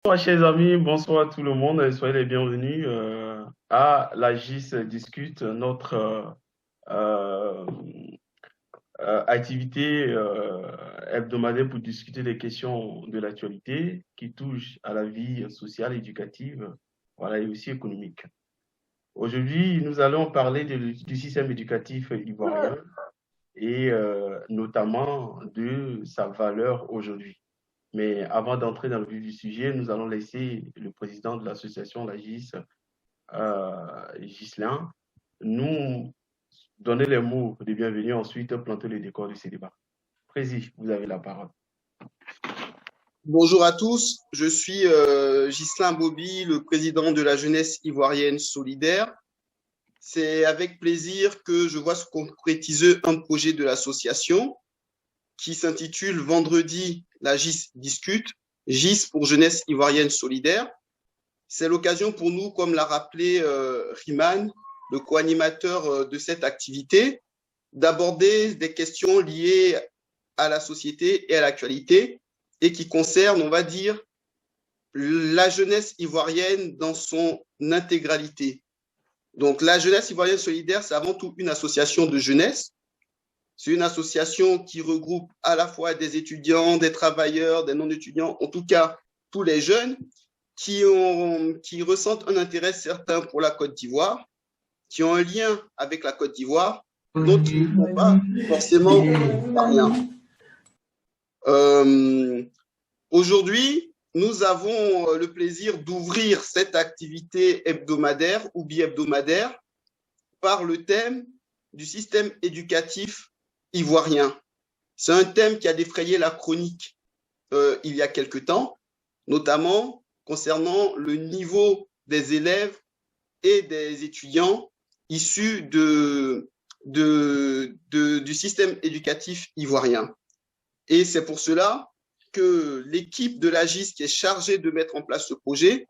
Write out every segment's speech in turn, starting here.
Bonsoir, chers amis, bonsoir à tout le monde, et soyez les bienvenus à la GIS Discute, notre euh, activité hebdomadaire pour discuter des questions de l'actualité qui touchent à la vie sociale, éducative, voilà, et aussi économique. Aujourd'hui, nous allons parler du système éducatif ivoirien et notamment de sa valeur aujourd'hui. Mais avant d'entrer dans le vif du sujet, nous allons laisser le président de l'association, la GIS, Ghislain, nous donner les mots de bienvenue, ensuite planter le décor de ces débats. Président, vous avez la parole. Bonjour à tous, je suis Ghislain Bobby, le président de la jeunesse ivoirienne solidaire. C'est avec plaisir que je vois se concrétiser un projet de l'association qui s'intitule Vendredi, la GIS discute, GIS pour jeunesse ivoirienne solidaire. C'est l'occasion pour nous, comme l'a rappelé Riman, le co-animateur de cette activité, d'aborder des questions liées à la société et à l'actualité et qui concernent, on va dire, la jeunesse ivoirienne dans son intégralité. Donc, la jeunesse ivoirienne solidaire, c'est avant tout une association de jeunesse. C'est une association qui regroupe à la fois des étudiants, des travailleurs, des non-étudiants, en tout cas tous les jeunes qui ressentent un intérêt certain pour la Côte d'Ivoire, qui ont un lien avec la Côte d'Ivoire, dont ils ne sont pas forcément ivoiriens. Aujourd'hui, nous avons le plaisir d'ouvrir cette activité hebdomadaire ou bi-hebdomadaire par le thème du système éducatif ivoirien. C'est un thème qui a défrayé la chronique il y a quelque temps, notamment concernant le niveau des élèves et des étudiants issus du système éducatif ivoirien. Et c'est pour cela que l'équipe de l'AGIS qui est chargée de mettre en place ce projet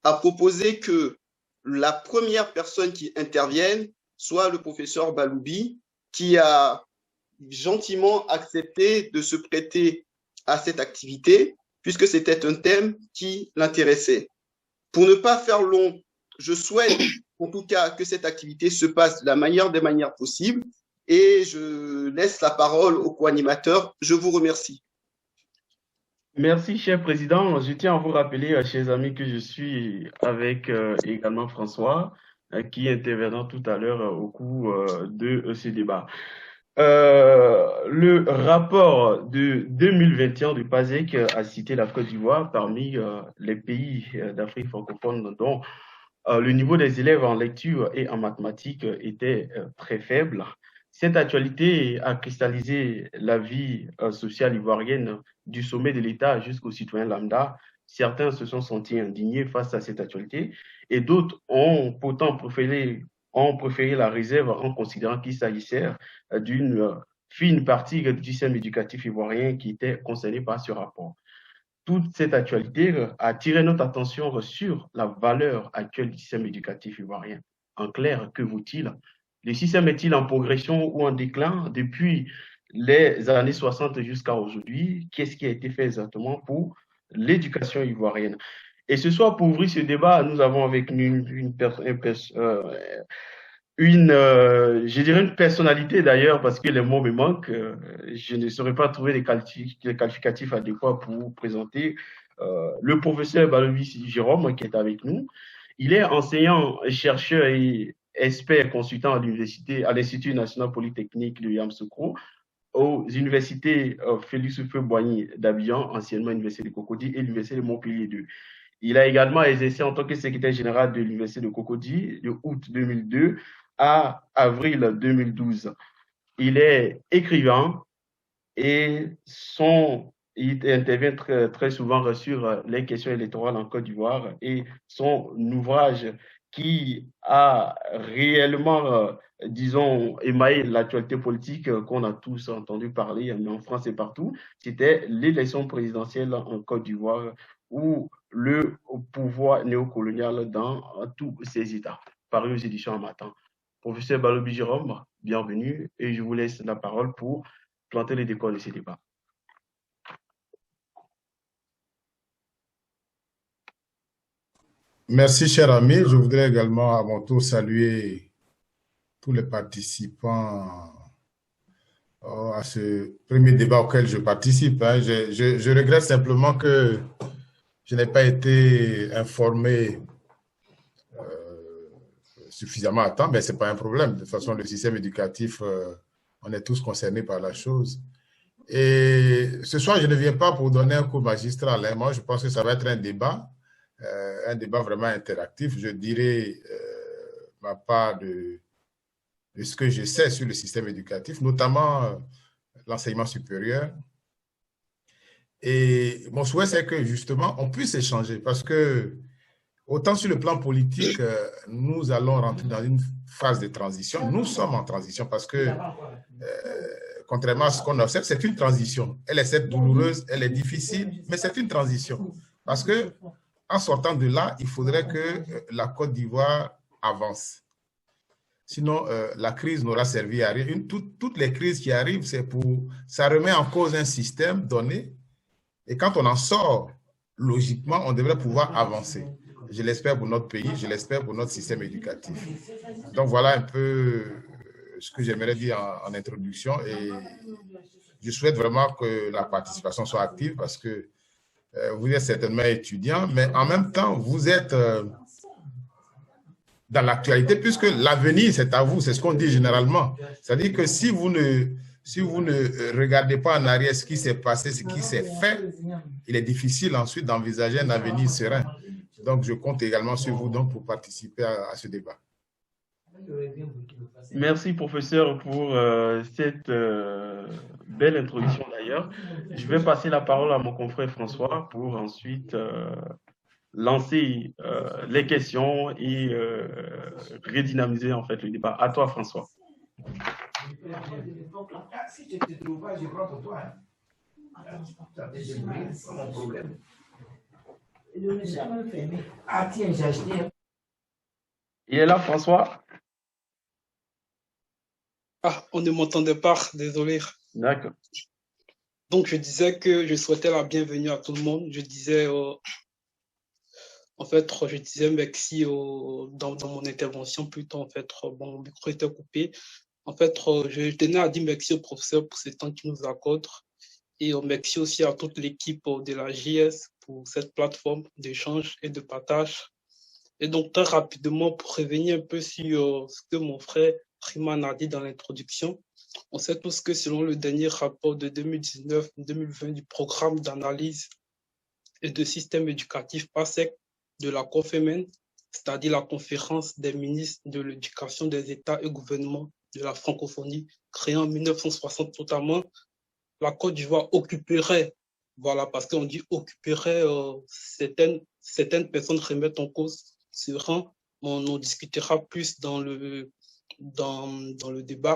a proposé que la première personne qui intervienne soit le professeur Baloubi, qui a gentiment accepté de se prêter à cette activité, puisque c'était un thème qui l'intéressait. Pour ne pas faire long, je souhaite en tout cas que cette activité se passe de la meilleure des manières possibles et je laisse la parole au co-animateur. Je vous remercie. Merci, cher président. Je tiens à vous rappeler, chers amis, que je suis avec également François, qui intervenant tout à l'heure au cours de ce débat. Le rapport de 2021 du PASEC a cité la Côte d'Ivoire parmi les pays d'Afrique francophone dont le niveau des élèves en lecture et en mathématiques était très faible. Cette actualité a cristallisé la vie sociale ivoirienne du sommet de l'État jusqu'aux citoyens lambda. Certains se sont sentis indignés face à cette actualité et d'autres ont pourtant préféré la réserve en considérant qu'il s'agissait d'une fine partie du système éducatif ivoirien qui était concernée par ce rapport. Toute cette actualité a attiré notre attention sur la valeur actuelle du système éducatif ivoirien. En clair, que vaut-il? Le système est-il en progression ou en déclin depuis les années 60 jusqu'à aujourd'hui? Qu'est-ce qui a été fait exactement pour l'éducation ivoirienne? Et ce soir, pour ouvrir ce débat, nous avons avec nous je dirais une personnalité d'ailleurs, parce que les mots me manquent. Je ne saurais pas trouver les qualificatifs adéquats pour présenter le professeur Balovis Jérôme qui est avec nous. Il est enseignant, chercheur et expert consultant à l'université, à l'Institut national polytechnique de Yamoussoukro, aux universités Félix Houphouët-Boigny d'Abidjan, anciennement Université de Cocody, et l'Université de Montpellier 2. Il a également exercé en tant que secrétaire général de l'Université de Cocody de août 2002 à avril 2012. Il est écrivain et il intervient très souvent sur les questions électorales en Côte d'Ivoire et son ouvrage qui a réellement, disons, émaillé l'actualité politique qu'on a tous entendu parler, mais en France et partout, c'était l'élection présidentielle en Côte d'Ivoire ou le pouvoir néocolonial dans tous ses États, paru aux éditions Harmattan. Professeur Balobi Jérôme, bienvenue et je vous laisse la parole pour planter les décors de ces débats. Merci, cher ami. Je voudrais également à mon tour saluer tous les participants à ce premier débat auquel je participe. Hein. Je regrette simplement que je n'ai pas été informé suffisamment à temps, mais ce n'est pas un problème. De toute façon, le système éducatif, on est tous concernés par la chose. Et ce soir, je ne viens pas pour donner un cours magistral. Hein. Moi, je pense que ça va être un débat vraiment interactif. Je dirais ma part de ce que je sais sur le système éducatif, notamment l'enseignement supérieur. Et mon souhait, c'est que justement, on puisse échanger parce que autant sur le plan politique, nous allons rentrer dans une phase de transition. Nous sommes en transition parce que, contrairement à ce qu'on observe, c'est une transition. Elle est certes douloureuse, elle est difficile, mais c'est une transition. Parce que, en sortant de là, il faudrait que la Côte d'Ivoire avance. Sinon, la crise n'aura servi à rien. Toutes les crises qui arrivent, ça remet en cause un système donné. Et quand on en sort, logiquement, on devrait pouvoir avancer. Je l'espère pour notre pays, je l'espère pour notre système éducatif. Donc, voilà un peu ce que j'aimerais dire en introduction. Et je souhaite vraiment que la participation soit active parce que vous êtes certainement étudiant, mais en même temps, vous êtes dans l'actualité puisque l'avenir, c'est à vous. C'est ce qu'on dit généralement. C'est-à-dire que si vous ne regardez pas en arrière ce qui s'est passé, ce qui s'est fait, il est difficile ensuite d'envisager un avenir serein. Donc, je compte également sur vous donc, pour participer à ce débat. Merci, professeur, pour cette belle introduction d'ailleurs. Je vais passer la parole à mon confrère François pour ensuite lancer les questions et redynamiser en fait le débat. À toi, François. Si tu ne te trouves pas, je prends pour toi. Le monsieur m'a fermé. Ah tiens, j'ai acheté. Il est là, François? Ah, on ne m'entendait pas, désolé. D'accord. Donc, je disais que je souhaitais la bienvenue à tout le monde. Je disais, merci dans mon intervention plutôt, en fait, bon, mon micro était coupé. En fait, je tenais à dire merci au professeur pour ce temps qu'il nous accorde et merci aussi à toute l'équipe de la JS pour cette plateforme d'échange et de partage. Et donc, très rapidement, pour revenir un peu sur ce que mon frère Riman a dit dans l'introduction, on sait tous que selon le dernier rapport de 2019-2020 du programme d'analyse et de système éducatif PASEC de la COFEMEN, c'est-à-dire la conférence des ministres de l'éducation des États et gouvernements de la francophonie, créée en 1960 notamment, la Côte d'Ivoire occuperait, voilà, parce qu'on dit occuperait, certaines personnes remettent en cause ce rang. On en discutera plus dans le débat.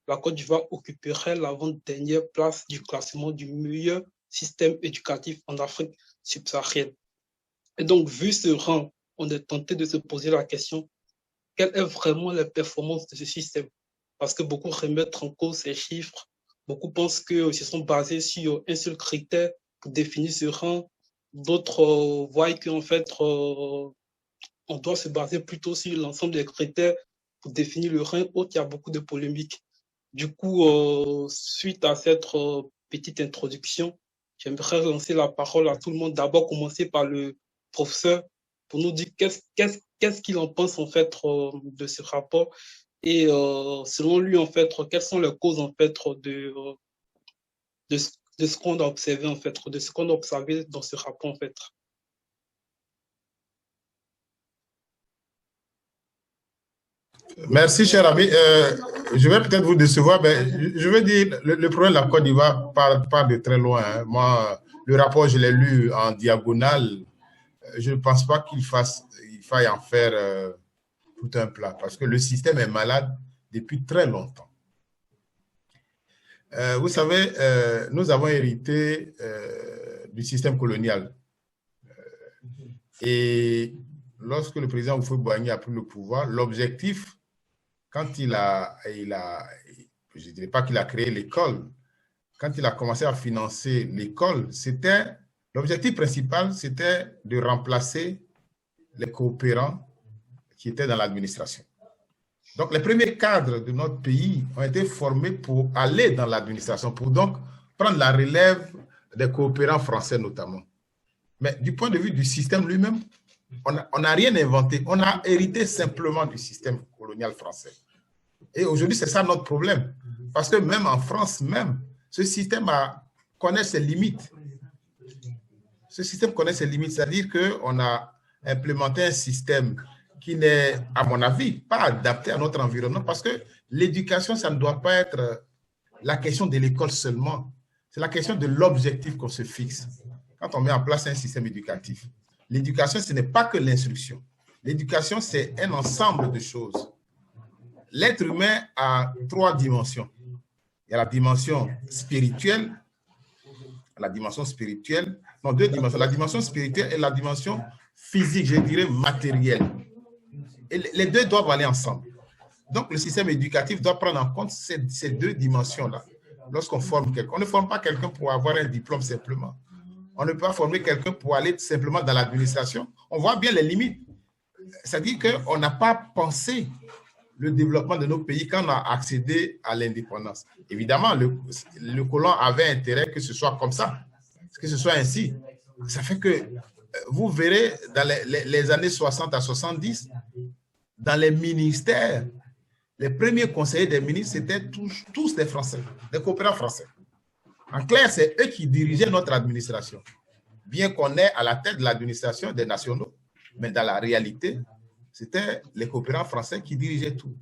La Côte d'Ivoire occuperait l'avant-dernière place du classement du meilleur système éducatif en Afrique subsaharienne. Et donc, vu ce rang, on est tenté de se poser la question, quelle est vraiment la performance de ce système? Parce que beaucoup remettent en cause ces chiffres, beaucoup pensent qu'ils se sont basés sur un seul critère pour définir ce rang, d'autres voient qu'en fait, on doit se baser plutôt sur l'ensemble des critères pour définir le rang. Autre, il y a beaucoup de polémiques. Du coup, suite à cette petite introduction, j'aimerais lancer la parole à tout le monde. D'abord, commencer par le professeur pour nous dire qu'est-ce qu'il en pense en fait de ce rapport et selon lui en fait quelles sont les causes en fait de ce qu'on a observé en fait, de ce qu'on a observé dans ce rapport en fait. Merci, cher ami. Je vais peut-être vous décevoir, mais je veux dire, le problème de la Côte d'Ivoire part de très loin. Hein. Moi, le rapport, je l'ai lu en diagonale. Je ne pense pas qu'il faille en faire tout un plat, parce que le système est malade depuis très longtemps. Vous savez, nous avons hérité du système colonial. Et lorsque le président Houphouët-Boigny a pris le pouvoir, l'objectif, quand je ne dirais pas qu'il a créé l'école, quand il a commencé à financer l'école, l'objectif principal, c'était de remplacer les coopérants qui étaient dans l'administration. Donc, les premiers cadres de notre pays ont été formés pour aller dans l'administration, pour donc prendre la relève des coopérants français notamment. Mais du point de vue du système lui-même, on n'a rien inventé. On a hérité simplement du système colonial français. Et aujourd'hui, c'est ça notre problème. Parce que même en France, ce système connaît ses limites. Ce système connaît ses limites, c'est-à-dire qu'on a implémenté un système qui n'est, à mon avis, pas adapté à notre environnement, parce que l'éducation, ça ne doit pas être la question de l'école seulement. C'est la question de l'objectif qu'on se fixe. Quand on met en place un système éducatif, l'éducation, ce n'est pas que l'instruction. L'éducation, c'est un ensemble de choses. L'être humain a 3 dimensions. Il y a la dimension spirituelle, non, 2 dimensions, la dimension spirituelle et la dimension physique, je dirais matérielle. Et les 2 doivent aller ensemble. Donc, le système éducatif doit prendre en compte ces 2 dimensions-là. Lorsqu'on forme quelqu'un, on ne forme pas quelqu'un pour avoir un diplôme simplement. On ne peut pas former quelqu'un pour aller simplement dans l'administration. On voit bien les limites. C'est-à-dire qu'on n'a pas pensé le développement de nos pays quand on a accédé à l'indépendance. Évidemment, le colon avait intérêt que ce soit comme ça, que ce soit ainsi. Ça fait que vous verrez dans les années 60 à 70, dans les ministères, les premiers conseillers des ministres, c'était tous des Français, des coopérants français. En clair, c'est eux qui dirigeaient notre administration. Bien qu'on ait à la tête de l'administration des nationaux, mais dans la réalité, c'était les coopérants français qui dirigeaient tout.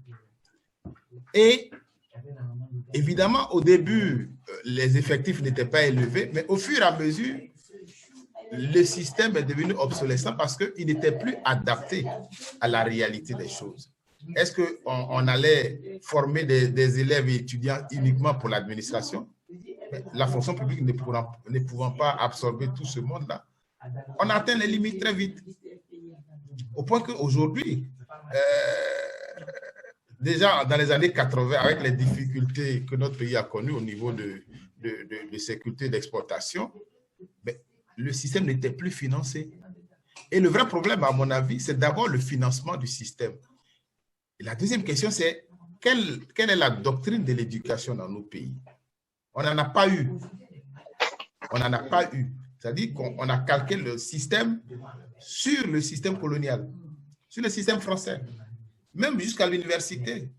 Et évidemment, au début, les effectifs n'étaient pas élevés, mais au fur et à mesure, le système est devenu obsolescent parce qu'il n'était plus adapté à la réalité des choses. Est-ce qu'on allait former des élèves et étudiants uniquement pour l'administration? La fonction publique ne pouvant pas absorber tout ce monde-là, on atteint les limites très vite. Au point qu'aujourd'hui, déjà dans les années 80, avec les difficultés que notre pays a connues au niveau de sécurité d'exportation, le système n'était plus financé. Et le vrai problème, à mon avis, c'est d'abord le financement du système. Et la deuxième question, c'est quelle est la doctrine de l'éducation dans nos pays? On n'en a pas eu. On n'en a pas eu. C'est-à-dire qu'on a calqué le système sur le système colonial, sur le système français, même jusqu'à l'université.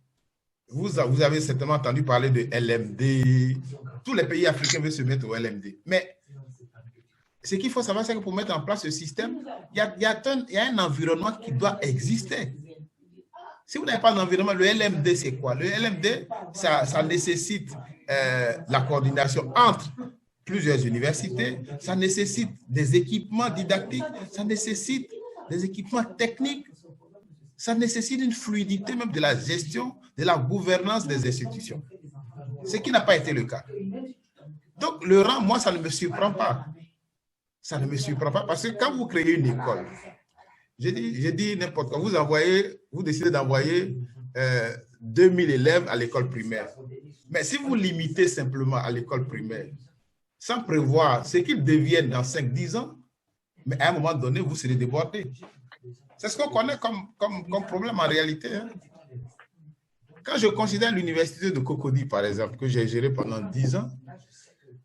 Vous avez certainement entendu parler de LMD. Tous les pays africains veulent se mettre au LMD. Mais ce qu'il faut savoir, c'est que pour mettre en place ce système, il y a un environnement qui doit exister. Si vous n'avez pas d'environnement, le LMD, c'est quoi? Le LMD, ça nécessite la coordination entre plusieurs universités, ça nécessite des équipements didactiques, ça nécessite des équipements techniques, ça nécessite une fluidité même de la gestion, de la gouvernance des institutions. Ce qui n'a pas été le cas. Donc, le rang, moi, ça ne me surprend pas. Ça ne me surprend pas parce que quand vous créez une école, j'ai dit n'importe quoi, vous décidez d'envoyer 2000 élèves à l'école primaire. Mais si vous limitez simplement à l'école primaire, sans prévoir ce qu'ils deviennent dans 5-10 ans, mais à un moment donné, vous serez débordé. C'est ce qu'on connaît comme problème en réalité. Hein. Quand je considère l'université de Cocody, par exemple, que j'ai géré pendant 10 ans,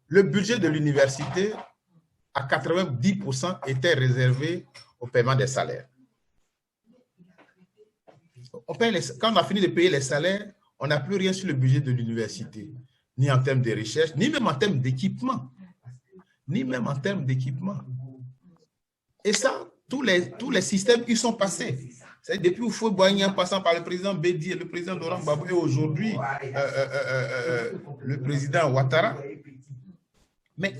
le budget de l'université, à 90%, était réservé au paiement des salaires. Quand on a fini de payer les salaires, on n'a plus rien sur le budget de l'université, ni en termes de recherche, ni même en termes d'équipement. Et ça, tous les systèmes, ils sont passés. Depuis Houphouët-Boigny, en passant par le président Bédi et le président Laurent Gbagbo, et aujourd'hui, le président Ouattara. Mais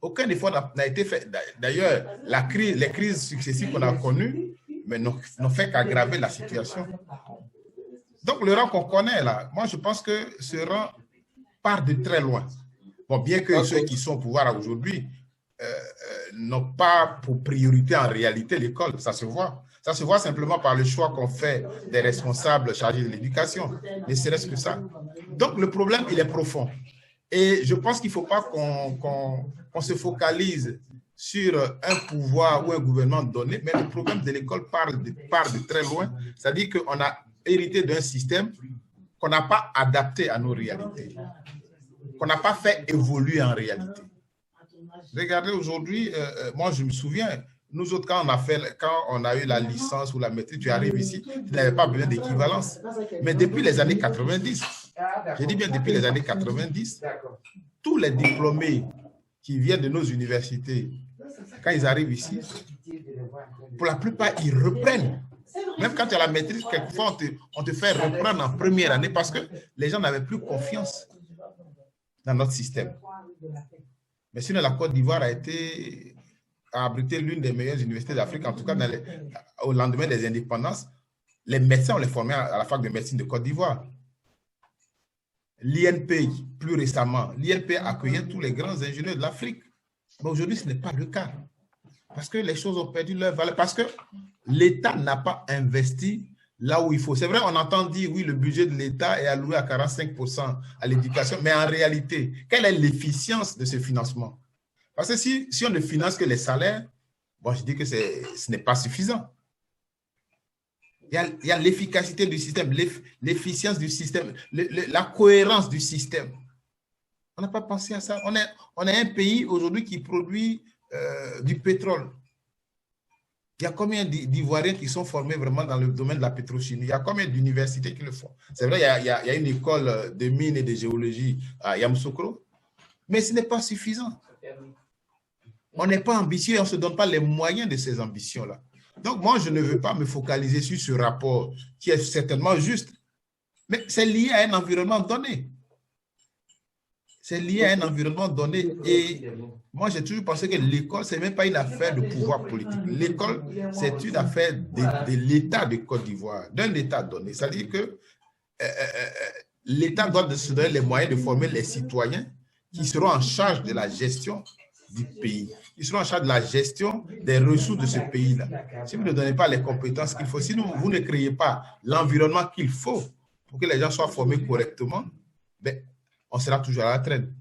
aucun effort n'a été fait. D'ailleurs, les crises successives qu'on a connues n'ont fait qu'aggraver la situation. Donc, le rang qu'on connaît là, moi, je pense que ce rang part de très loin. Bon, bien que ceux qui sont au pouvoir aujourd'hui n'ont pas pour priorité en réalité l'école, ça se voit. Ça se voit simplement par le choix qu'on fait des responsables chargés de l'éducation, ne serait-ce que ça. Donc, le problème, il est profond. Et je pense qu'il ne faut pas qu'on se focalise sur un pouvoir ou un gouvernement donné, mais le problème de l'école part de très loin. C'est-à-dire qu'on a hérité d'un système qu'on n'a pas adapté à nos réalités, qu'on n'a pas fait évoluer en réalité. Regardez aujourd'hui, moi je me souviens, nous autres, quand on a eu la licence ou la maîtrise, tu arrives ici, tu n'avais pas besoin d'équivalence. Mais depuis les années 90, je dis bien depuis les années 90, tous les diplômés qui viennent de nos universités, quand ils arrivent ici, pour la plupart, ils reprennent. Même quand tu as la maîtrise, quelquefois, on te fait reprendre en première année parce que les gens n'avaient plus confiance dans notre système. Mais sinon, la Côte d'Ivoire a abrité l'une des meilleures universités d'Afrique, en tout cas au lendemain des indépendances. Les médecins, on les formait à la fac de médecine de Côte d'Ivoire. L'INP, plus récemment, l'INP accueillait tous les grands ingénieurs de l'Afrique. Mais aujourd'hui, ce n'est pas le cas. Parce que les choses ont perdu leur valeur. Parce que l'État n'a pas investi là où il faut. C'est vrai, on entend dire, oui, le budget de l'État est alloué à 45% à l'éducation. Mais en réalité, quelle est l'efficience de ce financement? Parce que si on ne finance que les salaires, bon, je dis que ce n'est pas suffisant. Il y a l'efficacité du système, l'efficience du système, la cohérence du système. On n'a pas pensé à ça. On est un pays aujourd'hui qui produit du pétrole. Il y a combien d'Ivoiriens qui sont formés vraiment dans le domaine de la pétrochimie? Il y a combien d'universités qui le font? C'est vrai, il y a une école de mines et de géologie à Yamoussoukro, mais ce n'est pas suffisant. On n'est pas ambitieux et on ne se donne pas les moyens de ces ambitions-là. Donc, moi, je ne veux pas me focaliser sur ce rapport qui est certainement juste, mais c'est lié à un environnement donné. C'est lié à un environnement donné. Et moi, j'ai toujours pensé que l'école, ce n'est même pas une affaire de pouvoir politique. L'école, c'est une affaire de l'État de Côte d'Ivoire, d'un État donné. C'est-à-dire que l'État doit se donner les moyens de former les citoyens qui seront en charge de la gestion du pays. Ils seront en charge de la gestion des ressources de ce pays-là. Si vous ne donnez pas les compétences qu'il faut, si vous ne créez pas l'environnement qu'il faut pour que les gens soient formés correctement, ben, on sera toujours à la traîne.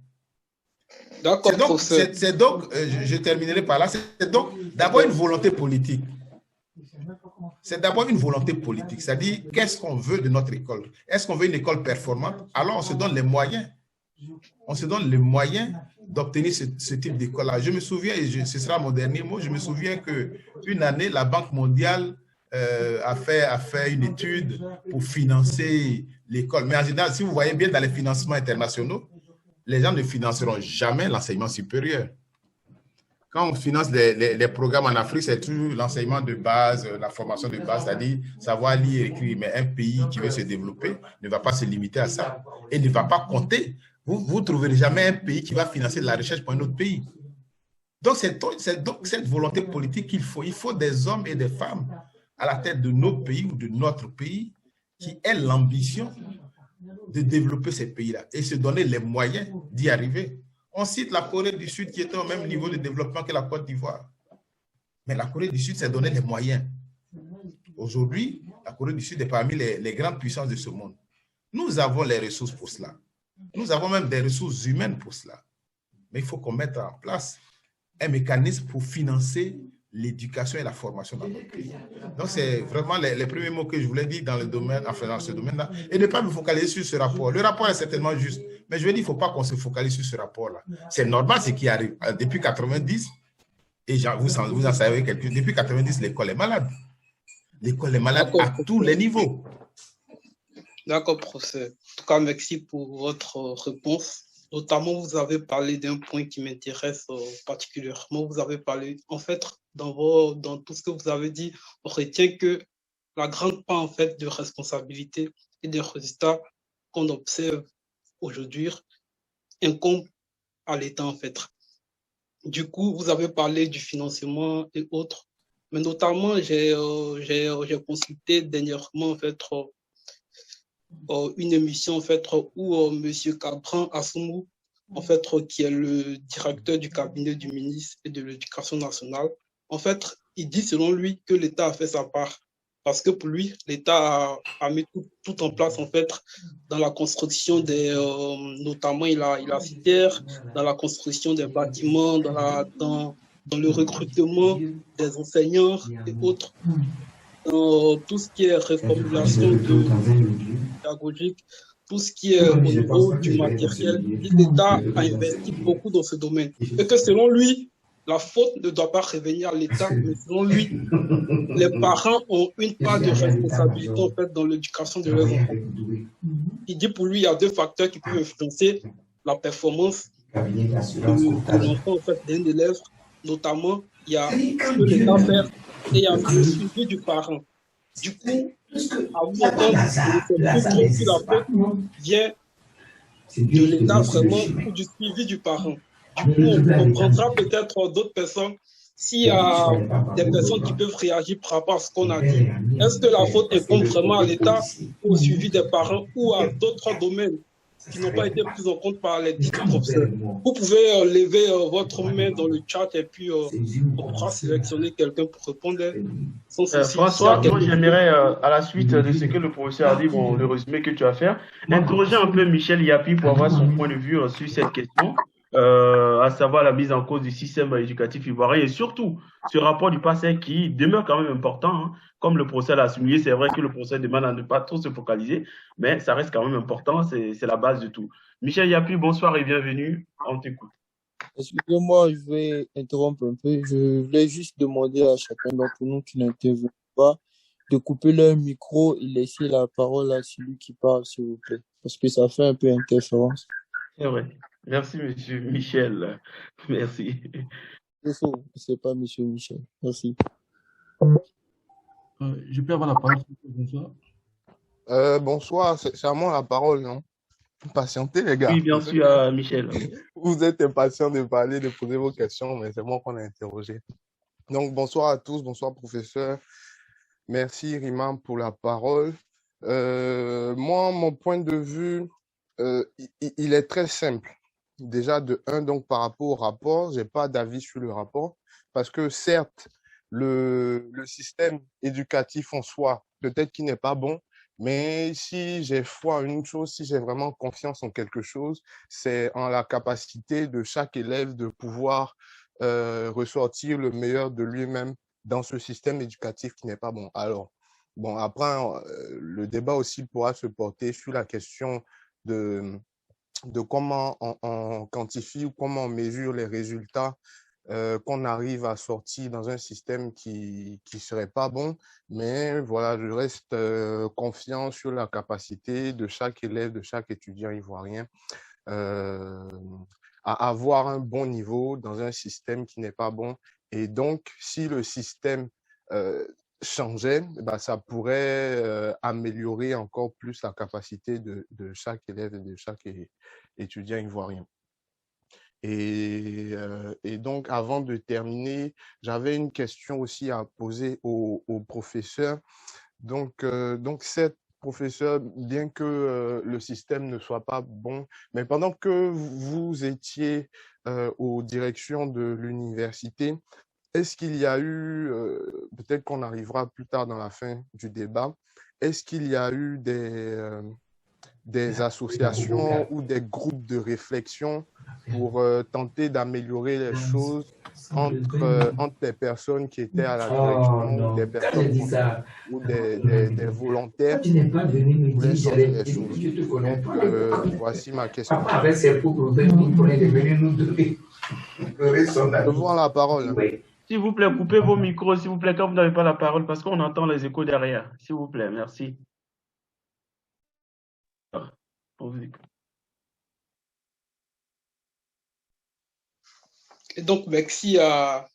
D'accord. C'est donc, je terminerai par là, c'est donc d'abord une volonté politique. C'est d'abord une volonté politique, c'est-à-dire qu'est-ce qu'on veut de notre école? Est-ce qu'on veut une école performante? Alors on se donne les moyens. On se donne les moyens d'obtenir ce type d'école-là. Je me souviens, et ce sera mon dernier mot, je me souviens qu'une année, la Banque mondiale a fait une étude pour financer l'école. Mais en général, si vous voyez bien dans les financements internationaux, les gens ne financeront jamais l'enseignement supérieur. Quand on finance les programmes en Afrique, c'est toujours l'enseignement de base, la formation de base, c'est-à-dire savoir lire et écrire. Mais un pays qui veut se développer ne va pas se limiter à ça et ne va pas compter. Vous ne trouverez jamais un pays qui va financer de la recherche pour un autre pays. Donc, c'est donc cette volonté politique qu'il faut. Il faut des hommes et des femmes à la tête de nos pays ou de notre pays qui aient l'ambition de développer ces pays-là et se donner les moyens d'y arriver. On cite la Corée du Sud qui était au même niveau de développement que la Côte d'Ivoire. Mais la Corée du Sud s'est donné les moyens. Aujourd'hui, la Corée du Sud est parmi les grandes puissances de ce monde. Nous avons les ressources pour cela. Nous avons même des ressources humaines pour cela. Mais il faut qu'on mette en place un mécanisme pour financer l'éducation et la formation dans notre pays. Donc, c'est vraiment les premiers mots que je voulais dire dans le domaine, enfin dans ce domaine-là. Et ne pas me focaliser sur ce rapport. Le rapport est certainement juste. Mais je veux dire, il ne faut pas qu'on se focalise sur ce rapport-là. C'est normal ce qui arrive. Depuis 90, et vous en savez quelque chose, depuis 90, l'école est malade. L'école est malade à tous les niveaux. D'accord, professeur. En tout cas, merci pour votre réponse. Notamment, vous avez parlé d'un point qui m'intéresse particulièrement. Vous avez parlé, en fait, dans tout ce que vous avez dit, on retient que la grande part, en fait, de responsabilité et des résultats qu'on observe aujourd'hui incombe à l'État, en fait. Du coup, vous avez parlé du financement et autres, mais notamment, j'ai consulté dernièrement, en fait, une émission en fait où Monsieur Cabran Assoumou, en fait, qui est le directeur du cabinet du ministre et de l'Éducation nationale, en fait, il dit selon lui que l'État a fait sa part parce que pour lui, l'État a mis tout en place en fait dans la construction des, notamment il a cité dans la construction des bâtiments, dans dans le recrutement des enseignants et autres, dans tout ce qui est reformulation pédagogique, tout ce qui est au niveau du matériel. L'État a investi beaucoup dans ce domaine. Et que selon lui, la faute ne doit pas revenir à l'État, mais selon lui, les parents ont une part de responsabilité en fait, dans l'éducation de leurs enfants. Il dit pour lui, il y a 2 facteurs qui peuvent influencer la performance de l'enfant, en fait, d'un élève. Notamment, il y a ce que l'État fait et il y a le suivi du parent. Du coup, à vous entendre, c'est plus si la faute vient de l'État vraiment ou du suivi du parent. Du coup, on comprendra peut-être d'autres personnes s'il y a des personnes qui peuvent réagir par rapport à ce qu'on a dit. Est-ce que la faute incombe vraiment à l'État, au suivi des parents ou à d'autres domaines qui n'ont pas été pris en compte par les dits professeurs? Vous pouvez lever votre main dans le chat et puis on pourra sélectionner quelqu'un pour répondre sans souci. François, moi j'aimerais, à la suite de ce que le professeur a dit, bon, le résumé que tu vas faire, interroger un peu Michel Yapi pour avoir son point de vue sur cette question, à savoir la mise en cause du système éducatif ivoirien et surtout ce rapport du passé qui demeure quand même important. Hein. Comme le professeur l'a souligné, c'est vrai que le professeur demande à ne pas trop se focaliser, mais ça reste quand même important, c'est la base de tout. Michel Yapi, bonsoir et bienvenue, on t'écoute. Excusez-moi, je vais interrompre un peu. Je voulais juste demander à chacun d'entre nous qui n'intervient pas de couper leur micro et laisser la parole à celui qui parle, s'il vous plaît, parce que ça fait un peu interférence. C'est vrai. Merci, monsieur Michel. Merci. C'est pas monsieur Michel. Merci. Je peux avoir la parole, bonsoir. Bonsoir, c'est à moi la parole, non? Patientez, les gars. Oui, bien sûr, Michel. Vous êtes impatients de parler, de poser vos questions, mais c'est moi qu'on a interrogé. Donc, bonsoir à tous, bonsoir, professeur. Merci, Rima, pour la parole. Moi, mon point de vue, il est très simple. Déjà, de un, donc, par rapport au rapport, j'ai pas d'avis sur le rapport, parce que certes, le système éducatif en soi, peut-être qu'il n'est pas bon, mais si j'ai foi en une chose, si j'ai vraiment confiance en quelque chose, c'est en la capacité de chaque élève de pouvoir ressortir le meilleur de lui-même dans ce système éducatif qui n'est pas bon. Alors, bon, après, le débat aussi pourra se porter sur la question de comment on quantifie ou comment on mesure les résultats qu'on arrive à sortir dans un système qui serait pas bon, mais voilà, je reste confiant sur la capacité de chaque élève, de chaque étudiant ivoirien à avoir un bon niveau dans un système qui n'est pas bon. Et donc, si le système changeait, bah, ça pourrait améliorer encore plus la capacité de chaque élève et de chaque étudiant ivoirien. Et donc, avant de terminer, j'avais une question aussi à poser au professeur. Donc, cette professeur, bien que le système ne soit pas bon, mais pendant que vous étiez aux directions de l'université, est-ce qu'il y a eu, peut-être qu'on arrivera plus tard dans la fin du débat, est-ce qu'il y a eu des associations ou des groupes de réflexion pour tenter d'améliorer les choses entre les personnes qui étaient à la direction, des personnes ou des volontaires qui voulaient changer les choses. Donc, voici ma question. Je vois la parole. S'il vous plaît, coupez vos micros, s'il vous plaît, quand vous n'avez pas la parole, parce qu'on entend les échos derrière. S'il vous plaît, merci. Et donc, merci à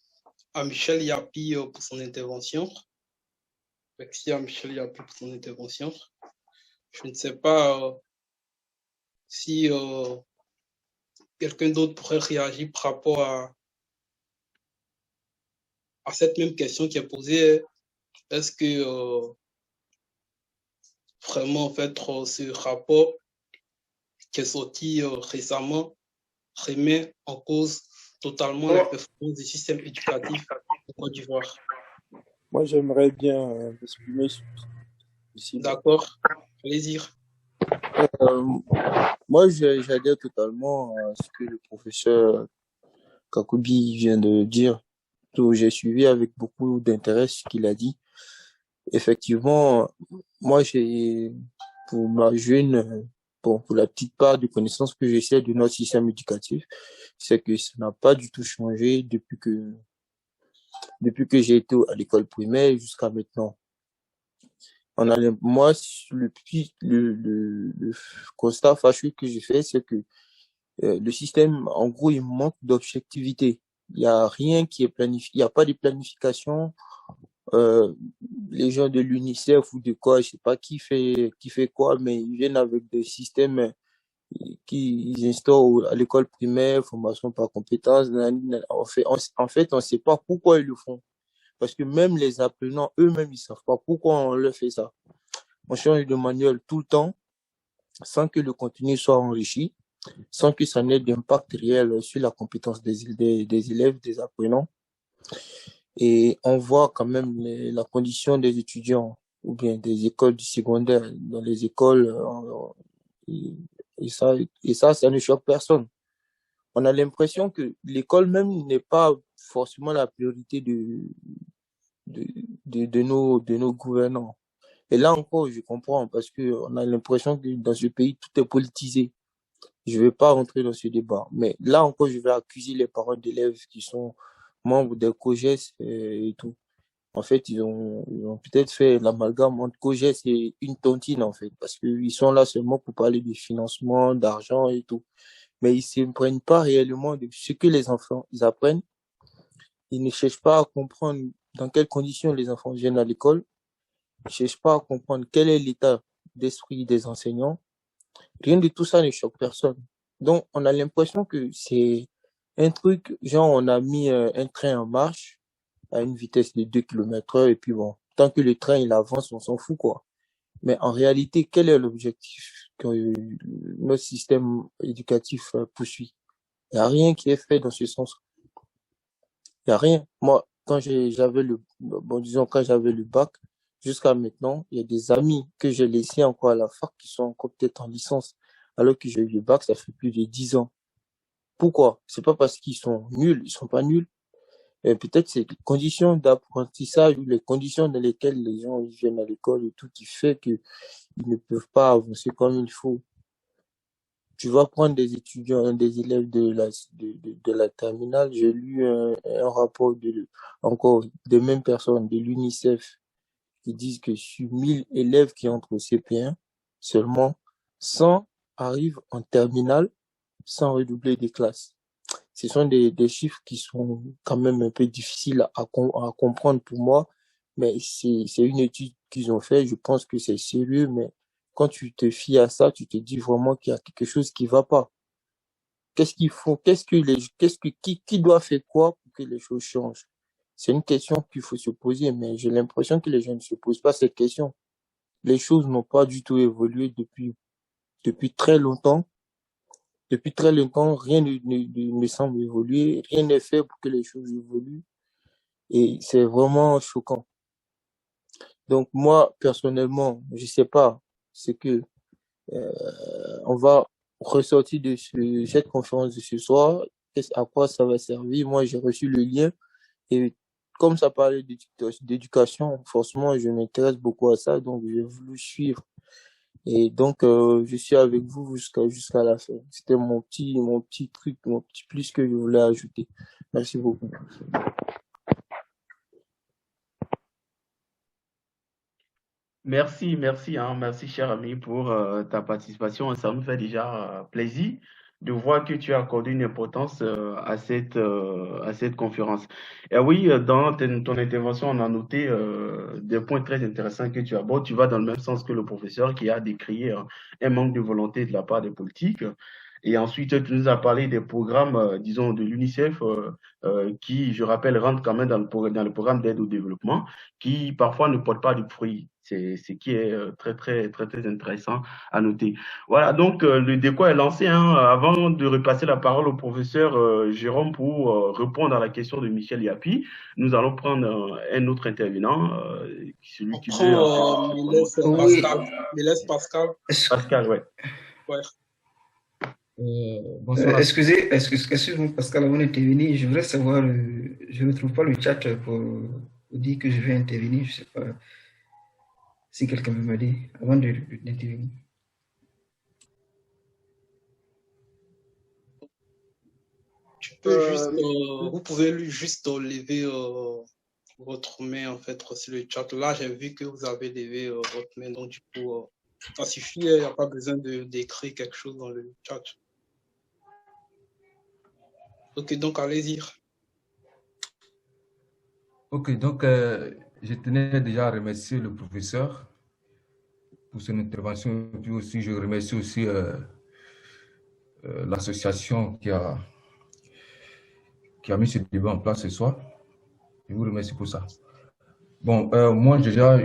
Michel Yapi pour son intervention. Merci à Michel Yapi pour son intervention. Je ne sais pas si quelqu'un d'autre pourrait réagir par rapport à cette même question qui est posée. Est-ce que vraiment, en fait, ce rapport qui est sorti récemment remet en cause totalement la performance du système éducatif au Côte d'Ivoire? Moi, j'aimerais bien exprimer ici. D'accord, plaisir. Moi, j'adhère totalement à ce que le professeur Kakoubi vient de dire. Donc, j'ai suivi avec beaucoup d'intérêt ce qu'il a dit. Effectivement, moi, pour ma jeune, pour la petite part de connaissances que j'essaie de notre système éducatif, c'est que ça n'a pas du tout changé depuis que j'ai été à l'école primaire jusqu'à maintenant. Moi, le constat fâcheux que j'ai fait, c'est que le système, en gros, il manque d'objectivité. Il y a rien qui est planifié, il n'y a pas de planification. Les gens de l'UNICEF ou de quoi, je sais pas qui fait quoi, mais ils viennent avec des systèmes qu'ils instaurent à l'école primaire, formation par compétences. En fait, on sait pas pourquoi ils le font. Parce que même les apprenants eux-mêmes, ils savent pas pourquoi on leur fait ça. On change de manuel tout le temps, sans que le contenu soit enrichi, sans que ça n'ait d'impact réel sur la compétence des élèves, des apprenants. Et on voit quand même la condition des étudiants ou bien des écoles du secondaire dans les écoles et ça ne choque personne. On a l'impression que l'école même n'est pas forcément la priorité de nos gouvernants. Et là encore, je comprends parce que on a l'impression que dans ce pays, tout est politisé. Je vais pas rentrer dans ce débat. Mais là encore, je vais accuser les parents d'élèves qui sont membres des COGES et tout. En fait, ils ont peut-être fait l'amalgame entre COGES et une tontine, en fait, parce qu'ils sont là seulement pour parler de financement, d'argent et tout. Mais ils ne prennent pas réellement de ce que les enfants, ils apprennent. Ils ne cherchent pas à comprendre dans quelles conditions les enfants viennent à l'école. Ils ne cherchent pas à comprendre quel est l'état d'esprit des enseignants. Rien de tout ça ne choque personne. Donc, on a l'impression que c'est un truc, genre, on a mis un train en marche à une vitesse de 2 km/h et puis bon, tant que le train, il avance, on s'en fout, quoi. Mais en réalité, quel est l'objectif que notre système éducatif poursuit? Il n'y a rien qui est fait dans ce sens. Il n'y a rien. Moi, quand j'avais quand j'avais le bac, jusqu'à maintenant, il y a des amis que j'ai laissés encore à la fac qui sont encore peut-être en licence, alors que j'ai eu le bac, ça fait plus de 10 ans. Pourquoi? C'est pas parce qu'ils sont nuls, ils sont pas nuls. Et peut-être c'est les conditions d'apprentissage ou les conditions dans lesquelles les gens viennent à l'école et tout qui fait qu'ils ne peuvent pas avancer comme il faut. Tu vas prendre des étudiants, des élèves de la terminale. J'ai lu un rapport encore des mêmes personnes de l'UNICEF qui disent que sur 1000 élèves qui entrent au CP1, seulement 100 arrivent en terminale sans redoubler des classes. Ce sont des chiffres qui sont quand même un peu difficiles à comprendre pour moi, mais c'est une étude qu'ils ont fait. Je pense que c'est sérieux, mais quand tu te fies à ça, tu te dis vraiment qu'il y a quelque chose qui va pas. Qu'est-ce qu'ils font? Qui doit faire quoi pour que les choses changent? C'est une question qu'il faut se poser, mais j'ai l'impression que les gens ne se posent pas cette question. Les choses n'ont pas du tout évolué depuis très longtemps. Depuis très longtemps, rien ne semble évoluer, rien n'est fait pour que les choses évoluent. Et c'est vraiment choquant. Donc moi, personnellement, je sais pas, c'est que on va ressortir de cette conférence de ce soir. À quoi ça va servir? Moi, j'ai reçu le lien et comme ça parlait d'éducation, forcément, je m'intéresse beaucoup à ça, donc j'ai voulu suivre. Et donc, je suis avec vous jusqu'à la fin. C'était mon petit truc, mon petit plus que je voulais ajouter. Merci beaucoup. Merci, merci cher ami pour ta participation. Ça me fait déjà plaisir de voir que tu as accordé une importance à cette conférence. Et oui, dans ton intervention, on a noté des points très intéressants que tu abordes. Tu vas dans le même sens que le professeur qui a décrié un manque de volonté de la part des politiques. Et ensuite, tu nous as parlé des programmes, disons, de l'UNICEF qui, je rappelle, rentrent quand même dans le programme d'aide au développement, qui parfois ne portent pas de fruits. C'est ce qui est très, très, très, très intéressant à noter. Voilà, donc le débat est lancé. Hein. Avant de repasser la parole au professeur Jérôme pour répondre à la question de Michel Yapi, nous allons prendre un autre intervenant, celui qui veut. Pascal. Pascal, ouais. Ouais. Bonsoir à tous. Excuse-moi, Pascal, avant d'intervenir, je voudrais savoir, je ne trouve pas le chat pour dire que je vais intervenir. Je ne sais pas si quelqu'un veut m'aider avant d'intervenir. Vous pouvez juste lever votre main en fait sur le chat. Là, j'ai vu que vous avez levé votre main, donc du coup, ça suffit, il n'y a pas besoin d'écrire quelque chose dans le chat. Ok, donc allez-y. Ok, donc je tenais déjà à remercier le professeur pour son intervention. Et puis aussi, je remercie aussi l'association qui a mis ce débat en place ce soir. Je vous remercie pour ça. Bon, moi déjà,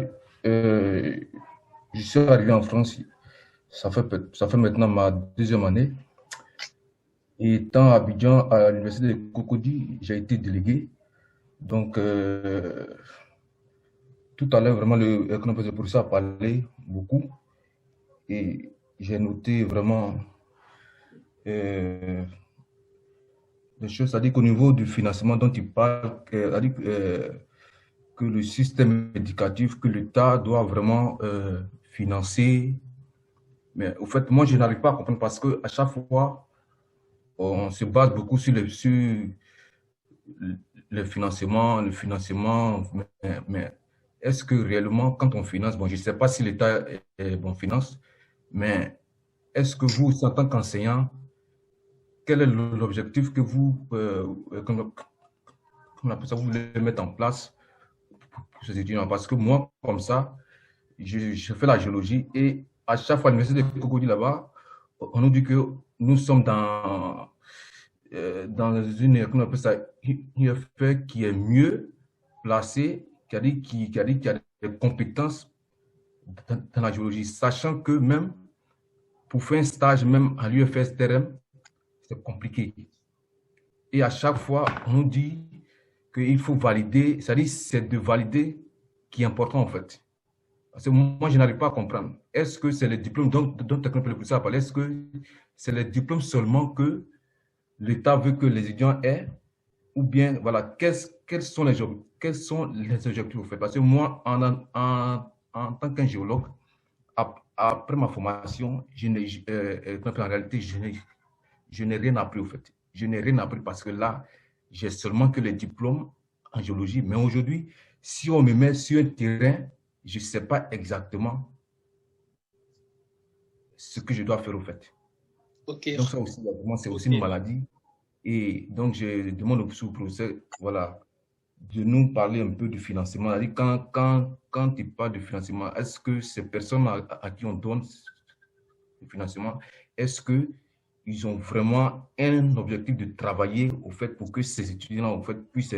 je suis arrivé en France, ça fait maintenant ma 2e année. Et étant à Abidjan, à l'université de Cocody, j'ai été délégué. Donc, tout à l'heure, vraiment, le professeur a parlé beaucoup. Et j'ai noté vraiment des choses, c'est-à-dire qu'au niveau du financement dont il parle, c'est-à-dire que le système éducatif, que l'État doit vraiment financer. Mais au fait, moi, je n'arrive pas à comprendre parce qu'à chaque fois, on se base beaucoup sur le financement, mais est-ce que réellement, quand on finance, bon, je ne sais pas si l'État finance, mais est-ce que vous, en tant qu'enseignant, quel est l'objectif que vous, vous voulez mettre en place pour ces étudiants? Parce que moi, comme ça, je fais la géologie et à chaque fois, à l'université de Cocody là-bas, on nous dit que nous sommes dans une IFE qui est mieux placée, qui a des compétences dans la géologie, sachant que même pour faire un stage, même à l'UFS TRM, c'est compliqué. Et à chaque fois, on nous dit qu'il faut valider, c'est-à-dire c'est de valider qui est important en fait. Parce que moi, je n'arrive pas à comprendre. Est-ce que c'est les diplômes dont le professeur a parlé? Est-ce que c'est les diplômes seulement que l'État veut que les étudiants aient? Ou bien, voilà, quels sont les objectifs au fait? Parce que moi, en tant qu'un géologue, après ma formation, en réalité, je n'ai rien appris au fait. Je n'ai rien appris parce que là, j'ai seulement que les diplômes en géologie. Mais aujourd'hui, si on me met sur un terrain, je ne sais pas exactement ce que je dois faire au fait. Okay. Donc ça aussi, c'est aussi une maladie. Et donc, je demande au professeur, voilà, de nous parler un peu du financement. Quand il parle de financement, est-ce que ces personnes à qui on donne le financement, est-ce qu'ils ont vraiment un objectif de travailler au fait pour que ces étudiants au fait, puissent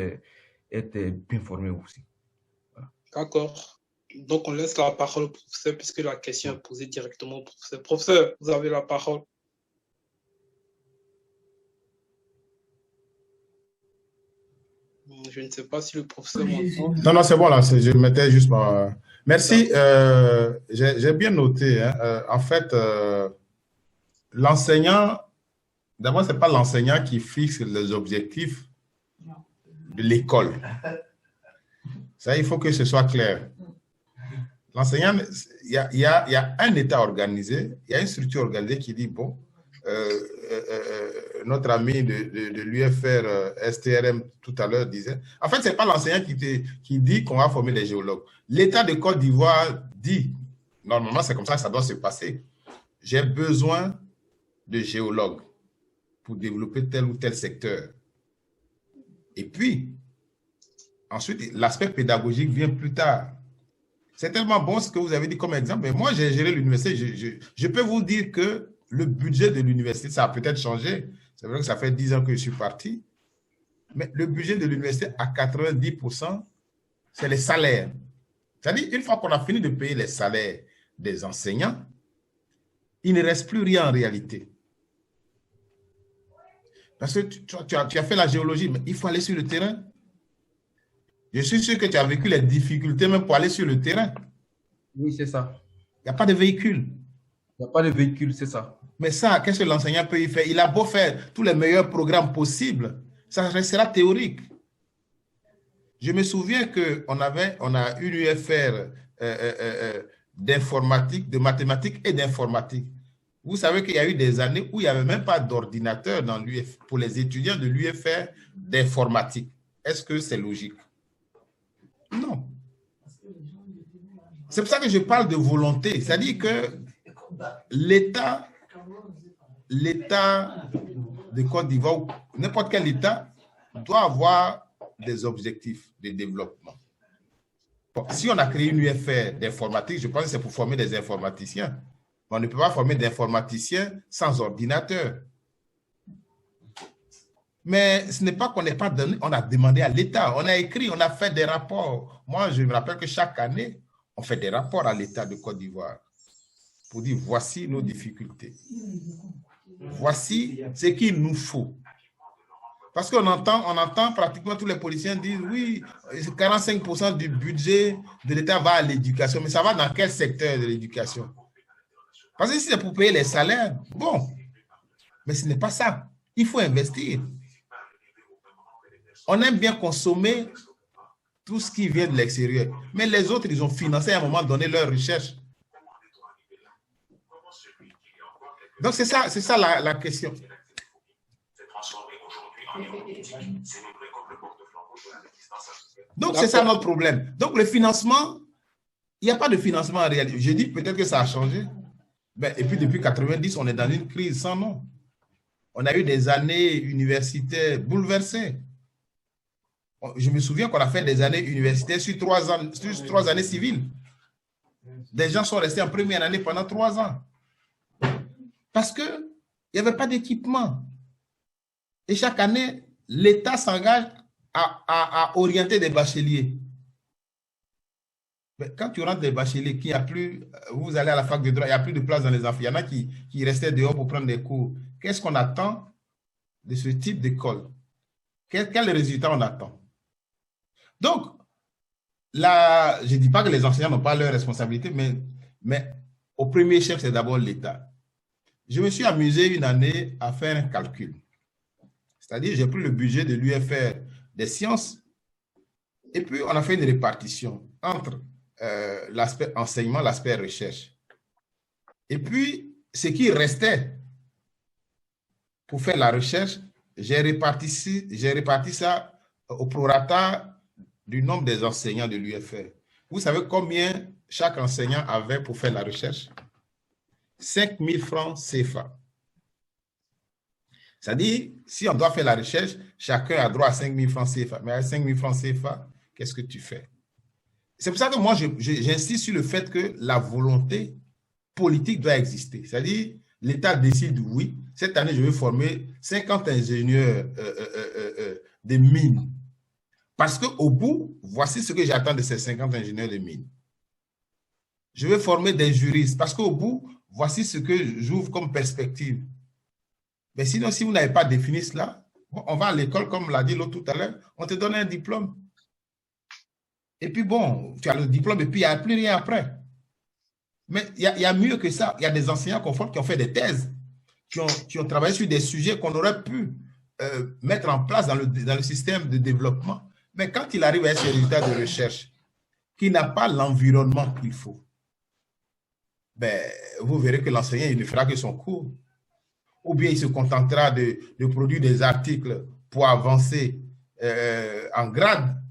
être bien formés aussi? Voilà. D'accord. Donc, on laisse la parole au professeur puisque la question est posée directement au professeur. Professeur, vous avez la parole. Je ne sais pas si le professeur m'entend. Non, c'est bon là, je mettais juste ma... Merci, j'ai bien noté. Hein. En fait, l'enseignant, d'abord, ce n'est pas l'enseignant qui fixe les objectifs de l'école. Ça, il faut que ce soit clair. L'enseignant, il y a un État organisé, il y a une structure organisée qui dit, bon, notre ami de l'UFR STRM tout à l'heure disait, en fait, ce n'est pas l'enseignant qui dit qu'on va former les géologues. L'État de Côte d'Ivoire dit, normalement, c'est comme ça que ça doit se passer. J'ai besoin de géologues pour développer tel ou tel secteur. Et puis, ensuite, l'aspect pédagogique vient plus tard. C'est tellement bon ce que vous avez dit comme exemple, mais moi, j'ai géré l'université. Je peux vous dire que le budget de l'université, ça a peut-être changé. C'est vrai que ça fait 10 ans que je suis parti. Mais le budget de l'université, à 90%, c'est les salaires. C'est-à-dire, une fois qu'on a fini de payer les salaires des enseignants, il ne reste plus rien en réalité. Parce que tu as fait la géologie, mais il faut aller sur le terrain. Je suis sûr que tu as vécu les difficultés même pour aller sur le terrain. Oui, c'est ça. Il n'y a pas de véhicule. Il n'y a pas de véhicule, c'est ça. Mais ça, qu'est-ce que l'enseignant peut y faire? Il a beau faire tous les meilleurs programmes possibles, ça restera théorique. Je me souviens qu'on a une UFR d'informatique, de mathématiques et d'informatique. Vous savez qu'il y a eu des années où il n'y avait même pas d'ordinateur pour les étudiants de l'UFR d'informatique. Est-ce que c'est logique? Non. C'est pour ça que je parle de volonté. C'est-à-dire que l'État de Côte d'Ivoire, n'importe quel État, doit avoir des objectifs de développement. Bon, si on a créé une UFR d'informatique, je pense que c'est pour former des informaticiens. Mais on ne peut pas former d'informaticiens sans ordinateur. Mais ce n'est pas qu'on n'ait pas donné, on a demandé à l'État, on a écrit, on a fait des rapports. Moi, je me rappelle que chaque année, on fait des rapports à l'État de Côte d'Ivoire pour dire voici nos difficultés. Voici ce qu'il nous faut. Parce qu'on entend pratiquement tous les politiciens dire oui, 45% du budget de l'État va à l'éducation. Mais ça va dans quel secteur de l'éducation? Parce que si c'est pour payer les salaires, bon, mais ce n'est pas ça. Il faut investir. On aime bien consommer tout ce qui vient de l'extérieur. Mais les autres, ils ont financé à un moment donné leur recherche. Donc, c'est ça la question. Donc, c'est ça notre problème. Donc, le financement, il n'y a pas de financement en réalité. Je dis peut-être que ça a changé. Mais, et puis, depuis 90, on est dans une crise sans nom. On a eu des années universitaires bouleversées. Je me souviens qu'on a fait des années universitaires sur 3 ans, sur 3 années civiles. Des gens sont restés en première année pendant 3 ans. Parce qu'il n'y avait pas d'équipement. Et chaque année, l'État s'engage à orienter des bacheliers. Mais quand tu rentres des bacheliers, qu'il y a plus, vous allez à la fac de droit, il n'y a plus de place dans les amphis. Il y en a qui restaient dehors pour prendre des cours. Qu'est-ce qu'on attend de ce type d'école? Quel résultat on attend? Donc, là, je ne dis pas que les enseignants n'ont pas leur responsabilité, mais au premier chef, c'est d'abord l'État. Je me suis amusé une année à faire un calcul. C'est-à-dire, j'ai pris le budget de l'UFR des sciences et puis on a fait une répartition entre l'aspect enseignement, l'aspect recherche. Et puis, ce qui restait pour faire la recherche, j'ai réparti ça au prorata du nombre des enseignants de l'UFR. Vous savez combien chaque enseignant avait pour faire la recherche? 5 000 francs CFA. C'est-à-dire, si on doit faire la recherche, chacun a droit à 5 000 francs CFA. Mais à 5 000 francs CFA, qu'est-ce que tu fais? C'est pour ça que moi, j'insiste sur le fait que la volonté politique doit exister. C'est-à-dire, l'État décide, oui, cette année, je vais former 50 ingénieurs de mines. Parce qu'au bout, voici ce que j'attends de ces 50 ingénieurs de mines. Je vais former des juristes. Parce qu'au bout, voici ce que j'ouvre comme perspective. Mais sinon, si vous n'avez pas défini cela, bon, on va à l'école, comme l'a dit l'autre tout à l'heure, on te donne un diplôme. Et puis bon, tu as le diplôme et puis il n'y a plus rien après. Mais il y a mieux que ça. Il y a des enseignants conformes qui ont fait des thèses, qui ont travaillé sur des sujets qu'on aurait pu mettre en place dans le système de développement. Mais quand il arrive à ces résultats de recherche, qui n'a pas l'environnement qu'il faut, ben, vous verrez que l'enseignant il ne fera que son cours. Ou bien il se contentera de produire des articles pour avancer en grade,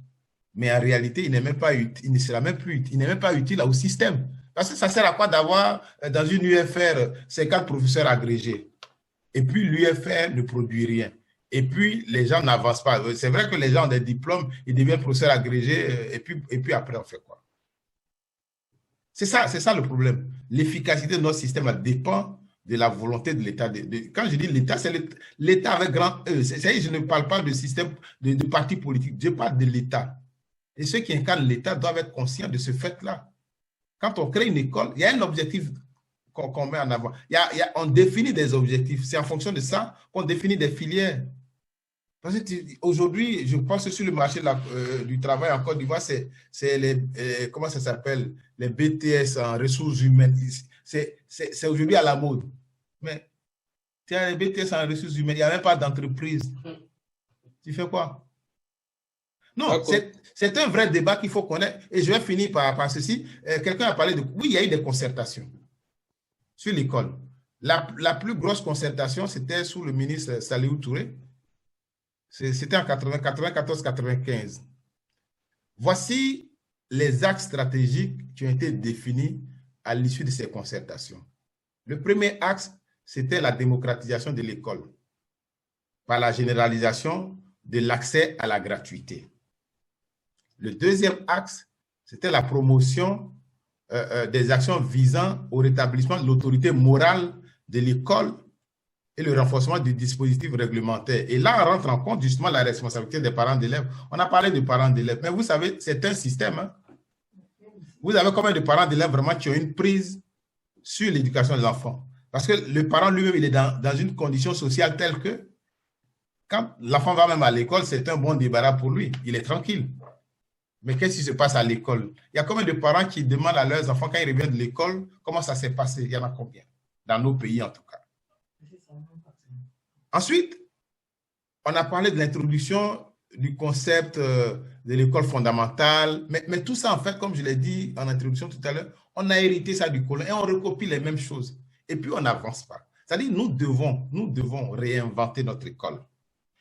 mais en réalité, il n'est même pas utile, il ne sera même plus utile, il n'est même pas utile au système. Parce que ça sert à quoi d'avoir dans une UFR 50 professeurs agrégés? Et puis l'UFR ne produit rien. Et puis les gens n'avancent pas. C'est vrai que les gens ont des diplômes, ils deviennent professeurs agrégés, et puis après on fait quoi? C'est ça le problème. L'efficacité de notre système dépend de la volonté de l'État. Quand je dis l'État, c'est l'État avec grand E. Je ne parle pas de système de parti politique, je parle de l'État. Et ceux qui incarnent l'État doivent être conscients de ce fait-là. Quand on crée une école, il y a un objectif qu'on met en avant. On définit des objectifs. C'est en fonction de ça qu'on définit des filières. Parce qu'aujourd'hui, je pense que sur le marché du travail en Côte d'Ivoire, c'est les, comment ça s'appelle, les BTS en ressources humaines. C'est aujourd'hui à la mode. Mais Tu as les BTS en ressources humaines, il n'y a même pas d'entreprise. Tu fais quoi? Non, c'est un vrai débat qu'il faut connaître. Et je vais finir par ceci. Quelqu'un a parlé de... Oui, il y a eu des concertations sur l'école. La plus grosse concertation, c'était sous le ministre Saliou Touré. C'était en 94-95. Voici les axes stratégiques qui ont été définis à l'issue de ces concertations. Le premier axe, c'était la démocratisation de l'école par la généralisation de l'accès à la gratuité. Le deuxième axe, c'était la promotion des actions visant au rétablissement de l'autorité morale de l'école et le renforcement du dispositif réglementaire. Et là, on rentre en compte justement la responsabilité des parents d'élèves. On a parlé de parents d'élèves, mais vous savez, c'est un système. Hein? Vous avez combien de parents d'élèves vraiment qui ont une prise sur l'éducation de l'enfant? Parce que le parent lui-même, il est dans une condition sociale telle que quand l'enfant va même à l'école, c'est un bon débarras pour lui. Il est tranquille. Mais qu'est-ce qui se passe à l'école? Il y a combien de parents qui demandent à leurs enfants, quand ils reviennent de l'école, comment ça s'est passé? Il y en a combien? Dans nos pays, en tout cas. Ensuite, on a parlé de l'introduction du concept de l'école fondamentale. Mais tout ça, en fait, comme je l'ai dit en introduction tout à l'heure, on a hérité ça du colon et on recopie les mêmes choses. Et puis, on n'avance pas. C'est-à-dire, nous devons réinventer notre école.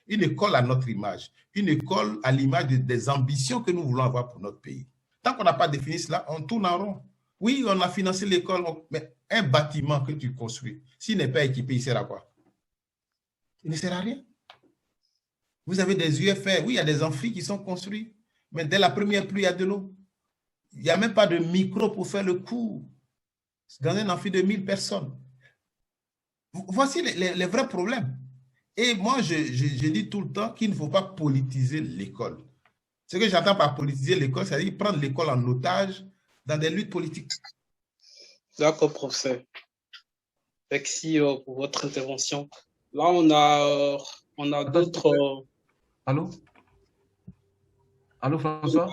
Une école à notre image. Une école à l'image des ambitions que nous voulons avoir pour notre pays. Tant qu'on n'a pas défini cela, on tourne en rond. Oui, on a financé l'école, mais un bâtiment que tu construis, s'il n'est pas équipé, il sert à quoi? Il ne sert à rien. Vous avez des UFR, oui, il y a des amphis qui sont construits, mais dès la première pluie, il y a de l'eau. Il n'y a même pas de micro pour faire le cours. Dans un amphi de 1000 personnes. Voici les vrais problèmes. Et moi, je dis tout le temps qu'il ne faut pas politiser l'école. Ce que j'entends par politiser l'école, c'est-à-dire prendre l'école en otage dans des luttes politiques. D'accord, professeur. Merci pour votre intervention. Là, on a d'autres... Allô? Allô, François?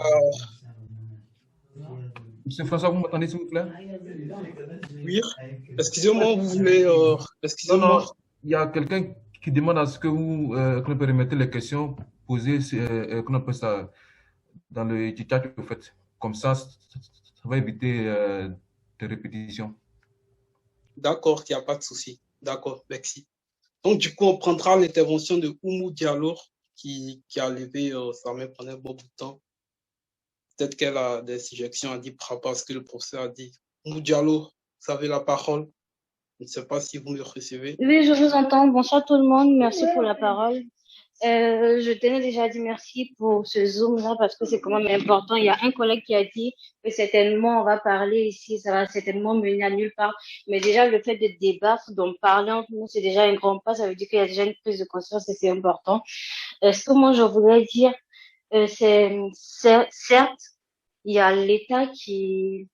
Monsieur François, vous m'entendez, s'il vous plaît? Oui. Excusez-moi, vous voulez... Excusez-moi. Non, il y a quelqu'un qui demande à ce que vous remettez les questions posées, qu'on appelle ça, dans le chat, en fait. Comme ça va éviter des répétitions. D'accord, il n'y a pas de souci. D'accord, merci. Donc, du coup, on prendra l'intervention de Oumou Diallo, qui a levé sa main pendant un bon bout de temps. Peut-être qu'elle a des suggestions à dire par rapport à ce que le professeur a dit. Oumou Diallo, vous avez la parole. Je ne sais pas si vous me recevez. Oui, je vous entends. Bonsoir tout le monde. Merci pour la parole. Je tenais déjà à dire merci pour ce Zoom-là parce que c'est quand même important. Il y a un collègue qui a dit que certainement on va parler ici, ça va certainement mener à nulle part. Mais déjà, le fait de débattre, d'en parler entre nous, c'est déjà un grand pas. Ça veut dire qu'il y a déjà une prise de conscience et c'est important. Ce que moi, je voudrais dire, c'est certes, il y a l'État qui...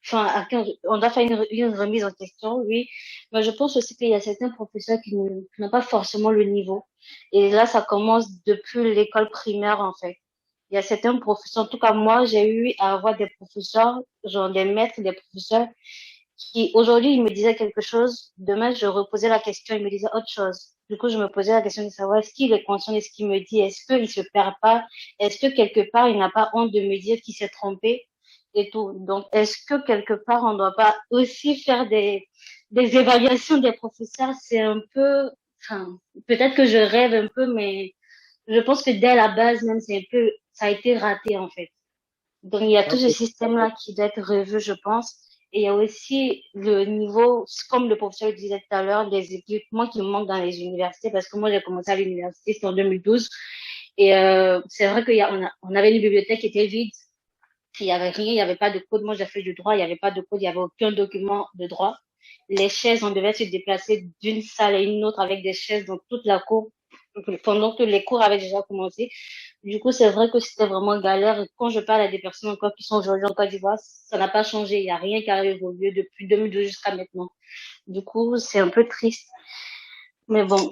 Enfin, on doit faire une remise en question, oui, mais je pense aussi qu'il y a certains professeurs qui n'ont pas forcément le niveau. Et là, ça commence depuis l'école primaire, en fait. Il y a certains professeurs, en tout cas, moi, j'ai eu à avoir des professeurs, genre des maîtres, des professeurs, qui, aujourd'hui, ils me disaient quelque chose, demain, je reposais la question, ils me disaient autre chose. Du coup, je me posais la question de savoir, est-ce qu'il est conscient de ce qu'il me dit? Est-ce qu'il se perd pas? Est-ce que quelque part, il n'a pas honte de me dire qu'il s'est trompé? Et tout. Donc, est-ce que quelque part, on ne doit pas aussi faire des évaluations des professeurs? C'est un peu, enfin, peut-être que je rêve un peu, mais je pense que dès la base, même, c'est un peu, ça a été raté, en fait. Donc, il y a tout ce système-là qui doit être revu, je pense. Et il y a aussi le niveau, comme le professeur le disait tout à l'heure, des équipements qui manquent dans les universités, parce que moi, j'ai commencé à l'université, c'était en 2012. Et c'est vrai on avait une bibliothèque qui était vide. Il n'y avait rien, il n'y avait pas de code. Moi, j'ai fait du droit, il n'y avait pas de code, il n'y avait aucun document de droit. Les chaises, on devait se déplacer d'une salle à une autre avec des chaises dans toute la cour, pendant que les cours avaient déjà commencé. Du coup, c'est vrai que c'était vraiment galère. Et quand je parle à des personnes encore qui sont aujourd'hui en Côte d'Ivoire, ça n'a pas changé. Il n'y a rien qui a évolué depuis 2012 jusqu'à maintenant. Du coup, c'est un peu triste. Mais bon,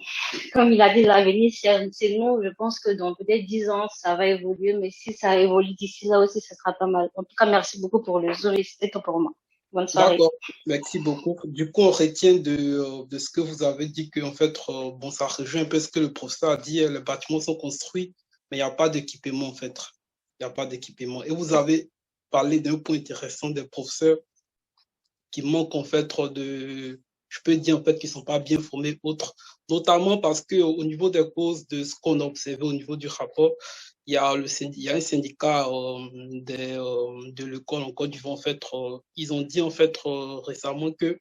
comme il a dit, l'avenir, c'est nous. Je pense que dans peut-être 10 ans, ça va évoluer. Mais si ça évolue d'ici là aussi, ce sera pas mal. En tout cas, merci beaucoup pour le Zoom et c'était tout pour moi. Bonne soirée. D'accord, merci beaucoup. Du coup, on retient de ce que vous avez dit que, en fait, bon, ça rejoint un peu ce que le professeur a dit, les bâtiments sont construits, mais il n'y a pas d'équipement, en fait. Il n'y a pas d'équipement. Et vous avez parlé d'un point intéressant des professeurs qui manquent, en fait, je peux dire, en fait, qu'ils ne sont pas bien formés, autres, notamment parce qu'au niveau des causes de ce qu'on a observé au niveau du rapport, il y a un syndicat de l'école en Côte d'Ivoire, en fait, ils ont dit en fait récemment que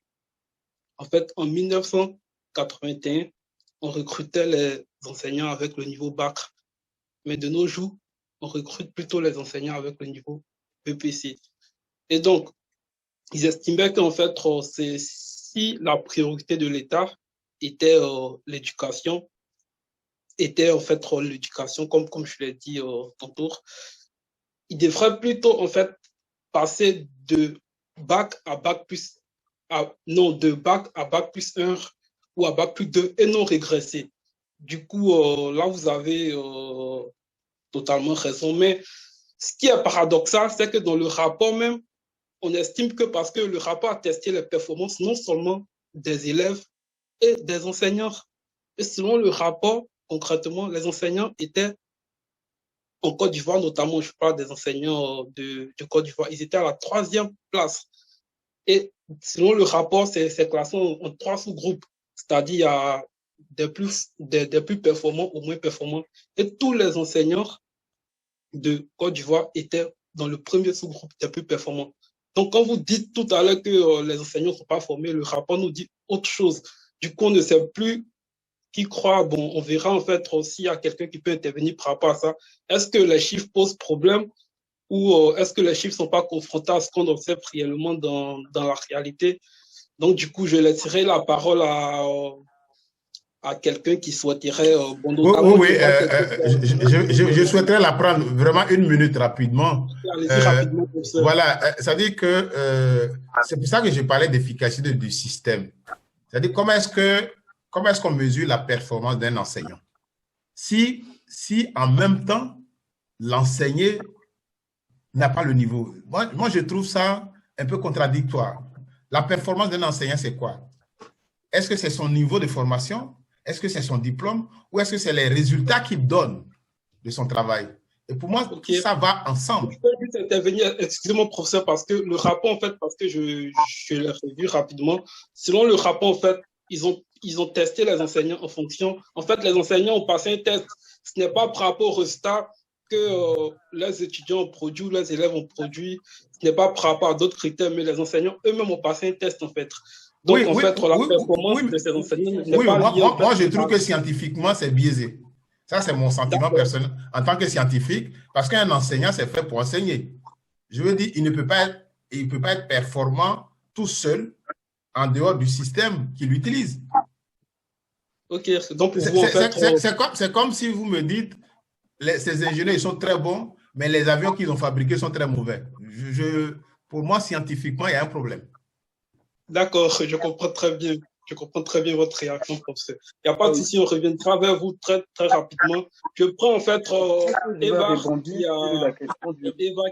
en fait en 1981, on recrutait les enseignants avec le niveau bac, mais de nos jours, on recrute plutôt les enseignants avec le niveau BPC. Et donc, ils estimaient qu'en fait, si la priorité de l'État était l'éducation, comme je l'ai dit tantôt, il devrait plutôt en fait passer de bac à bac plus de bac à bac plus 1 ou à bac plus 2 et non régresser. Du coup, là, vous avez totalement raison. Mais ce qui est paradoxal, c'est que dans le rapport même, on estime que parce que le rapport a testé les performances non seulement des élèves et des enseignants. Et selon le rapport, concrètement, les enseignants étaient en Côte d'Ivoire, notamment, je parle des enseignants de Côte d'Ivoire, ils étaient à la 3e place. Et selon le rapport, c'est classé en 3 sous-groupes, c'est-à-dire il y a des plus performants ou moins performants. Et tous les enseignants de Côte d'Ivoire étaient dans le premier sous-groupe des plus performants. Donc, quand vous dites tout à l'heure que les enseignants ne sont pas formés, le rapport nous dit autre chose. Du coup, on ne sait plus qui croit. Bon, on verra en fait s'il y a quelqu'un qui peut intervenir par rapport à ça. Est-ce que les chiffres posent problème ou est-ce que les chiffres ne sont pas confrontés à ce qu'on observe réellement dans la réalité? Donc, du coup, je laisserai la parole à quelqu'un qui souhaiterait, bon, notamment, Oui, je souhaiterais la prendre vraiment 1 minute rapidement. Allez-y rapidement, professeur. Voilà, ça dit que c'est pour ça que je parlais d'efficacité du système. C'est-à-dire comment est-ce qu'on mesure la performance d'un enseignant? Si en même temps, l'enseigné n'a pas le niveau. Moi, je trouve ça un peu contradictoire. La performance d'un enseignant, c'est quoi? Est-ce que c'est son niveau de formation? Est-ce que c'est son diplôme? Ou est-ce que c'est les résultats qu'il donne de son travail? Et pour moi, tout ça va ensemble. Je peux juste intervenir, excusez-moi, professeur, parce que le rapport, en fait, parce que je l'ai revu rapidement, selon le rapport, en fait, ils ont testé les enseignants en fonction. En fait, les enseignants ont passé un test. Ce n'est pas par rapport au résultat que les étudiants ont produit ou les élèves ont produit. Ce n'est pas par rapport à d'autres critères, mais les enseignants eux-mêmes ont passé un test, en fait. Donc, en fait, la performance de ces enseignants n'est pas liée. Moi, je trouve que scientifiquement, c'est biaisé. Ça, c'est mon sentiment personnel en tant que scientifique, parce qu'un enseignant, c'est fait pour enseigner. Je veux dire, il ne peut pas être performant tout seul en dehors du système qu'il utilise. Ok, donc pour vous, en fait... C'est comme si vous me dites, ces ingénieurs, ils sont très bons, mais les avions qu'ils ont fabriqués sont très mauvais. Pour moi, scientifiquement, il y a un problème. D'accord, je comprends très bien. Je comprends très bien votre réaction, professeur. Il n'y a pas de souci, on reviendra vers vous très, très rapidement. Je prends en fait Eva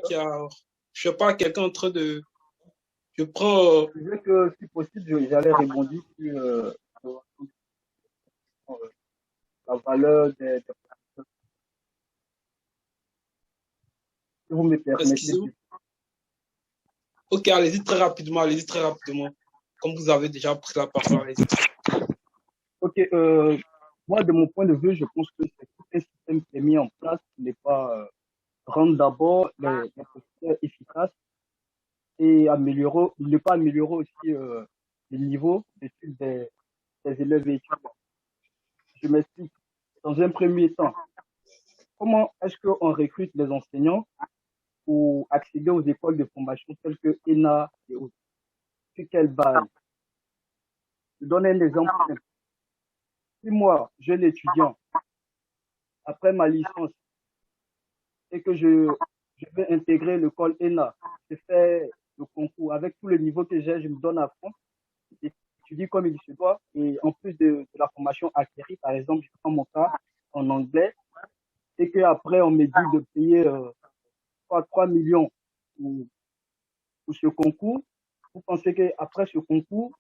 qui a, je sais pas, quelqu'un en train de... Je prends... Je disais que si possible, j'allais répondre sur la valeur des professeurs. Si vous me permettez. Ok, allez-y très rapidement, Comme vous avez déjà pris la parole, allez-y. Ok, moi, de mon point de vue, je pense que c'est tout un système qui est mis en place qui n'est pas rendre d'abord les professeurs efficaces et ne pas améliorer aussi le niveau d'études des élèves et étudiants. Je m'explique. Dans un premier temps, comment est-ce qu'on recrute les enseignants pour accéder aux écoles de formation telles que ENA et autres? Sur quelle base? Je donne un exemple simple. Si moi, jeune étudiant, après ma licence, et que je vais intégrer l'école ENA, je fais le concours avec tout le niveau que j'ai, je me donne à fond, j'étudie comme il se doit, et en plus de la formation acquérie, par exemple, je prends mon cas en anglais, et qu'après on me dit de payer 3 millions pour ce concours, Vous pensez qu'après ce concours,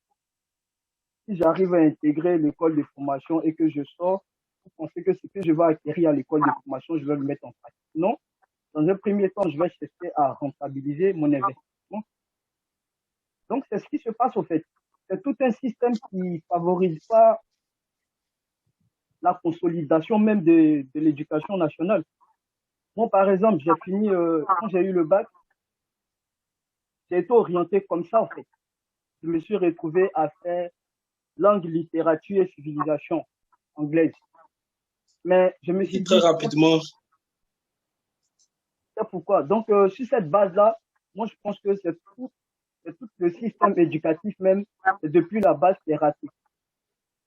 si j'arrive à intégrer l'école de formation et que je sors, vous pensez que ce que je vais acquérir à l'école de formation, je vais le mettre en pratique? Non. Dans un premier temps, je vais chercher à rentabiliser mon investissement. Donc, c'est ce qui se passe au fait. C'est tout un système qui ne favorise pas la consolidation même de l'éducation nationale. Moi, par exemple, j'ai fini, quand j'ai eu le bac, j'ai été orienté comme ça, en fait. Je me suis retrouvé à faire langue, littérature et civilisation anglaise. Mais je me suis Et très dit, rapidement, c'est pourquoi. Donc, sur cette base-là, moi, je pense que c'est tout le système éducatif même, et depuis la base, c'est raté.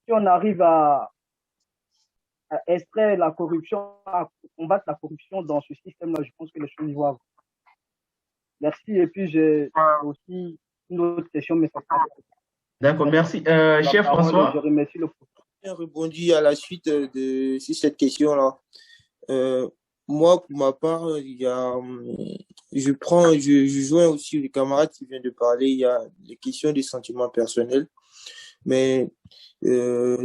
Si on arrive à extraire la corruption, à combattre la corruption dans ce système-là, je pense que les choses vont avoir. Merci. Et puis, j'ai aussi une autre question, mais ça sera D'accord, merci. la Cher parole. Je François, remercie le professeur. J'ai répondu à la suite sur cette question-là. Moi, pour ma part, il y a, je joins aussi les camarades qui viennent de parler. Il y a les questions des sentiments personnels, mais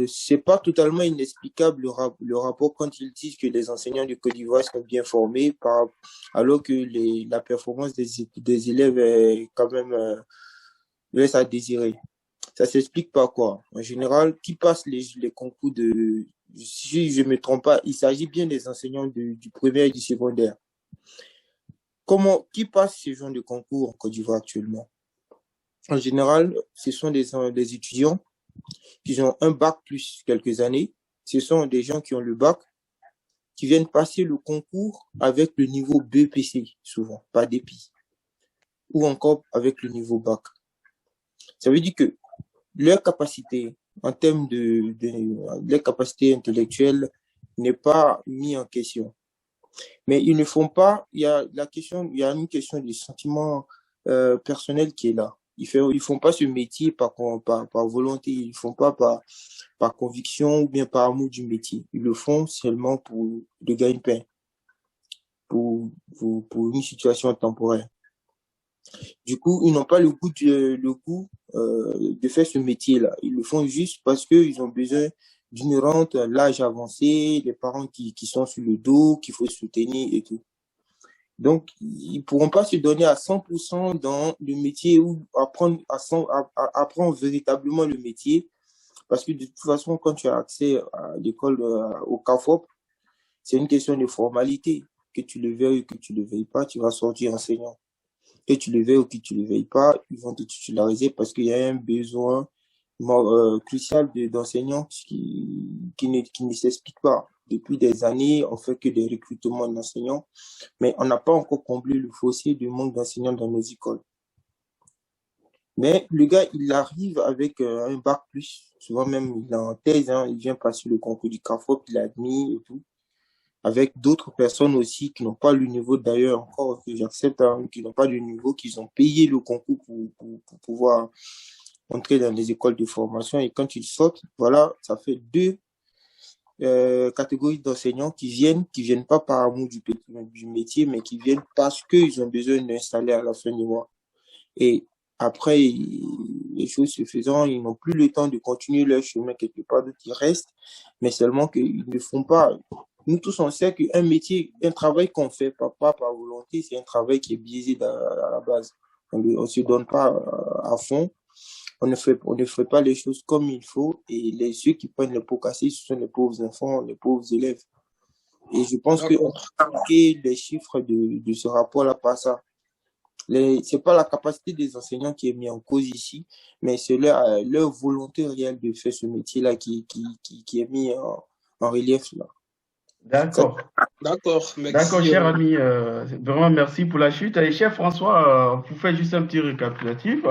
c'est pas totalement inexplicable le rapport quand ils disent que les enseignants du Côte d'Ivoire sont bien formés, alors que la performance des élèves est quand même laisse à désirer. Ça s'explique par quoi? En général, qui passe les concours si je ne me trompe pas, il s'agit bien des enseignants du primaire et du secondaire. Qui passe ce genre de concours en Côte d'Ivoire actuellement? En général, ce sont des étudiants qui ont un bac plus quelques années. Ce sont des gens qui ont le bac, qui viennent passer le concours avec le niveau BPC, souvent, pas DEPI, ou encore avec le niveau bac. Ça veut dire que leur capacité en termes leur capacité intellectuelle n'est pas mise en question. Mais ils ne font pas, il y a une question du sentiment personnel qui est là. Ils font pas ce métier par volonté, ils font pas par conviction ou bien par amour du métier. Ils le font seulement pour le gagne-pain, pour une situation temporaire. Du coup, ils n'ont pas le goût de faire ce métier-là. Ils le font juste parce qu'ils ont besoin d'une rente, l'âge avancé, les parents qui sont sur le dos, qu'il faut soutenir et tout. Donc, ils pourront pas se donner à 100% dans le métier ou apprendre véritablement le métier, parce que de toute façon, quand tu as accès à l'école, au CAFOP, c'est une question de formalité. Que tu le veuilles ou que tu le veuilles pas, tu vas sortir enseignant. Que tu le veuilles ou que tu le veuilles pas, ils vont te titulariser parce qu'il y a un besoin crucial d'enseignants qui ne s'explique pas. Depuis des années, on fait que des recrutements d'enseignants, mais on n'a pas encore comblé le fossé du manque d'enseignants dans nos écoles. Mais le gars, il arrive avec un bac plus, souvent même il est en thèse, il vient passer le concours du CAFOP, il est admis et tout, avec d'autres personnes aussi qui n'ont pas le niveau, d'ailleurs encore que j'accepte, qui n'ont pas le niveau, qui ont payé le concours pour pouvoir entrer dans les écoles de formation. Et quand ils sortent, voilà, ça fait deux catégories d'enseignants qui viennent pas par amour du métier, mais qui viennent parce qu'ils ont besoin d'installer à la fin du mois. Et après, les choses se faisant, ils n'ont plus le temps de continuer leur chemin quelque part, d'autres ils restent, mais seulement qu'ils ne font pas. Nous tous, on sait qu'un métier, un travail qu'on fait pas par volonté, c'est un travail qui est biaisé à la base. On ne se donne pas à fond. On ne fait pas les choses comme il faut, et ceux qui prennent les pots cassés, ce sont les pauvres enfants, les pauvres élèves. Et je pense qu'on a marqué les chiffres de ce rapport-là par ça. C'est pas la capacité des enseignants qui est mise en cause ici, mais c'est leur volonté réelle de faire ce métier-là qui est mis en relief là. D'accord. D'accord, merci. D'accord, cher ami, vraiment merci pour la chute. Et cher François, pour faire juste un petit récapitulatif,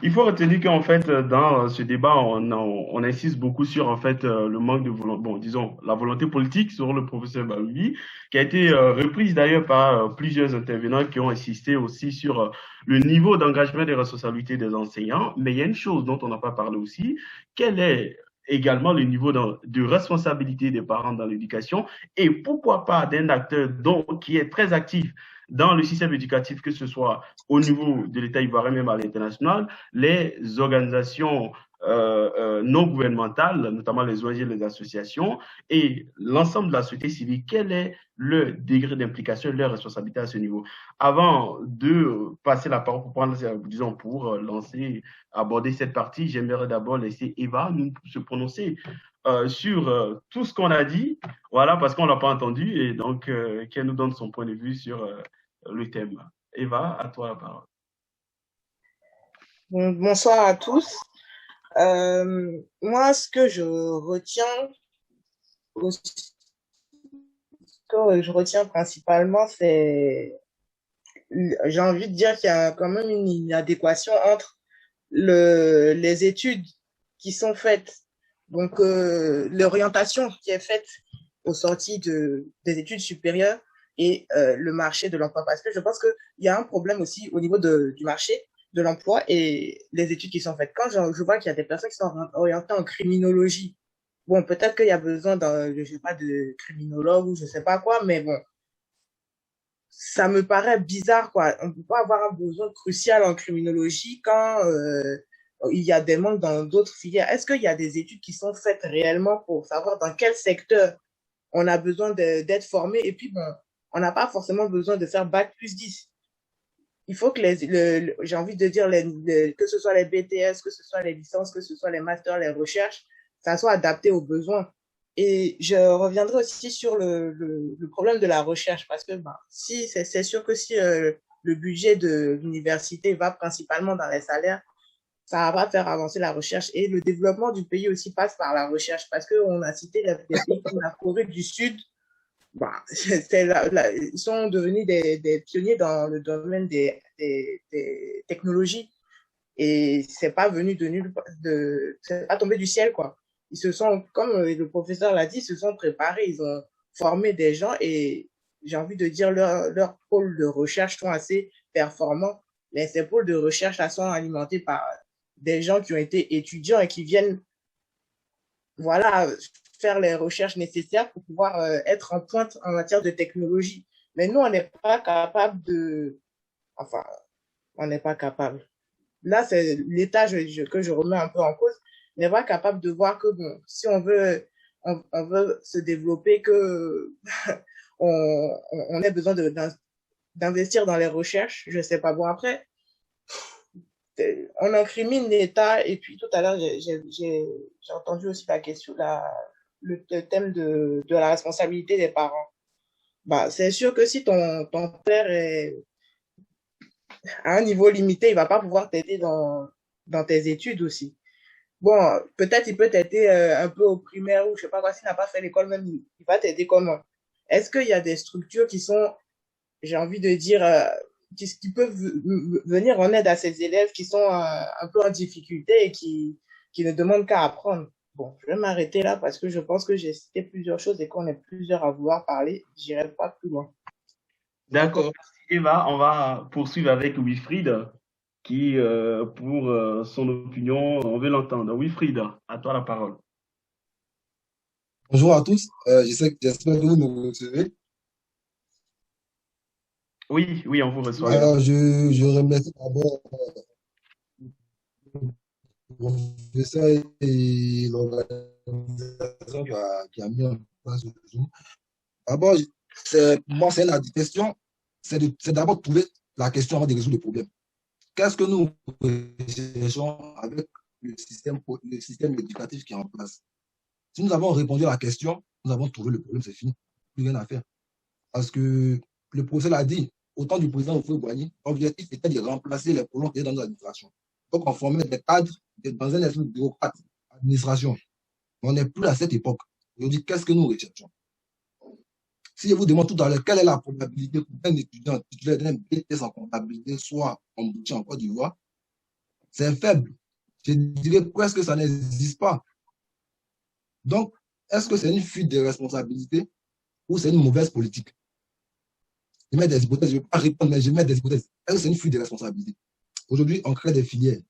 il faut retenir qu'en fait, dans ce débat, on insiste beaucoup sur en fait le manque de volonté, disons, la volonté politique sur le professeur Baloui, qui a été reprise d'ailleurs par plusieurs intervenants qui ont insisté aussi sur le niveau d'engagement et de responsabilité des enseignants. Mais il y a une chose dont on n'a pas parlé aussi, quel est également le niveau de responsabilité des parents dans l'éducation et pourquoi pas d'un acteur qui est très actif dans le système éducatif, que ce soit au niveau de l'État ivoirien, même à l'international, les organisations non gouvernementales, notamment les ONG, les associations, et l'ensemble de la société civile, quel est le degré d'implication et leur responsabilité à ce niveau? Avant de passer la parole pour prendre, disons, pour aborder cette partie, j'aimerais d'abord laisser Eva nous se prononcer sur tout ce qu'on a dit, voilà, parce qu'on ne l'a pas entendu, et donc qu'elle nous donne son point de vue sur le thème. Eva, à toi la parole. Bonsoir à tous. Moi, ce que je retiens principalement, c'est, j'ai envie de dire qu'il y a quand même une inadéquation entre les études qui sont faites, donc l'orientation qui est faite aux sorties des études supérieures et le marché de l'emploi. Parce que je pense qu'il y a un problème aussi au niveau du marché de l'emploi et les études qui sont faites. Quand je vois qu'il y a des personnes qui sont orientées en criminologie, bon, peut-être qu'il y a besoin je sais pas, de criminologue ou je sais pas quoi, mais bon, ça me paraît bizarre, quoi. On peut pas avoir un besoin crucial en criminologie quand il y a des manques dans d'autres filières. Est-ce qu'il y a des études qui sont faites réellement pour savoir dans quel secteur on a besoin d'être formé? Et puis, bon, on n'a pas forcément besoin de faire bac plus 10. Il faut que j'ai envie de dire, que ce soit les BTS, que ce soit les licences, que ce soit les masters, les recherches, ça soit adapté aux besoins. Et je reviendrai aussi sur le problème de la recherche, parce que si c'est sûr que si le budget de l'université va principalement dans les salaires, ça va pas faire avancer la recherche. Et le développement du pays aussi passe par la recherche, parce qu'on a cité les pays comme la Corée du Sud. Ils sont devenus des pionniers dans le domaine des technologies et c'est pas venu c'est pas tombé du ciel, quoi. Ils se sont, comme le professeur l'a dit, ils se sont préparés, ils ont formé des gens et j'ai envie de dire leurs pôles de recherche sont assez performants, mais ces pôles de recherche là sont alimentés par des gens qui ont été étudiants et qui viennent, voilà, faire les recherches nécessaires pour pouvoir être en pointe en matière de technologie. Mais nous, on n'est pas capable enfin, on n'est pas capable. Là, c'est l'État que je remets un peu en cause, n'est pas capable de voir que, bon, si on veut se développer, que on ait besoin d'investir dans les recherches, je sais pas. Bon, après, on incrimine l'État, et puis tout à l'heure, j'ai entendu aussi la question, le thème de la responsabilité des parents. C'est sûr que si ton père est à un niveau limité, il va pas pouvoir t'aider dans tes études aussi. Bon, peut-être il peut t'aider un peu au primaire ou je sais pas quoi, s'il n'a pas fait l'école même, il va t'aider comment? Est-ce qu'il y a des structures qui sont, j'ai envie de dire, qui peuvent venir en aide à ces élèves qui sont un peu en difficulté et qui ne demandent qu'à apprendre? Bon, je vais m'arrêter là parce que je pense que j'ai cité plusieurs choses et qu'on est plusieurs à vouloir parler. J'irai pas plus loin. D'accord. Merci Eva. On va poursuivre avec Wilfried qui, pour son opinion, on veut l'entendre. Wilfried, à toi la parole. Bonjour à tous. J'espère que vous me recevez. Oui, on vous reçoit. Alors, je remercie d'abord professeur et l'organisation qui a mis en place le Zoom. D'abord, moi, c'est la question, c'est d'abord trouver la question avant de résoudre le problème. Qu'est-ce que nous recherchons avec le système éducatif qui est en place? Si nous avons répondu à la question, nous avons trouvé le problème, c'est fini. Plus rien à faire. Parce que le professeur l'a dit, au temps du président Houphouët-Boigny, l'objectif était de remplacer les colons qui étaient dans nos administrations. Donc, on formait des cadres dans un esprit de bureaucrate, administration. On n'est plus à cette époque. Aujourd'hui, qu'est-ce que nous recherchons? Si je vous demande tout à l'heure, quelle est la probabilité qu'un étudiant titulaire d'un BTS en comptabilité soit embauché en Côte d'Ivoire? C'est faible. Je dirais presque que ça n'existe pas. Donc, est-ce que c'est une fuite de responsabilité ou c'est une mauvaise politique? Je mets des hypothèses, je ne vais pas répondre, mais je mets des hypothèses. Est-ce que c'est une fuite de responsabilité? Aujourd'hui, on crée des filières.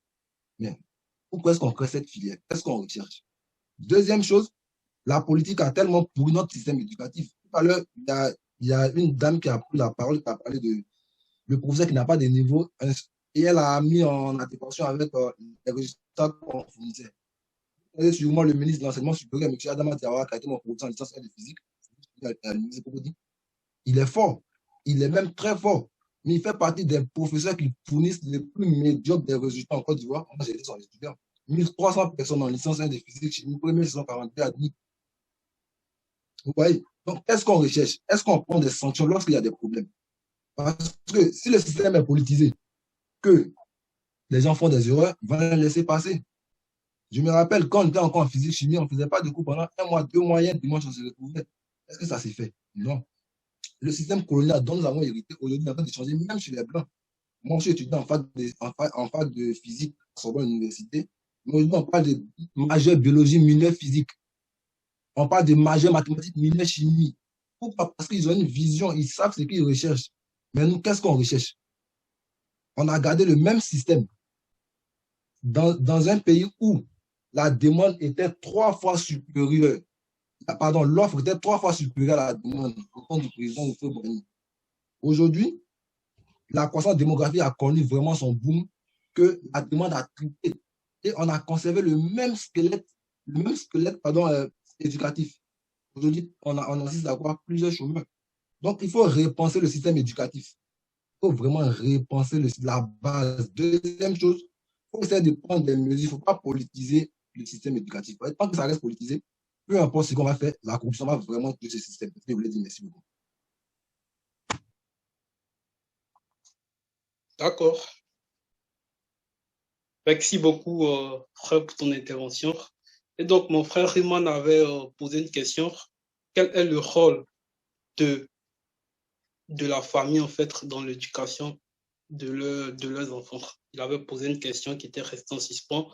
Mais pourquoi est-ce qu'on crée cette filière? Qu'est-ce qu'on recherche? Deuxième chose, la politique a tellement pourri notre système éducatif. Tout à l'heure, il y a une dame qui a pris la parole, qui a parlé le professeur qui n'a pas de niveau, et elle a mis en adéquation avec les résultats qu'on fournissait. Et sûrement le ministre de l'Enseignement supérieur, M. Adama Diawara, qui a été mon professeur en licence de physique, il est fort, il est même très fort, mais il fait partie des professeurs qui fournissent les plus médiocres des résultats en Côte d'Ivoire. Moi, j'ai été son étudiant. 1300 personnes en licence 1 de physique, chez nous, premier 642 admis. Vous voyez? Donc, qu'est-ce qu'on recherche? Est-ce qu'on prend des sanctions lorsqu'il y a des problèmes? Parce que si le système est politisé, que les gens font des erreurs, ils vont les laisser passer. Je me rappelle, quand on était encore en physique chimie, on ne faisait pas de cours pendant 1 mois, 2 mois, dimanche, on se retrouvait. Est-ce que ça s'est fait? Non. Le système colonial dont nous avons hérité aujourd'hui est en train de changer, même chez les Blancs. Moi, je suis étudiant en fac de physique à Sorbonne Université. Mais aujourd'hui, on parle de majeur biologie, mineur physique. On parle de majeur mathématiques, mineur chimie. Pourquoi? Parce qu'ils ont une vision, ils savent ce qu'ils recherchent. Mais nous, qu'est-ce qu'on recherche? On a gardé le même système dans un pays où la demande était 3 fois supérieure. Pardon, l'offre était 3 fois supérieure à la demande au temps du président Houphouët-Boigny. Aujourd'hui, la croissance démographique a connu vraiment son boom, que la demande a triplé. Et on a conservé le même squelette éducatif. Aujourd'hui, on assiste à quoi? Plusieurs chômeurs. Donc, il faut repenser le système éducatif. Il faut vraiment repenser la base. Deuxième chose, il faut essayer de prendre des mesures. Il ne faut pas politiser le système éducatif. Tant que ça reste politisé, peu importe ce qu'on va faire, la corruption va vraiment tuer ce système. Je voulais dire merci beaucoup. D'accord. Merci beaucoup, frère, pour ton intervention. Et donc, mon frère Riman avait posé une question. Quel est le rôle de la famille, en fait, dans l'éducation de leurs enfants? Il avait posé une question qui était restée en suspens.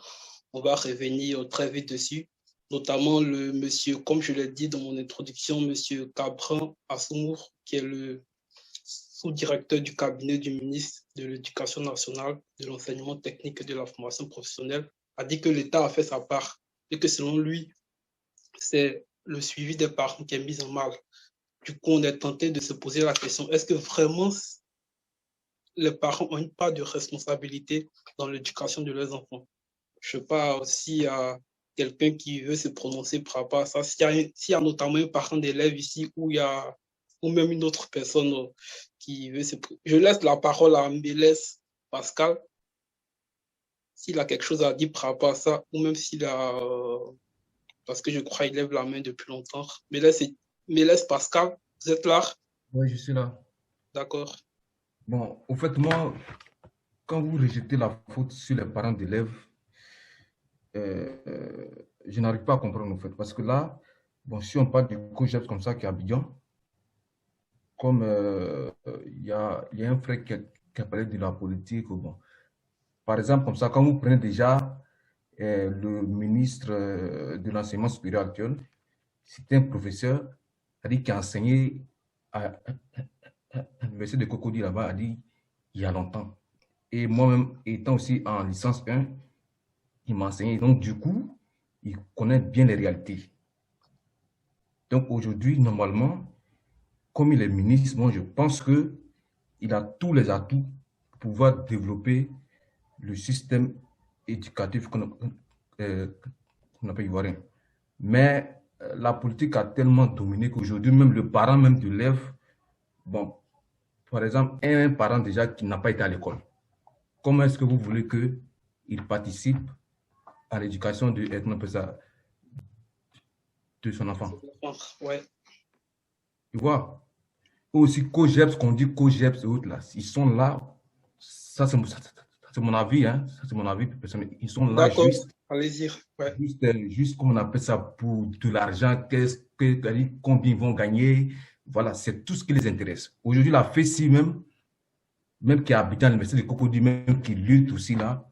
On va revenir très vite dessus. Notamment le monsieur, comme je l'ai dit dans mon introduction, monsieur Cabran Assoumour, qui est le sous-directeur du cabinet du ministre de l'Éducation nationale, de l'enseignement technique et de la formation professionnelle, a dit que l'État a fait sa part et que selon lui, c'est le suivi des parents qui est mis en mal. Du coup, on est tenté de se poser la question, est-ce que vraiment les parents ont une part de responsabilité dans l'éducation de leurs enfants? Je ne sais pas s'il y a quelqu'un qui veut se prononcer par rapport à ça, s'il y a notamment un parent d'élève ici ou même une autre personne qui veut se... Je laisse la parole à Mbélès Pascal, s'il a quelque chose à dire par rapport à ça, ou même s'il a... parce que je crois qu'il lève la main depuis longtemps. Mbélès Pascal, vous êtes là? Oui, je suis là. D'accord. Bon, au fait, moi, quand vous rejetez la faute sur les parents d'élèves, je n'arrive pas à comprendre, en fait, parce que là, bon, si on parle du COJEPS comme ça, qui est à Abidjan, comme il y a un frère qui a parlé de la politique, bon. Par exemple, comme ça, quand vous prenez déjà le ministre de l'enseignement supérieur actuel, c'est un professeur qui a enseigné à l'université de Cocody là-bas, a dit il y a longtemps. Et moi-même, étant aussi en licence 1, il m'a enseigné. Donc, du coup, il connaît bien les réalités. Donc, aujourd'hui, normalement, comme il est ministre, moi, je pense qu'il a tous les atouts pour pouvoir développer le système éducatif qu'on appelle ivoirien. Mais la politique a tellement dominé qu'aujourd'hui, même le parent même de l'élève, bon, par exemple, un parent déjà qui n'a pas été à l'école, comment est-ce que vous voulez qu'il participe à l'éducation de son enfant? Ouais. Tu vois? Aussi, COJEPS, qu'on dit COJEPS et autres, là, ils sont là, ça c'est mon avis, hein, ça c'est mon avis personnel, ils sont là juste, allez-y, ouais. juste comme on appelle ça, pour de l'argent, combien ils vont gagner, voilà, c'est tout ce qui les intéresse. Aujourd'hui, la FESI même qui habite à l'université de Cocody, même qui lutte aussi là,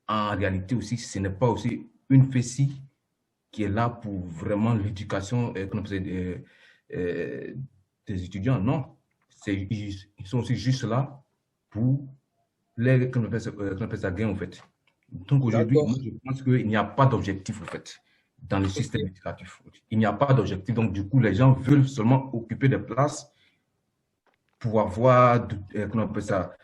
en réalité aussi, ce n'est pas aussi une FESI qui est là pour vraiment l'éducation des étudiants, non. Ils sont aussi juste là pour les gains, en fait. Donc aujourd'hui, je pense qu'il n'y a pas d'objectif, en fait, dans le système éducatif. Il n'y a pas d'objectif. Donc du coup, les gens veulent seulement occuper des places pour avoir, comment on appelle ça,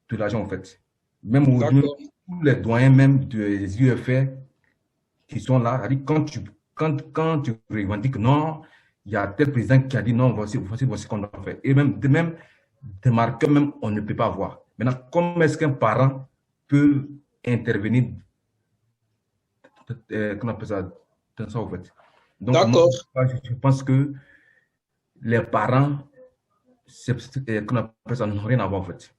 de l'argent, en fait. Même aujourd'hui, tous les doyens même des UFR qui sont là, quand tu revendiques, non, il y a tel président qui a dit non, voici ce qu'on doit faire. Et même des marqueurs, même, on ne peut pas voir. Maintenant, comment est-ce qu'un parent peut intervenir, comment on appelle ça, dans ça, en fait. Donc, moi, je pense que les parents, comment on appelle ça, n'ont rien à voir, en fait.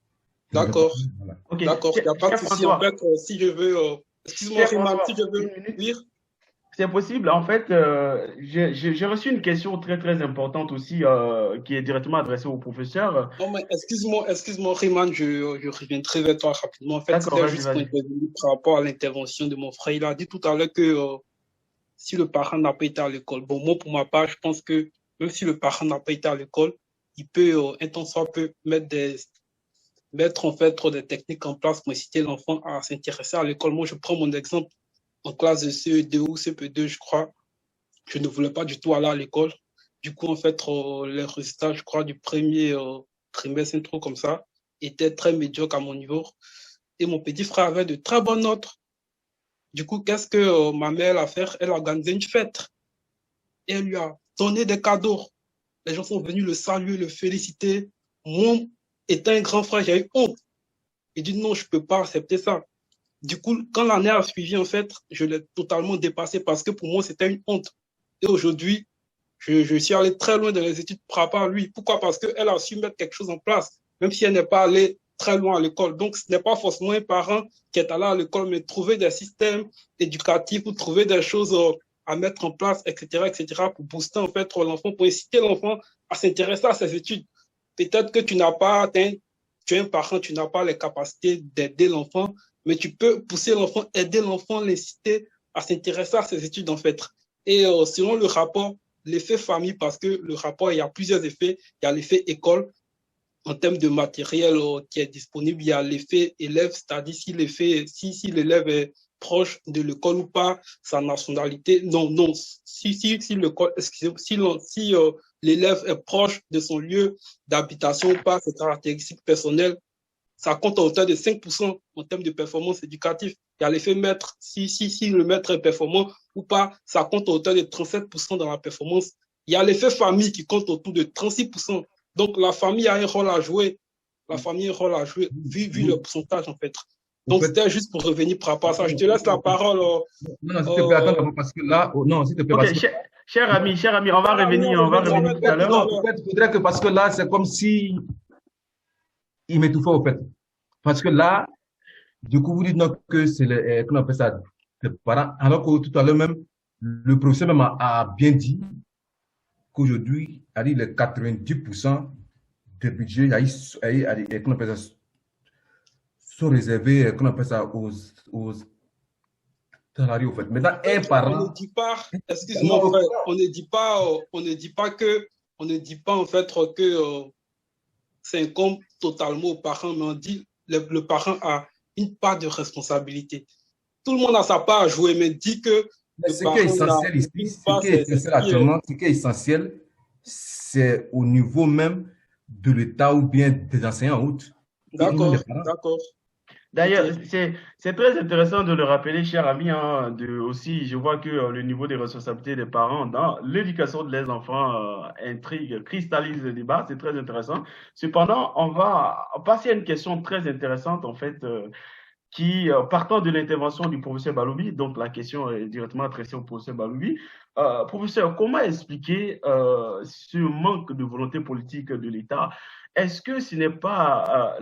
D'accord. Voilà. Ok. D'accord, il n'y a pas de souci. En fait, si je veux, excuse-moi, Riman, si je veux lire. C'est possible. En fait, j'ai reçu une question très, très importante aussi qui est directement adressée au professeur. Non, mais excuse-moi, Riman, je reviendrai vers toi rapidement. En fait, c'était juste pour intervenir par rapport à l'intervention de mon frère. Il a dit tout à l'heure que si le parent n'a pas été à l'école, bon, moi, pour ma part, je pense que même si le parent n'a pas été à l'école, il peut, un temps soit peu, mettre en fait des techniques en place pour inciter l'enfant à s'intéresser à l'école. Moi, je prends mon exemple en classe de CE2 ou CP2, je crois. Je ne voulais pas du tout aller à l'école. Du coup, en fait, les résultats, je crois, du premier trimestre, un truc comme ça, étaient très médiocres à mon niveau. Et mon petit frère avait de très bonnes notes. Du coup, qu'est-ce que ma mère a fait? Elle a organisé une fête. Et elle lui a donné des cadeaux. Les gens sont venus le saluer, le féliciter. Moi, étant un grand frère, j'ai eu honte. Il dit non, je ne peux pas accepter ça. Du coup, quand l'année a suivi, en fait, je l'ai totalement dépassé parce que pour moi, c'était une honte. Et aujourd'hui, je suis allé très loin dans les études par rapport à lui. Pourquoi? Parce qu'elle a su mettre quelque chose en place, même si elle n'est pas allée très loin à l'école. Donc, ce n'est pas forcément un parent qui est allé à l'école, mais trouver des systèmes éducatifs ou trouver des choses à mettre en place, etc., pour booster, en fait, l'enfant, pour inciter l'enfant à s'intéresser à ses études. Peut-être que tu es un parent, tu n'as pas les capacités d'aider l'enfant, mais tu peux pousser l'enfant, aider l'enfant, l'inciter à s'intéresser à ses études, en fait. Et selon le rapport, l'effet famille, parce que le rapport, il y a plusieurs effets. Il y a l'effet école, en termes de matériel qui est disponible. Il y a l'effet élève, c'est-à-dire si l'élève est proche de l'école ou pas, sa nationalité. Non, si l'élève est proche de son lieu d'habitation ou pas, ses caractéristiques personnelles, ça compte à hauteur de 5% en termes de performance éducative. Il y a l'effet maître, si le maître est performant ou pas, ça compte à hauteur de 37% dans la performance. Il y a l'effet famille qui compte autour de 36%. Donc, la famille a un rôle à jouer. Vu le pourcentage, en fait. Donc, c'était juste pour revenir par rapport à ça. Je te laisse la parole. Non, s'il te plaît, attends, parce que là, non, s'il te plaît. Ok, cher ami, on va revenir tout à l'heure. Non, peut-être faudrait que, parce que là, c'est comme si il m'étouffait, au fait. Parce que là, du coup, vous dites non, que c'est comment on appelle ça, les parents, alors que tout à l'heure même, le professeur même a bien dit qu'aujourd'hui, les 90% de budget, comment on appelle ça, sont réservés, comment on appelle ça, aux salariés, au fait. Maintenant, un parent. On ne dit pas, excuse-moi, frère, on ne dit pas en fait que c'est incombe totalement aux parents, mais on dit le parent a une part de responsabilité. Tout le monde a sa part à jouer, mais dit que ce qui est essentiel ici, ce qui est essentiel, c'est au niveau même de l'État ou bien des enseignants en route. D'accord. D'ailleurs, c'est très intéressant de le rappeler, cher ami, aussi, je vois que le niveau des responsabilités des parents dans l'éducation de leurs enfants intrigue, cristallise le débat, c'est très intéressant. Cependant, on va passer à une question très intéressante, en fait, qui, partant de l'intervention du professeur Baloubi, donc la question est directement adressée au professeur Baloubi. Professeur, comment expliquer ce manque de volonté politique de l'État? Est-ce que ce n'est pas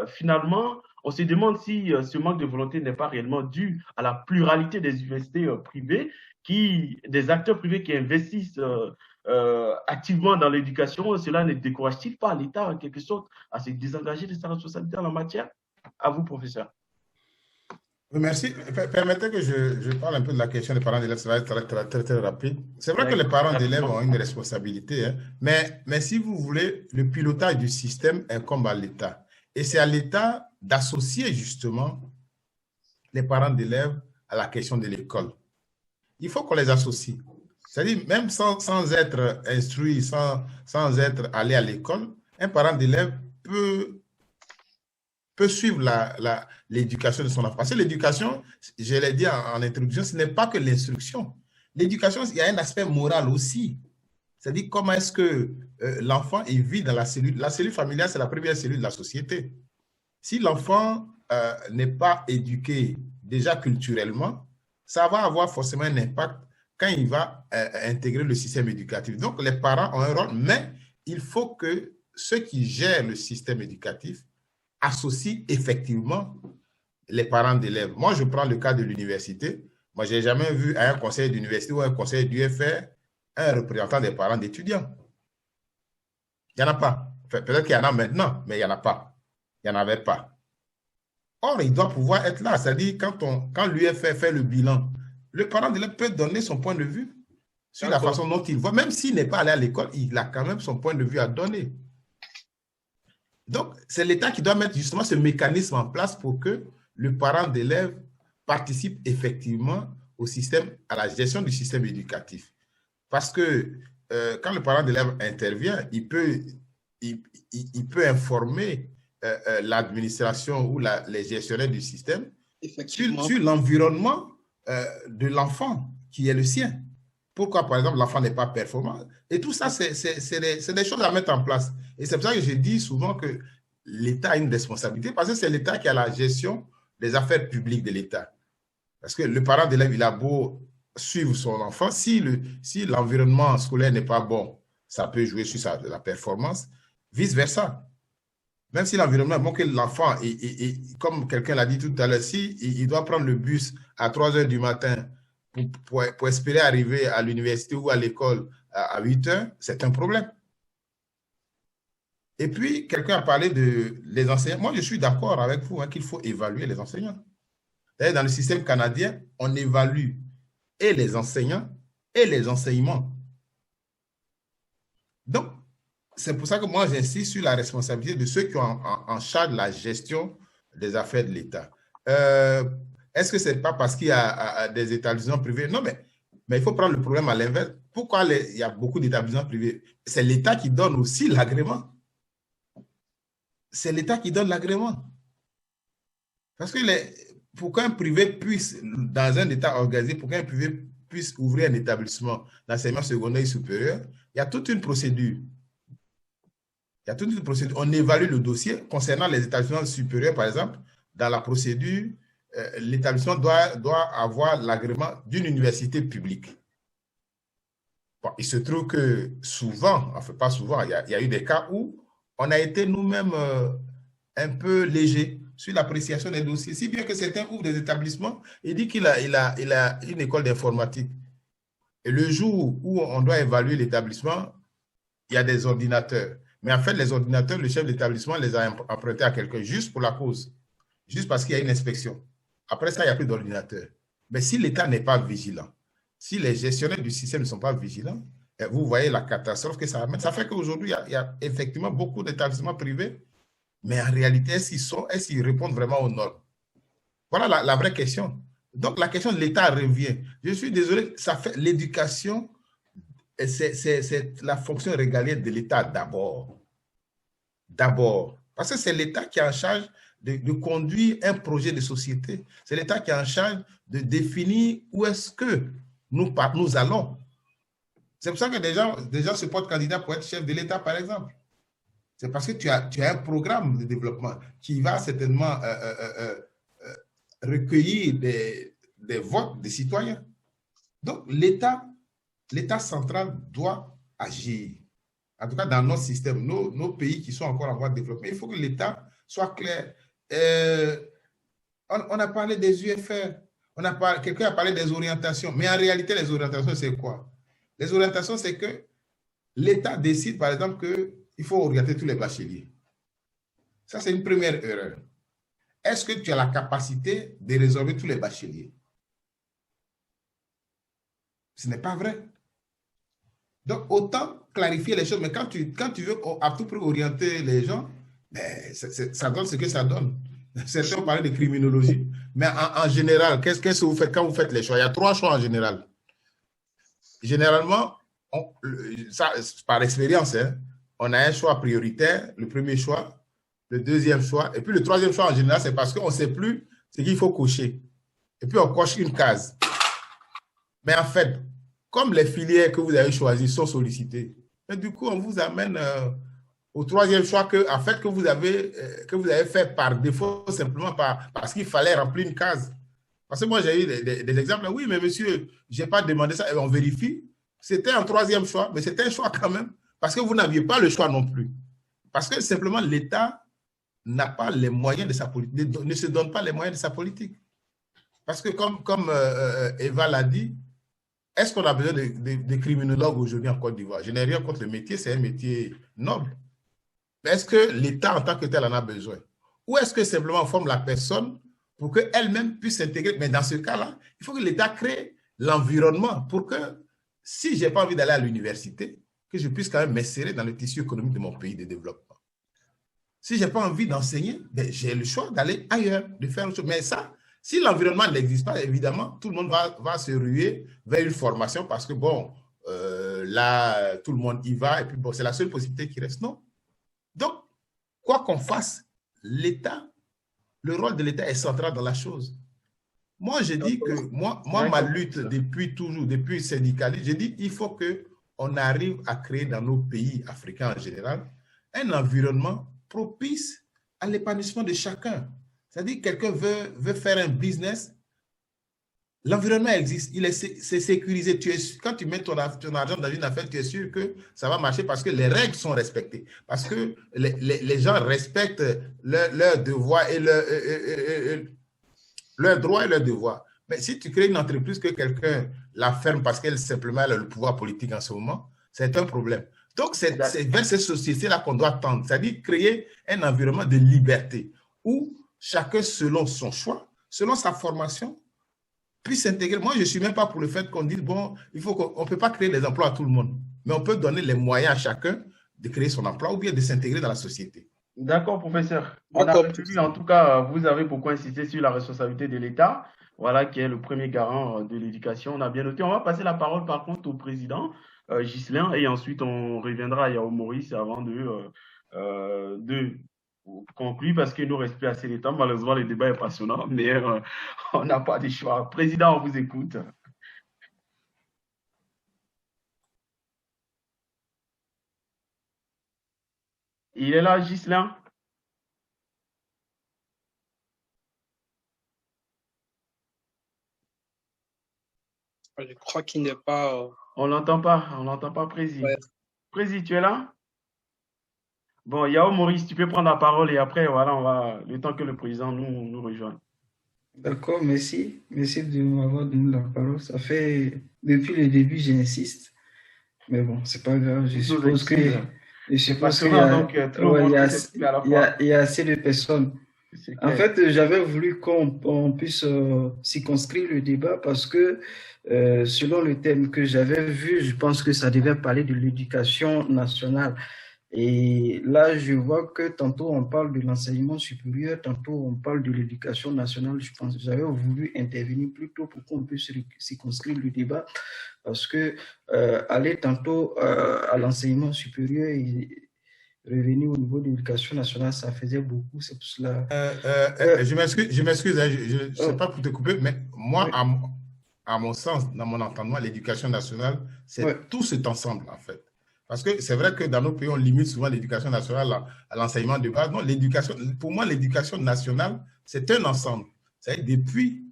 finalement, on se demande si ce manque de volonté n'est pas réellement dû à la pluralité des universités privées, des acteurs privés qui investissent activement dans l'éducation? Cela ne décourage-t-il pas l'État, en quelque sorte, à se désengager de sa responsabilité en la matière? À vous, professeur. Merci. Permettez que je parle un peu de la question des parents d'élèves. Ça va être très rapide. C'est vrai que les parents d'élèves ont une responsabilité, hein, mais si vous voulez, le pilotage du système incombe à l'État. Et c'est à l'État d'associer justement les parents d'élèves à la question de l'école. Il faut qu'on les associe. C'est-à-dire, même sans être instruit, sans être allé à l'école, un parent d'élève peut suivre l'éducation de son enfant. Parce que l'éducation, je l'ai dit en introduction, ce n'est pas que l'instruction. L'éducation, il y a un aspect moral aussi. C'est-à-dire comment est-ce que l'enfant vit dans la cellule. La cellule familiale, c'est la première cellule de la société. Si l'enfant n'est pas éduqué déjà culturellement, ça va avoir forcément un impact quand il va intégrer le système éducatif. Donc, les parents ont un rôle, mais il faut que ceux qui gèrent le système éducatif associent effectivement les parents d'élèves. Moi, je prends le cas de l'université. Moi, je n'ai jamais vu à un conseil d'université ou à un conseil d'UFR un représentant des parents d'étudiants. Il n'y en a pas. Peut-être qu'il y en a maintenant, mais il n'y en a pas. Il n'y en avait pas. Or, il doit pouvoir être là. C'est-à-dire, quand l'UFR fait le bilan, le parent d'élève peut donner son point de vue sur la façon dont il voit. Même s'il n'est pas allé à l'école, il a quand même son point de vue à donner. Donc, c'est l'État qui doit mettre justement ce mécanisme en place pour que le parent d'élève participe effectivement au système, à la gestion du système éducatif. Parce que quand le parent d'élève intervient, il peut informer l'administration ou les gestionnaires du système sur l'environnement de l'enfant qui est le sien. Pourquoi, par exemple, l'enfant n'est pas performant? Et tout ça, c'est des choses à mettre en place. Et c'est pour ça que je dis souvent que l'État a une responsabilité, parce que c'est l'État qui a la gestion des affaires publiques de l'État. Parce que le parent d'élève, il a beau suivre son enfant, si l'environnement scolaire n'est pas bon, ça peut jouer sur la performance, vice-versa. Même si l'environnement est bon, que l'enfant, comme quelqu'un l'a dit tout à l'heure, si il doit prendre le bus à 3 heures du matin pour espérer arriver à l'université ou à l'école à 8 heures, c'est un problème. Et puis, quelqu'un a parlé des enseignants. Moi, je suis d'accord avec vous qu'il faut évaluer les enseignants. D'ailleurs, dans le système canadien, on évalue et les enseignants et les enseignements. Donc, c'est pour ça que moi, j'insiste sur la responsabilité de ceux qui ont en charge la gestion des affaires de l'État. Est-ce que ce n'est pas parce qu'il y a des établissements privés? Non, mais il faut prendre le problème à l'inverse. Pourquoi il y a beaucoup d'établissements privés? C'est l'État qui donne aussi l'agrément. C'est l'État qui donne l'agrément. Parce que pour qu'un privé puisse, dans un État organisé, pour qu'un privé puisse ouvrir un établissement d'enseignement secondaire et supérieur, il y a toute une procédure. Il y a toute une procédure. On évalue le dossier. Concernant les établissements supérieurs, par exemple, dans la procédure, l'établissement doit avoir l'agrément d'une université publique. Bon, il se trouve que souvent, enfin pas souvent, il y a eu des cas où on a été nous-mêmes un peu légers sur l'appréciation des dossiers, si bien que certains ouvrent des établissements et disent qu'il a une école d'informatique. Et le jour où on doit évaluer l'établissement, il y a des ordinateurs. Mais en fait, les ordinateurs, le chef d'établissement les a empruntés à quelqu'un juste pour la cause, juste parce qu'il y a une inspection. Après ça, il n'y a plus d'ordinateur. Mais si l'État n'est pas vigilant, si les gestionnaires du système ne sont pas vigilants, vous voyez la catastrophe que ça amène. Ça fait qu'aujourd'hui, il y a effectivement beaucoup d'établissements privés, mais en réalité, est-ce qu'ils répondent vraiment aux normes? Voilà la vraie question. Donc, la question de l'État revient. Je suis désolé, ça fait l'éducation, c'est la fonction régalienne de l'État d'abord. D'abord. Parce que c'est l'État qui est en charge de conduire un projet de société. C'est l'État qui est en charge de définir où est-ce que nous allons. C'est pour ça que des gens se portent candidats pour être chef de l'État, par exemple. C'est parce que tu as un programme de développement qui va certainement recueillir des votes des citoyens. Donc, l'État central doit agir. En tout cas, dans notre système, nos pays qui sont encore en voie de développement, il faut que l'État soit clair. On a parlé des UFR, quelqu'un a parlé des orientations, mais en réalité, les orientations, c'est quoi? Les orientations, c'est que l'État décide, par exemple, qu'il faut orienter tous les bacheliers. Ça, c'est une première erreur. Est-ce que tu as la capacité de résorber tous les bacheliers? Ce n'est pas vrai. Donc, autant clarifier les choses, mais quand tu veux à tout prix orienter les gens, ça donne ce que ça donne. Certains ont parlé de criminologie, mais en général, qu'est-ce que vous faites quand vous faites les choix? Il y a 3 choix en général. généralement, ça, par expérience, hein, on a un choix prioritaire, le premier choix, le deuxième choix, et puis le troisième choix en général, c'est parce qu'on ne sait plus ce qu'il faut cocher. Et puis on coche une case. Mais en fait, comme les filières que vous avez choisies sont sollicitées, et du coup, on vous amène au troisième choix en fait, que vous avez fait par défaut, simplement parce qu'il fallait remplir une case. Parce que moi, j'ai eu des exemples. Oui, mais monsieur, je n'ai pas demandé ça. Et on vérifie. C'était un troisième choix, mais c'était un choix quand même. Parce que vous n'aviez pas le choix non plus. Parce que simplement, l'État n'a pas les moyens de sa politique, ne se donne pas les moyens de sa politique. Parce que comme Eva l'a dit, est-ce qu'on a besoin de criminologues aujourd'hui en Côte d'Ivoire? Je n'ai rien contre le métier, c'est un métier noble. Mais est-ce que l'État en tant que tel en a besoin? Ou est-ce que simplement on forme la personne pour qu'elle-même puisse s'intégrer? Mais dans ce cas-là, il faut que l'État crée l'environnement pour que, si je n'ai pas envie d'aller à l'université, que je puisse quand même m'insérer dans le tissu économique de mon pays de développement. Si je n'ai pas envie d'enseigner, ben, j'ai le choix d'aller ailleurs, de faire autre chose. Mais ça, si l'environnement n'existe pas, évidemment, tout le monde va se ruer vers une formation parce que, bon, là, tout le monde y va et puis, bon, c'est la seule possibilité qui reste. Non. Donc, quoi qu'on fasse, l'État, le rôle de l'État est central dans la chose. Moi, je dis que, ma lutte depuis toujours, depuis le syndicalisme, je dis qu'il faut qu'on arrive à créer dans nos pays africains en général un environnement propice à l'épanouissement de chacun. C'est-à-dire que quelqu'un veut faire un business, l'environnement existe, c'est sécurisé. Quand tu mets ton argent dans une affaire, tu es sûr que ça va marcher parce que les règles sont respectées, parce que les gens respectent leurs devoirs et leurs droits et leurs devoirs. Mais si tu crées une entreprise que quelqu'un la ferme parce qu'elle simplement a le pouvoir politique en ce moment, c'est un problème. Donc, c'est vers cette société-là qu'on doit tendre, c'est-à-dire créer un environnement de liberté où chacun, selon son choix, selon sa formation, puisse s'intégrer. Moi, je ne suis même pas pour le fait qu'on dise, bon, il faut qu'on ne peut pas créer des emplois à tout le monde, mais on peut donner les moyens à chacun de créer son emploi ou bien de s'intégrer dans la société. D'accord, professeur. On a retenu, en tout cas, vous avez beaucoup insisté sur la responsabilité de l'État, voilà, qui est le premier garant de l'éducation. On a bien noté. On va passer la parole, par contre, au président Ghislain, et ensuite, on reviendra à Yao Maurice avant de conclure, parce qu'il nous reste plus assez de temps. Malheureusement, le débat est passionnant, mais on n'a pas de choix. Président, on vous écoute. Il est là, Ghislain? Je crois qu'il n'est pas... On l'entend pas, Président. Ouais. Président, tu es là? Bon, Yao Maurice, tu peux prendre la parole et après, voilà, le temps que le président nous rejoigne. D'accord, merci. Merci de m'avoir donné la parole. Ça fait, depuis le début, j'insiste. Mais bon, c'est pas grave. Je suppose qu'il y a assez de personnes. En fait, j'avais voulu qu'on puisse circonscrire le débat parce que selon le thème que j'avais vu, je pense que ça devait parler de l'éducation nationale. Et là, je vois que tantôt on parle de l'enseignement supérieur, tantôt on parle de l'éducation nationale. Je pense que j'avais voulu intervenir plus tôt pour qu'on puisse circonscrire le débat parce que aller tantôt à l'enseignement supérieur et revenir au niveau de l'éducation nationale, ça faisait beaucoup. C'est pour cela. Je m'excuse, je ne sais pas pour te couper, mais moi, à mon sens, dans mon entendement, l'éducation nationale, c'est tout cet ensemble, en fait. Parce que c'est vrai que dans nos pays, on limite souvent l'éducation nationale à l'enseignement de base. Non, pour moi, l'éducation nationale, c'est un ensemble. C'est depuis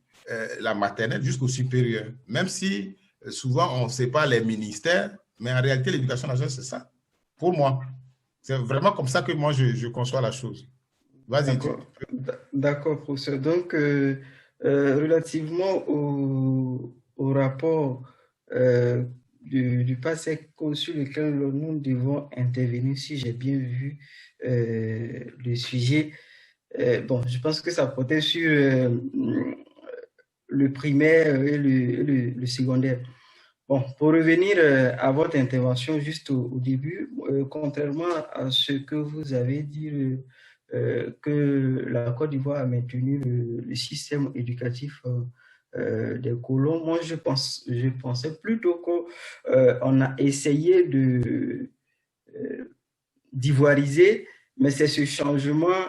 la maternelle jusqu'au supérieur. Même si souvent, on ne sait pas les ministères, mais en réalité, l'éducation nationale, c'est ça. Pour moi. C'est vraiment comme ça que moi, je conçois la chose. Vas-y. D'accord, professeur. Donc, relativement au rapport du PASEC sur lequel nous devons intervenir, si j'ai bien vu le sujet, bon, je pense que ça portait sur le primaire et le secondaire. Bon, pour revenir à votre intervention juste au début, contrairement à ce que vous avez dit, que la Côte d'Ivoire a maintenu le système éducatif des colons. Moi, je pensais plutôt qu'on a essayé d'ivoiriser, mais c'est ce changement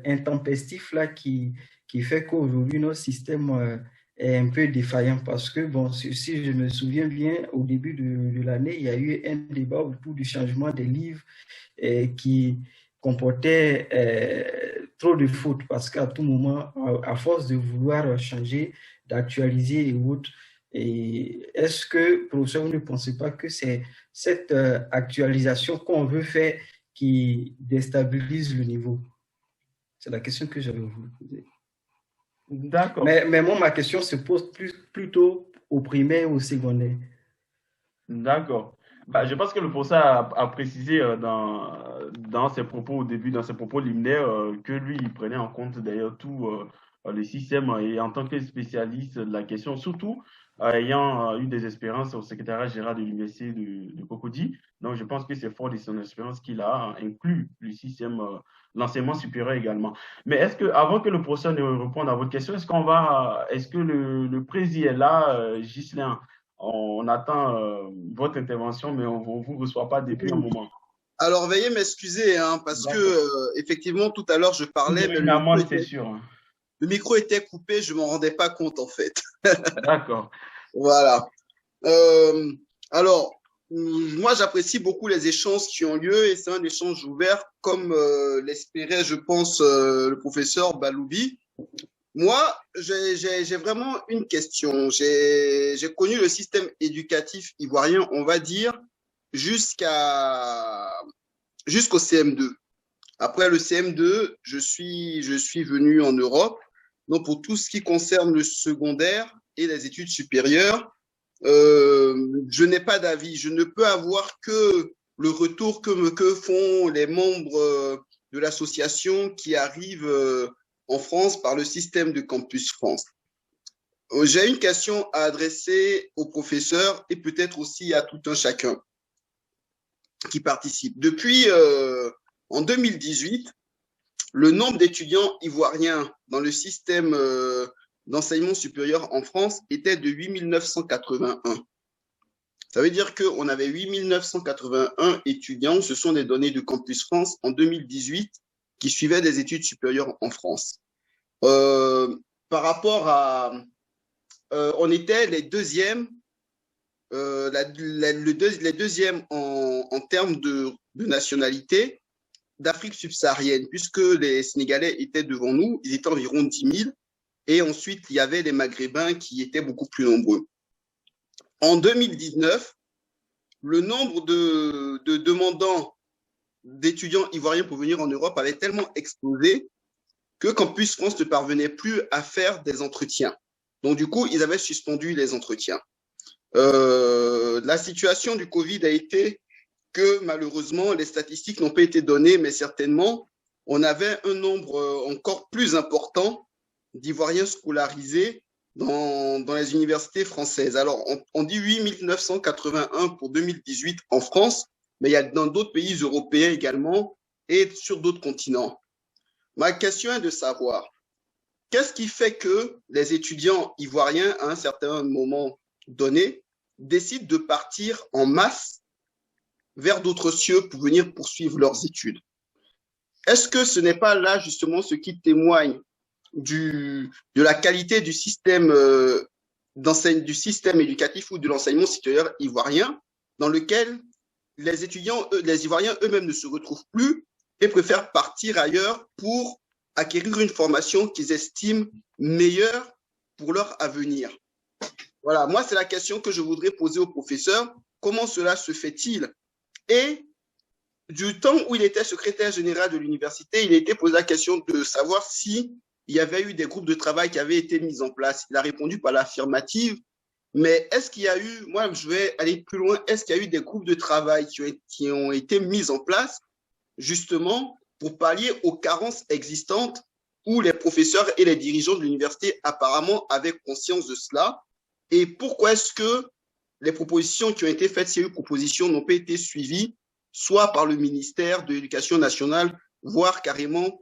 intempestif-là qui fait qu'aujourd'hui, notre système est un peu défaillant parce que, bon, si je me souviens bien, au début de l'année, il y a eu un débat autour du changement des livres qui comportait trop de fautes parce qu'à tout moment, à force de vouloir changer, d'actualiser et autres, et est-ce que, professeur, vous ne pensez pas que c'est cette actualisation qu'on veut faire qui déstabilise le niveau? C'est la question que j'avais voulu poser. D'accord. Mais moi, ma question se pose plutôt au primaire ou au secondaire. D'accord. Bah, je pense que le professeur a précisé dans ses propos au début, dans ses propos liminaires, que lui, il prenait en compte d'ailleurs tout le système et en tant que spécialiste de la question, surtout ayant eu des expériences au secrétariat général de l'université de Cocody. Donc, je pense que c'est fort de son expérience qu'il a inclus le système, l'enseignement supérieur également. Mais est-ce que, avant que le professeur ne réponde à votre question, est-ce que le président est là, Ghislain? On attend votre intervention, mais on ne vous reçoit pas depuis un moment. Alors, veuillez m'excuser, hein, parce que, effectivement, tout à l'heure, je parlais, mais le micro était coupé, je ne m'en rendais pas compte, en fait. D'accord. Voilà. Alors, moi, j'apprécie beaucoup les échanges qui ont lieu et c'est un échange ouvert, comme l'espérait, je pense, le professeur Baloubi. Moi, j'ai vraiment une question. J'ai connu le système éducatif ivoirien, on va dire, jusqu'au CM2. Après le CM2, je suis venu en Europe. Donc, pour tout ce qui concerne le secondaire et les études supérieures, je n'ai pas d'avis. Je ne peux avoir que le retour que font les membres de l'association qui arrivent en France par le système de Campus France. J'ai une question à adresser aux professeurs et peut-être aussi à tout un chacun qui participe. Depuis en 2018, le nombre d'étudiants ivoiriens dans le système d'enseignement supérieur en France était de 8 981. Ça veut dire qu'on avait 8 981 étudiants, ce sont des données de Campus France en 2018, qui suivaient des études supérieures en France. Par rapport à... on était les deuxièmes, les deuxièmes en termes de nationalité d'Afrique subsaharienne, puisque les Sénégalais étaient devant nous, ils étaient environ 10 000, et ensuite il y avait les Maghrébins qui étaient beaucoup plus nombreux. En 2019, le nombre de demandants d'étudiants ivoiriens pour venir en Europe avait tellement explosé que Campus France ne parvenait plus à faire des entretiens. Donc, du coup, ils avaient suspendu les entretiens. La situation du Covid a été que, malheureusement, les statistiques n'ont pas été données, mais certainement, on avait un nombre encore plus important d'Ivoiriens scolarisés dans les universités françaises. Alors, on dit 8 981 pour 2018 en France, mais il y a dans d'autres pays européens également et sur d'autres continents. Ma question est de savoir, qu'est-ce qui fait que les étudiants ivoiriens, à un certain moment donné, décident de partir en masse vers d'autres cieux pour venir poursuivre leurs études? Est-ce que ce n'est pas là justement ce qui témoigne de la qualité du système éducatif ou de l'enseignement supérieur ivoirien, dans lequel les Ivoiriens eux-mêmes ne se retrouvent plus et préfèrent partir ailleurs pour acquérir une formation qu'ils estiment meilleure pour leur avenir? Voilà, moi, c'est la question que je voudrais poser au professeur. Comment cela se fait-il? Et du temps où il était secrétaire général de l'université, il a été posé la question de savoir s'il y avait eu des groupes de travail qui avaient été mis en place. Il a répondu par l'affirmative. Mais est-ce qu'il y a eu, moi je vais aller plus loin, est-ce qu'il y a eu des groupes de travail qui ont été mis en place justement pour pallier aux carences existantes où les professeurs et les dirigeants de l'université apparemment avaient conscience de cela? Et pourquoi est-ce que les propositions qui ont été faites, ces propositions n'ont pas été suivies, soit par le ministère de l'Éducation nationale, voire carrément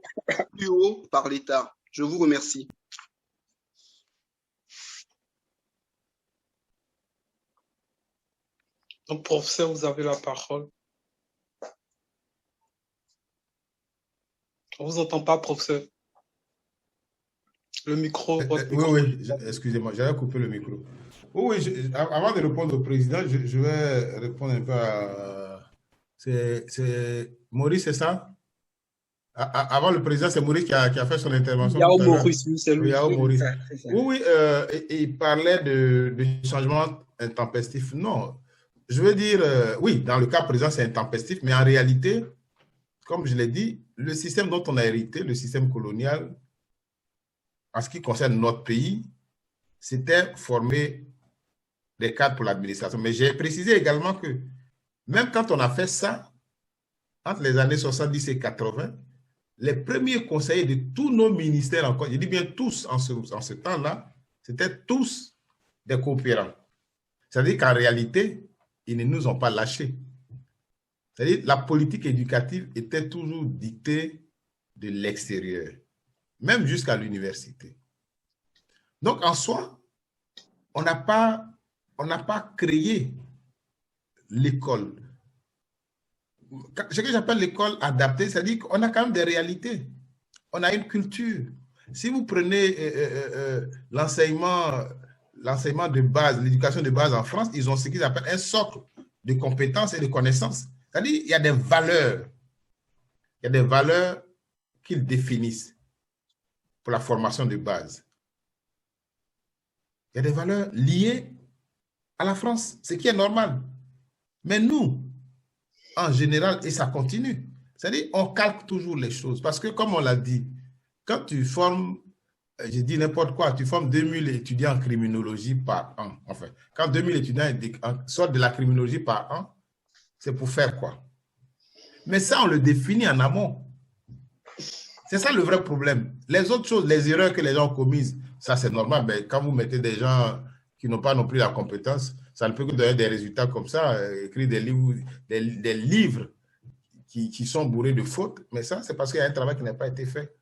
plus haut par l'État? Je vous remercie. Donc, professeur, vous avez la parole. On ne vous entend pas, professeur. Le micro, votre micro. Oui, excusez-moi, j'avais coupé le micro. Oui, avant de répondre au président, je vais répondre un peu à... C'est Maurice, c'est ça? Avant le président, c'est Maurice qui a fait son intervention. Yao Maurice, c'est lui. Yao Maurice. Oui, il parlait de changement intempestif. Non, je veux dire, oui, dans le cas présent, c'est intempestif, mais en réalité, comme je l'ai dit, le système dont on a hérité, le système colonial, en ce qui concerne notre pays, c'était former des cadres pour l'administration. Mais j'ai précisé également que même quand on a fait ça, entre les années 70 et 80, les premiers conseillers de tous nos ministères, encore, je dis bien tous en ce temps-là, c'était tous des coopérants. C'est-à-dire qu'en réalité, ils ne nous ont pas lâchés. C'est-à-dire que la politique éducative était toujours dictée de l'extérieur, même jusqu'à l'université. Donc, en soi, on n'a pas créé l'école. Ce que j'appelle l'école adaptée, c'est-à-dire qu'on a quand même des réalités. On a une culture. Si vous prenez l'enseignement de base, l'éducation de base en France, ils ont ce qu'ils appellent un socle de compétences et de connaissances. C'est-à-dire qu'il y a des valeurs. Il y a des valeurs qu'ils définissent pour la formation de base. Il y a des valeurs liées à la France, ce qui est normal. Mais nous, en général, et ça continue, c'est-à-dire on calque toujours les choses. Parce que, comme on l'a dit, quand tu formes, j'ai dit n'importe quoi, tu formes 2000 étudiants en criminologie par an. Enfin, quand 2000 étudiants sortent de la criminologie par an, c'est pour faire quoi? Mais ça, on le définit en amont. C'est ça le vrai problème. Les autres choses, les erreurs que les gens ont commises, ça c'est normal. Mais quand vous mettez des gens qui n'ont pas non plus la compétence, ça ne peut que donner des résultats comme ça, écrire des livres qui sont bourrés de fautes. Mais ça, c'est parce qu'il y a un travail qui n'a pas été fait.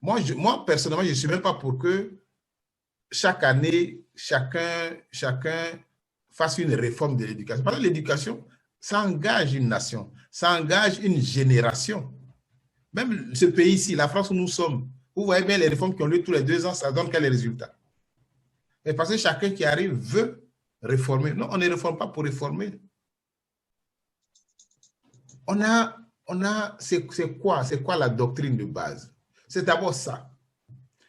Moi, personnellement, je ne suis même pas pour que chaque année, chacun fasse une réforme de l'éducation. Parce que l'éducation, ça engage une nation, ça engage une génération. Même ce pays-ci, la France où nous sommes, vous voyez bien les réformes qui ont lieu tous les 2 ans, ça donne quels résultats? Mais parce que chacun qui arrive veut réformer. Non, on ne réforme pas pour réformer. C'est quoi la doctrine de base? C'est d'abord ça.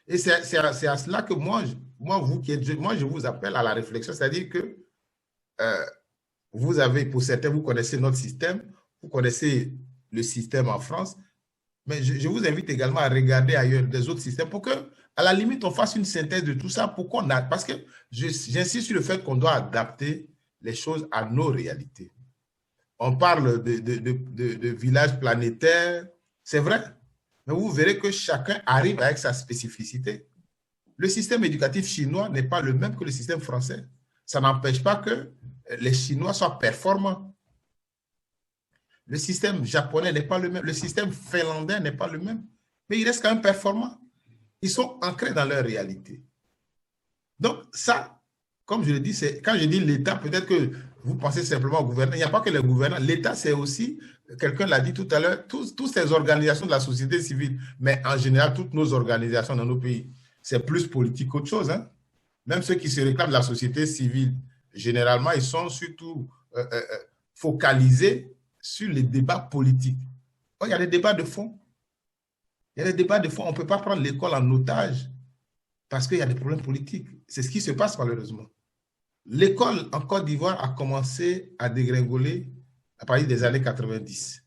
Et c'est à cela que moi, je vous appelle à la réflexion, c'est-à-dire que vous avez, pour certains, vous connaissez notre système, vous connaissez le système en France, mais je vous invite également à regarder ailleurs des autres systèmes pour que, à la limite, on fasse une synthèse de tout ça pour qu'on a, parce que j'insiste sur le fait qu'on doit adapter les choses à nos réalités. On parle de villages planétaires, c'est vrai, mais vous verrez que chacun arrive avec sa spécificité. Le système éducatif chinois n'est pas le même que le système français. Ça n'empêche pas que les Chinois soient performants. Le système japonais n'est pas le même, le système finlandais n'est pas le même, mais ils restent quand même performants. Ils sont ancrés dans leur réalité. Donc ça, comme je le dis, quand je dis l'État, peut-être que vous pensez simplement au gouvernement. Il n'y a pas que les gouvernants. L'État, c'est aussi, quelqu'un l'a dit tout à l'heure, toutes ces organisations de la société civile, mais en général, toutes nos organisations dans nos pays, c'est plus politique qu'autre chose. Hein? Même ceux qui se réclament de la société civile, généralement, ils sont surtout focalisés sur les débats politiques. Oh, il y a des débats de fond. Il y a des débats de fond. On ne peut pas prendre l'école en otage parce qu'il y a des problèmes politiques. C'est ce qui se passe malheureusement. L'école en Côte d'Ivoire a commencé à dégringoler à partir des années 90.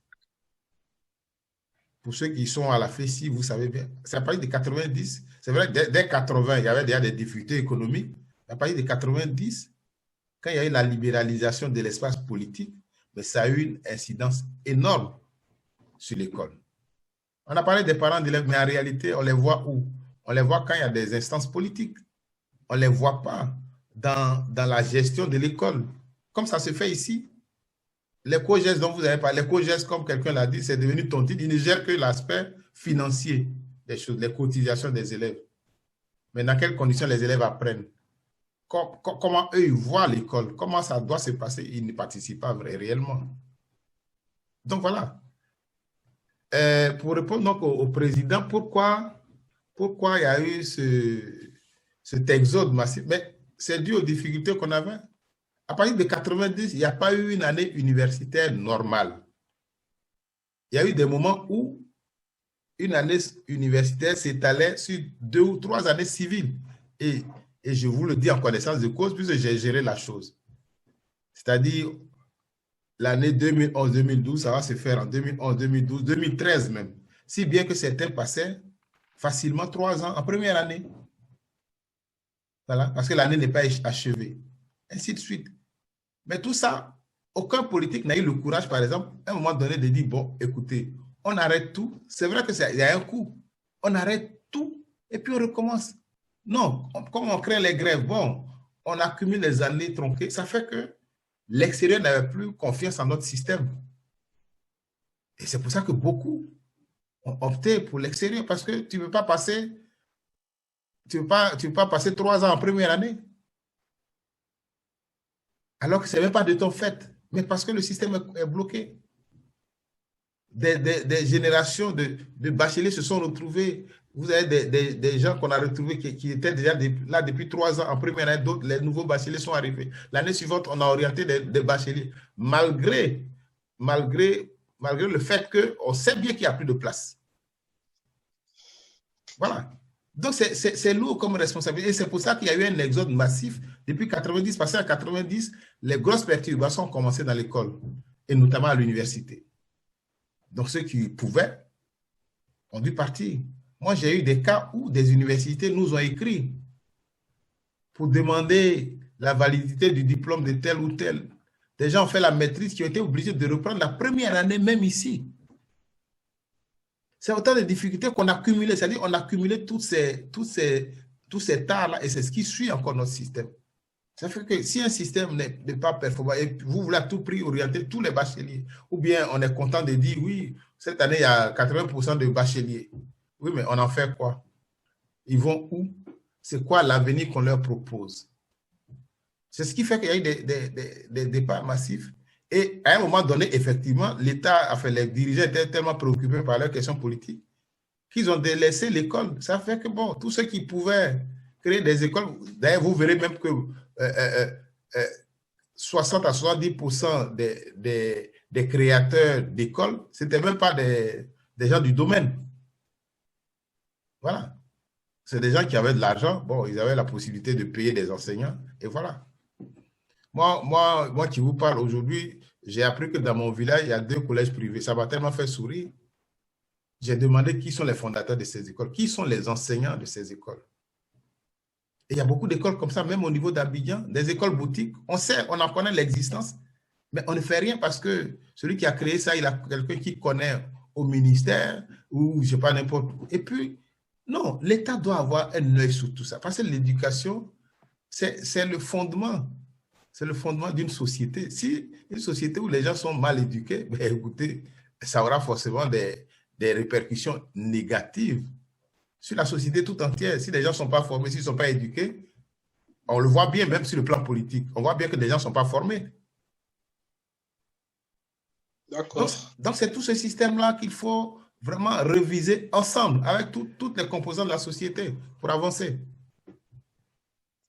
Pour ceux qui sont à la FECI, vous savez bien, c'est à partir de 90. C'est vrai que dès 80, il y avait déjà des difficultés économiques. À partir de 90, quand il y a eu la libéralisation de l'espace politique, mais ça a eu une incidence énorme sur l'école. On a parlé des parents d'élèves, mais en réalité, on les voit où? On les voit quand il y a des instances politiques. On ne les voit pas dans la gestion de l'école. Comme ça se fait ici. Les co-gestes dont vous avez parlé, les co-gestes, comme quelqu'un l'a dit, c'est devenu tontine. Ils ne gèrent que l'aspect financier des choses, les cotisations des élèves. Mais dans quelles conditions les élèves apprennent? comment eux ils voient l'école, comment ça doit se passer, ils ne participent pas réellement. Donc voilà. Pour répondre donc au président, pourquoi il y a eu cet exode massif? Mais c'est dû aux difficultés qu'on avait. À partir de 90, il n'y a pas eu une année universitaire normale. Il y a eu des moments où une année universitaire s'étalait sur 2 ou 3 années civiles. Et je vous le dis en connaissance de cause, puisque j'ai géré la chose. C'est-à-dire, l'année 2011-2012, ça va se faire en 2011, 2012, 2013 même. Si bien que certains passaient facilement 3 ans en première année. Voilà, parce que l'année n'est pas achevée. Ainsi de suite. Mais tout ça, aucun politique n'a eu le courage, par exemple, à un moment donné, de dire, bon, écoutez, on arrête tout. C'est vrai qu'il y a un coût. On arrête tout et puis on recommence. Non, comme on crée les grèves, bon, on accumule les années tronquées. Ça fait que l'extérieur n'avait plus confiance en notre système. Et c'est pour ça que beaucoup ont opté pour l'extérieur, parce que tu ne peux pas passer 3 ans en première année. Alors que ce n'est même pas de ton fait, mais parce que le système est bloqué. Des générations de bacheliers se sont retrouvés. Vous avez des gens qu'on a retrouvés qui étaient déjà là depuis 3 ans en première année, d'autres, les nouveaux bacheliers sont arrivés. L'année suivante, on a orienté des bacheliers, malgré le fait qu'on sait bien qu'il n'y a plus de place. Voilà. Donc, c'est lourd comme responsabilité. Et c'est pour ça qu'il y a eu un exode massif depuis 90. Passé à 90, les grosses perturbations ont commencé dans l'école, et notamment à l'université. Donc, ceux qui pouvaient ont dû partir. Moi, j'ai eu des cas où des universités nous ont écrit pour demander la validité du diplôme de tel ou tel. Des gens ont fait la maîtrise qui ont été obligés de reprendre la première année, même ici. C'est autant de difficultés qu'on a cumulées. C'est-à-dire qu'on a cumulé tous ces tares-là, et c'est ce qui suit encore notre système. Ça fait que si un système n'est pas performant, et vous voulez à tout prix orienter tous les bacheliers, ou bien on est content de dire, oui, cette année, il y a 80% de bacheliers. Oui, mais on en fait quoi? Ils vont où? C'est quoi l'avenir qu'on leur propose? C'est ce qui fait qu'il y a eu des départs massifs. Et à un moment donné, effectivement, l'État, enfin, les dirigeants étaient tellement préoccupés par leurs questions politiques qu'ils ont délaissé l'école. Ça fait que, bon, tous ceux qui pouvaient créer des écoles, d'ailleurs, vous verrez même que 60 à 70% des créateurs d'écoles, ce n'étaient même pas des gens du domaine. Voilà. C'est des gens qui avaient de l'argent. Bon, ils avaient la possibilité de payer des enseignants. Et voilà. Moi qui vous parle aujourd'hui, j'ai appris que dans mon village, il y a 2 collèges privés. Ça m'a tellement fait sourire. J'ai demandé qui sont les fondateurs de ces écoles, qui sont les enseignants de ces écoles. Et il y a beaucoup d'écoles comme ça, même au niveau d'Abidjan, des écoles boutiques. On sait, on en connaît l'existence, mais on ne fait rien parce que celui qui a créé ça, il a quelqu'un qui connaît au ministère ou je ne sais pas, n'importe où. Et puis, non, l'État doit avoir un œil sur tout ça. Parce que l'éducation, c'est le fondement. C'est le fondement d'une société. Si une société où les gens sont mal éduqués, ben écoutez, ça aura forcément des répercussions négatives sur la société tout entière. Si les gens ne sont pas formés, s'ils ne sont pas éduqués, on le voit bien même sur le plan politique. On voit bien que les gens ne sont pas formés. D'accord. Donc c'est tout ce système-là qu'il faut vraiment réviser ensemble avec toutes les composantes de la société pour avancer.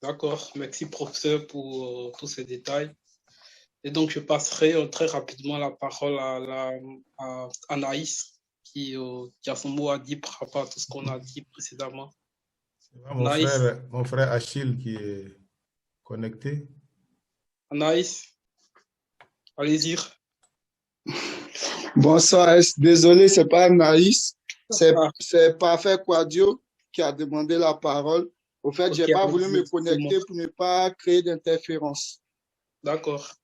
D'accord. Merci, professeur, pour tous ces détails. Et donc, je passerai très rapidement la parole à Anaïs, qui a son mot à dire par rapport à tout ce qu'on a dit précédemment. Mon frère Achille qui est connecté. Anaïs, allez-y. Bonsoir, désolé, ce n'est pas Anaïs, c'est Parfait Quadio qui a demandé la parole. Au fait, je n'ai pas voulu me connecter pour ne pas créer d'interférence. D'accord.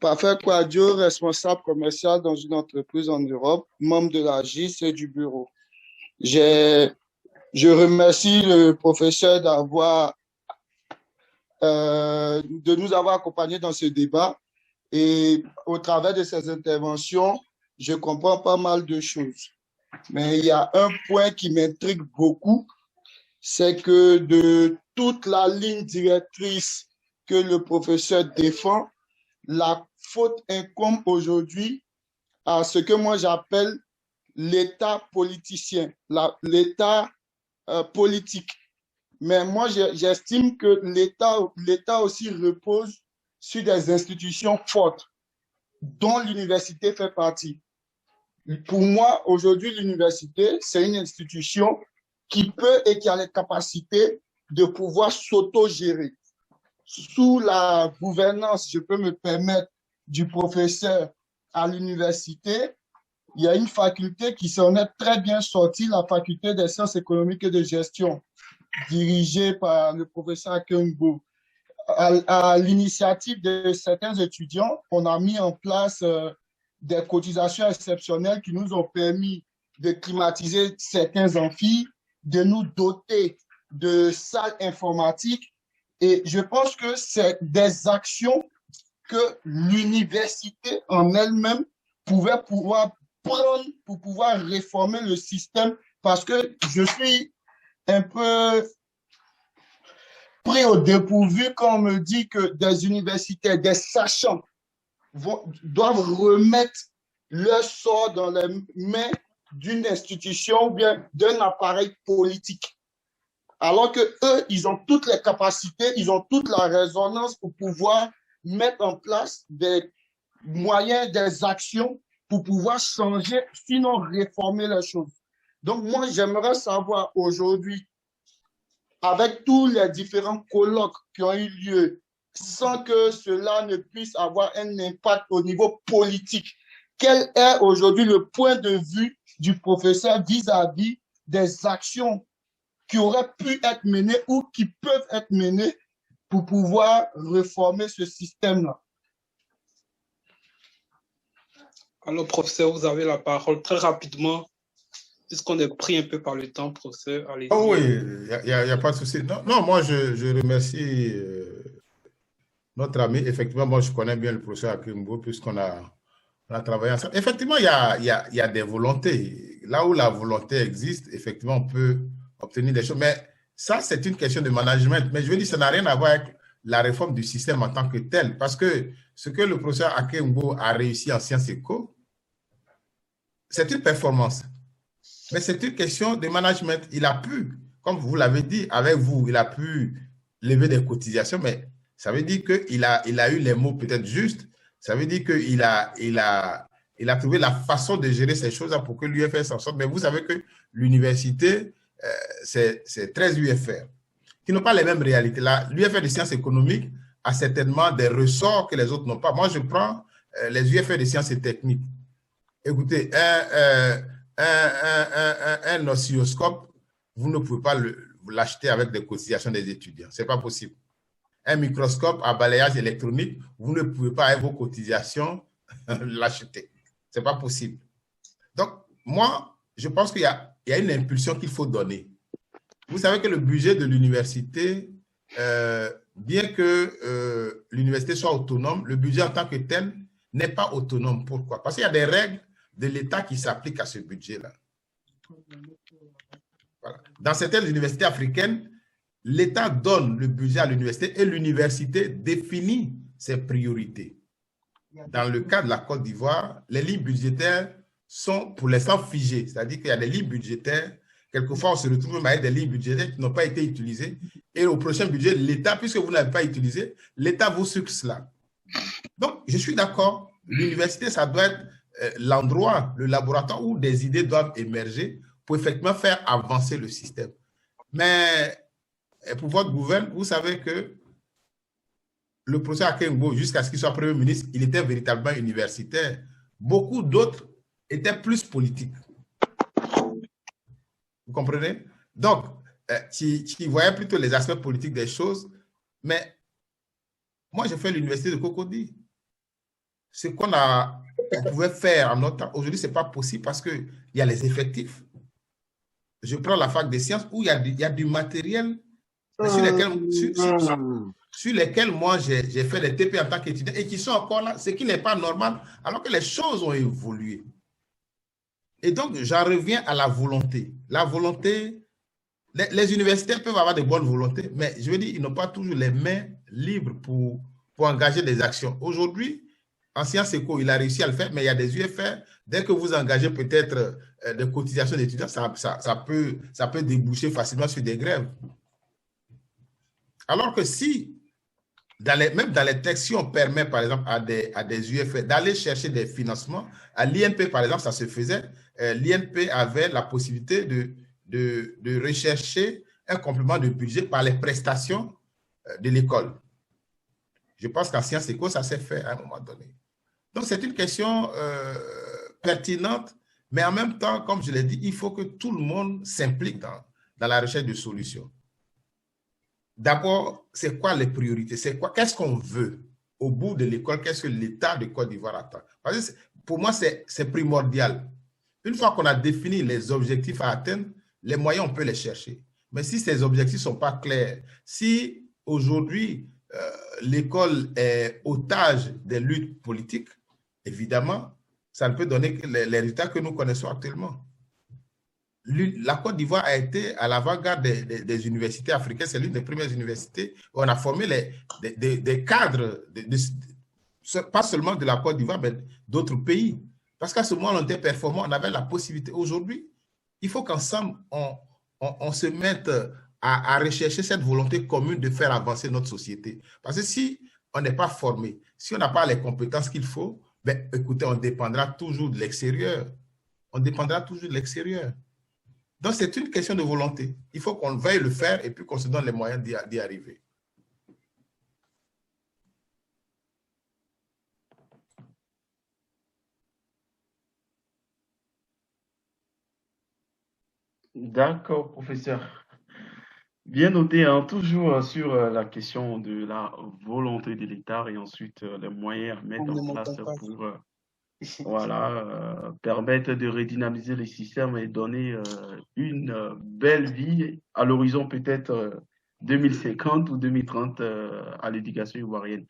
Parfait Quadio, responsable commercial dans une entreprise en Europe, membre de la GIS et du bureau. Je remercie le professeur de nous avoir accompagnés dans ce débat. Et au travers de ces interventions, je comprends pas mal de choses. Mais il y a un point qui m'intrigue beaucoup, c'est que de toute la ligne directrice que le professeur défend, la faute incombe aujourd'hui à ce que moi j'appelle l'État politicien, l'État politique. Mais moi, j'estime que l'État aussi repose sur des institutions fortes, dont l'université fait partie. Pour moi, aujourd'hui, l'université, c'est une institution qui peut et qui a les capacités de pouvoir s'auto-gérer. Sous la gouvernance, je peux me permettre, du professeur à l'université, il y a une faculté qui s'en est très bien sortie, la faculté des sciences économiques et de gestion, dirigée par le professeur Akengbo. À l'initiative de certains étudiants, on a mis en place des cotisations exceptionnelles qui nous ont permis de climatiser certains amphis, de nous doter de salles informatiques. Et je pense que c'est des actions que l'université en elle-même pouvait pouvoir prendre pour pouvoir réformer le système, parce que je suis un peu pris au dépourvu quand on me dit que des universitaires, des sachants doivent remettre leur sort dans les mains d'une institution ou bien d'un appareil politique. Alors que eux, ils ont toutes les capacités, ils ont toute la résonance pour pouvoir mettre en place des moyens, des actions pour pouvoir changer, sinon réformer les choses. Donc moi, j'aimerais savoir aujourd'hui, avec tous les différents colloques qui ont eu lieu, sans que cela ne puisse avoir un impact au niveau politique, quel est aujourd'hui le point de vue du professeur vis-à-vis des actions qui auraient pu être menées ou qui peuvent être menées pour pouvoir réformer ce système-là? Alors, professeur, vous avez la parole très rapidement, puisqu'on est pris un peu par le temps, professeur. Allez-y. Oh oui, il n'y a pas de souci. Non, moi, je remercie notre ami. Effectivement, moi, je connais bien le professeur Akengbo, puisqu'on a travaillé ensemble. Effectivement, il y a des volontés. Là où la volonté existe, effectivement, on peut obtenir des choses. Mais ça, c'est une question de management. Mais je veux dire, ça n'a rien à voir avec la réforme du système en tant que tel. Parce que ce que le professeur Akengbo a réussi en sciences éco, c'est une performance. Mais c'est une question de management. Il a pu, comme vous l'avez dit, avec vous, il a pu lever des cotisations, mais ça veut dire qu'il a eu les mots peut-être justes. Ça veut dire qu'il a trouvé la façon de gérer ces choses-là pour que l'UFR s'en sorte. Mais vous savez que l'université, c'est 13 UFR qui n'ont pas les mêmes réalités. L'UFR de sciences économiques a certainement des ressorts que les autres n'ont pas. Moi, je prends les UFR de sciences et techniques. Écoutez, un oscilloscope, vous ne pouvez pas l'acheter avec des cotisations des étudiants. Ce n'est pas possible. Un microscope à balayage électronique, vous ne pouvez pas avec vos cotisations l'acheter. Ce n'est pas possible. Donc, moi, je pense qu'il y a une impulsion qu'il faut donner. Vous savez que le budget de l'université, bien que l'université soit autonome, le budget en tant que tel n'est pas autonome. Pourquoi? Parce qu'il y a des règles de l'État qui s'appliquent à ce budget-là. Voilà. Dans certaines universités africaines, l'État donne le budget à l'université et l'université définit ses priorités. Dans le cas de la Côte d'Ivoire, les lignes budgétaires sont pour l'instant figées, c'est-à-dire qu'il y a des lignes budgétaires, quelquefois on se retrouve avec des lignes budgétaires qui n'ont pas été utilisées et au prochain budget, l'État, puisque vous n'avez pas utilisé, l'État vous sucre cela. Donc, je suis d'accord, l'université, ça doit être l'endroit, le laboratoire où des idées doivent émerger pour effectivement faire avancer le système. Mais pour votre gouvernement, vous savez que le professeur Akengbo, jusqu'à ce qu'il soit Premier ministre, il était véritablement universitaire. Beaucoup d'autres étaient plus politiques. Vous comprenez? Donc, qui voyaient plutôt les aspects politiques des choses. Mais moi, j'ai fait l'université de Cocody. Ce qu'on pouvait faire en notre temps, aujourd'hui, ce n'est pas possible parce qu'il y a les effectifs. Je prends la fac des sciences où il y a du matériel sur lesquels moi, j'ai fait des TP en tant qu'étudiant et qui sont encore là, ce qui n'est pas normal, alors que les choses ont évolué. Et donc, j'en reviens à la volonté. La volonté, les universitaires peuvent avoir de bonnes volontés, mais je veux dire, ils n'ont pas toujours les mains libre pour engager des actions. Aujourd'hui, en sciences éco, il a réussi à le faire, mais il y a des UFR, dès que vous engagez peut-être des cotisations d'étudiants, ça peut déboucher facilement sur des grèves. Alors que si, même dans les textes, si on permet par exemple à des UFR d'aller chercher des financements, à l'INP par exemple, ça se faisait, l'INP avait la possibilité de rechercher un complément de budget par les prestations de l'école. Je pense qu'en sciences éco, ça s'est fait à un moment donné. Donc, c'est une question pertinente, mais en même temps, comme je l'ai dit, il faut que tout le monde s'implique dans la recherche de solutions. D'abord, c'est quoi les priorités? Qu'est-ce qu'on veut au bout de l'école? Qu'est-ce que l'État de Côte d'Ivoire attend? Parce que pour moi, c'est primordial. Une fois qu'on a défini les objectifs à atteindre, les moyens, on peut les chercher. Mais si ces objectifs ne sont pas clairs, si aujourd'hui, l'école est otage des luttes politiques, évidemment, ça ne peut donner que les résultats que nous connaissons actuellement. La Côte d'Ivoire a été à l'avant-garde des universités africaines. C'est l'une des premières universités où on a formé des cadres, pas seulement de la Côte d'Ivoire, mais d'autres pays. Parce qu'à ce moment, on était performant, on avait la possibilité. Aujourd'hui, il faut qu'ensemble, on se mette à rechercher cette volonté commune de faire avancer notre société. Parce que si on n'est pas formé, si on n'a pas les compétences qu'il faut, ben, écoutez, on dépendra toujours de l'extérieur. On dépendra toujours de l'extérieur. Donc, c'est une question de volonté. Il faut qu'on veuille le faire et puis qu'on se donne les moyens d'y arriver. D'accord, professeur. Bien noté, hein, toujours sur la question de la volonté de l'État et ensuite les moyens à mettre en place pour voilà, permettre de redynamiser le système et donner une belle vie à l'horizon peut-être 2050 ou 2030 à l'éducation ivoirienne.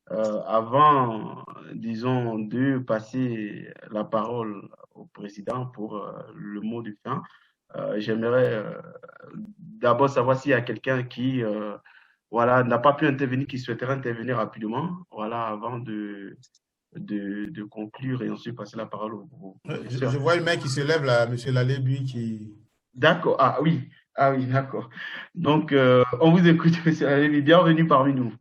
Avant, disons, de passer la parole au président pour le mot de fin, j'aimerais d'abord savoir s'il y a quelqu'un qui voilà, n'a pas pu intervenir, qui souhaiterait intervenir rapidement, voilà, avant de conclure et ensuite passer la parole au professeur. Je vois une main qui se lève là, M. Lalébi qui... D'accord, ah oui, d'accord. Donc, on vous écoute, M. Lalébi, bienvenue parmi nous.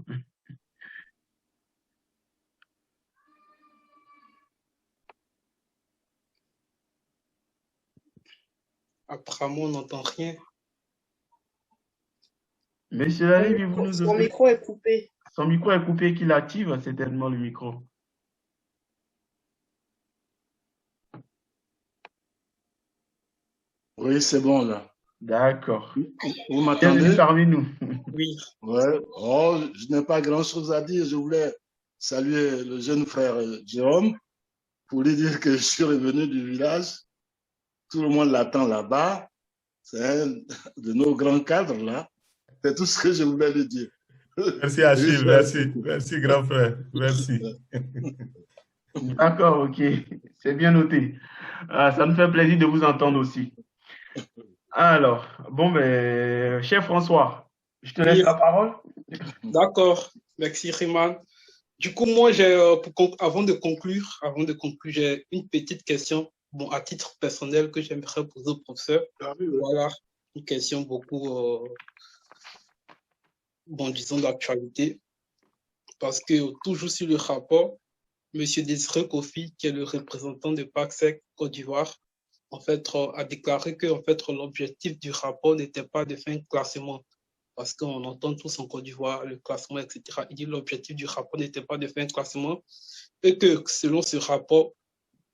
Apparemment, on n'entend rien. Monsieur Lalébi, vous nous... Son micro est coupé. Son micro est coupé, qu'il active certainement le micro. Oui, c'est bon là. D'accord. Vous m'entendez? Bienvenue parmi nous. Oui. Ouais. Oh, je n'ai pas grand-chose à dire. Je voulais saluer le jeune frère Jérôme pour lui dire que je suis revenu du village. Tout le monde l'attend là-bas. C'est un de nos grands cadres là. C'est tout ce que je voulais lui dire. Merci Achille, merci. Merci grand frère. Merci. D'accord, ok. C'est bien noté. Ça me fait plaisir de vous entendre aussi. Alors, bon, ben, cher François, je te laisse la parole. D'accord, merci Riemann. Du coup, moi, avant de conclure, j'ai une petite question, bon, à titre personnel, que j'aimerais poser au professeur. Voilà, une question beaucoup, bon, disons, d'actualité. Parce que toujours sur le rapport, M. Désiré Kofi, qui est le représentant de PACSEC Côte d'Ivoire, en fait, a déclaré que en fait, l'objectif du rapport n'était pas de faire un classement, parce qu'on entend tous en Côte d'Ivoire le classement, etc. Il dit que l'objectif du rapport n'était pas de faire un classement, et que selon ce rapport,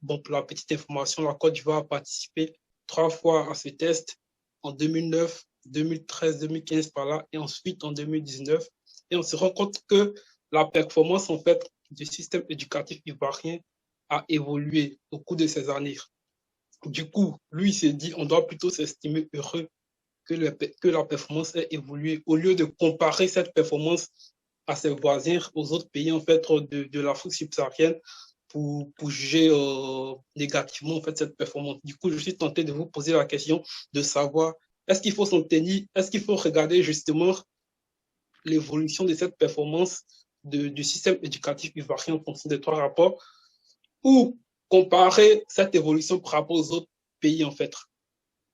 bon, pour la petite information, la Côte d'Ivoire a participé 3 fois à ce test, en 2009, 2013, 2015 par là, et ensuite en 2019. Et on se rend compte que la performance en fait, du système éducatif ivoirien a évolué au cours de ces années. Du coup, lui, il s'est dit, on doit plutôt s'estimer heureux que la performance ait évolué, au lieu de comparer cette performance à ses voisins, aux autres pays en fait, de l'Afrique subsaharienne, pour juger négativement en fait, cette performance. Du coup, je suis tenté de vous poser la question de savoir, est-ce qu'il faut s'en tenir, est-ce qu'il faut regarder justement l'évolution de cette performance du système éducatif ivoirien en fonction des 3 rapports, ou comparer cette évolution par rapport aux autres pays, en fait.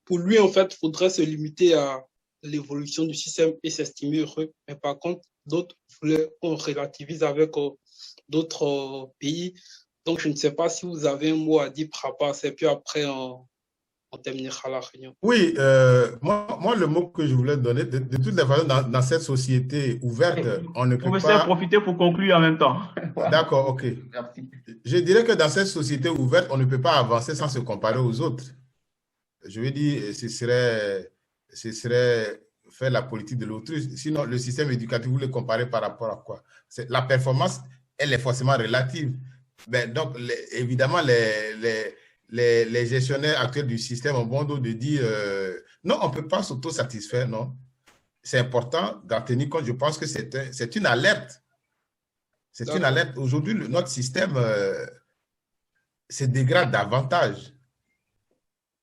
Pour lui, en fait, il faudrait se limiter à l'évolution du système et s'estimer heureux. Mais par contre, d'autres voulaient qu'on relativise avec d'autres pays. Donc, je ne sais pas si vous avez un mot à dire par rapport à ça, et puis après, on terminera la réunion. Oui, moi, le mot que je voulais donner, de toutes les façons, dans cette société ouverte, on ne peut Professeur, pas... profitez pour conclure en même temps. D'accord, ok. Merci. Je dirais que dans cette société ouverte, on ne peut pas avancer sans se comparer aux autres. Je veux dire, ce serait faire la politique de l'autruche. Sinon, le système éducatif, vous le comparez par rapport à quoi? La performance, elle est forcément relative. Ben, donc, évidemment, les gestionnaires actuels du système ont bon dos de dire non, on ne peut pas s'auto-satisfaire, non. C'est important d'en tenir compte. Je pense que c'est une alerte. C'est une alerte. Aujourd'hui, notre système se dégrade davantage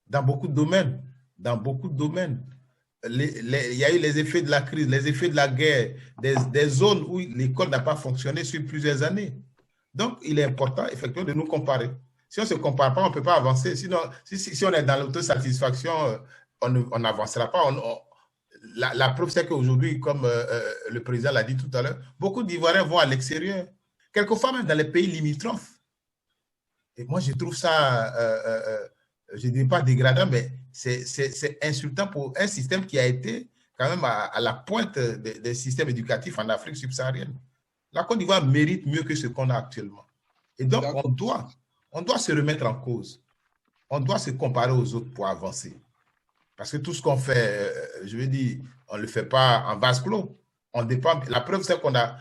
dans beaucoup de domaines. Dans beaucoup de domaines. Il y a eu les effets de la crise, les effets de la guerre, des zones où l'école n'a pas fonctionné sur plusieurs années. Donc, il est important, effectivement, de nous comparer. Si on ne se compare pas, on ne peut pas avancer. Sinon, si on est dans l'autosatisfaction, on n'avancera pas. La preuve, c'est qu'aujourd'hui, comme le président l'a dit tout à l'heure, beaucoup d'Ivoiriens vont à l'extérieur, quelquefois même dans les pays limitrophes. Et moi, je trouve ça, je ne dis pas dégradant, mais c'est insultant pour un système qui a été quand même à la pointe des systèmes éducatifs en Afrique subsaharienne. La Côte d'Ivoire mérite mieux que ce qu'on a actuellement. Et donc, on doit se remettre en cause. On doit se comparer aux autres pour avancer. Parce que tout ce qu'on fait, je veux dire, on ne le fait pas en vase clos. On dépend. La preuve, c'est qu'on a,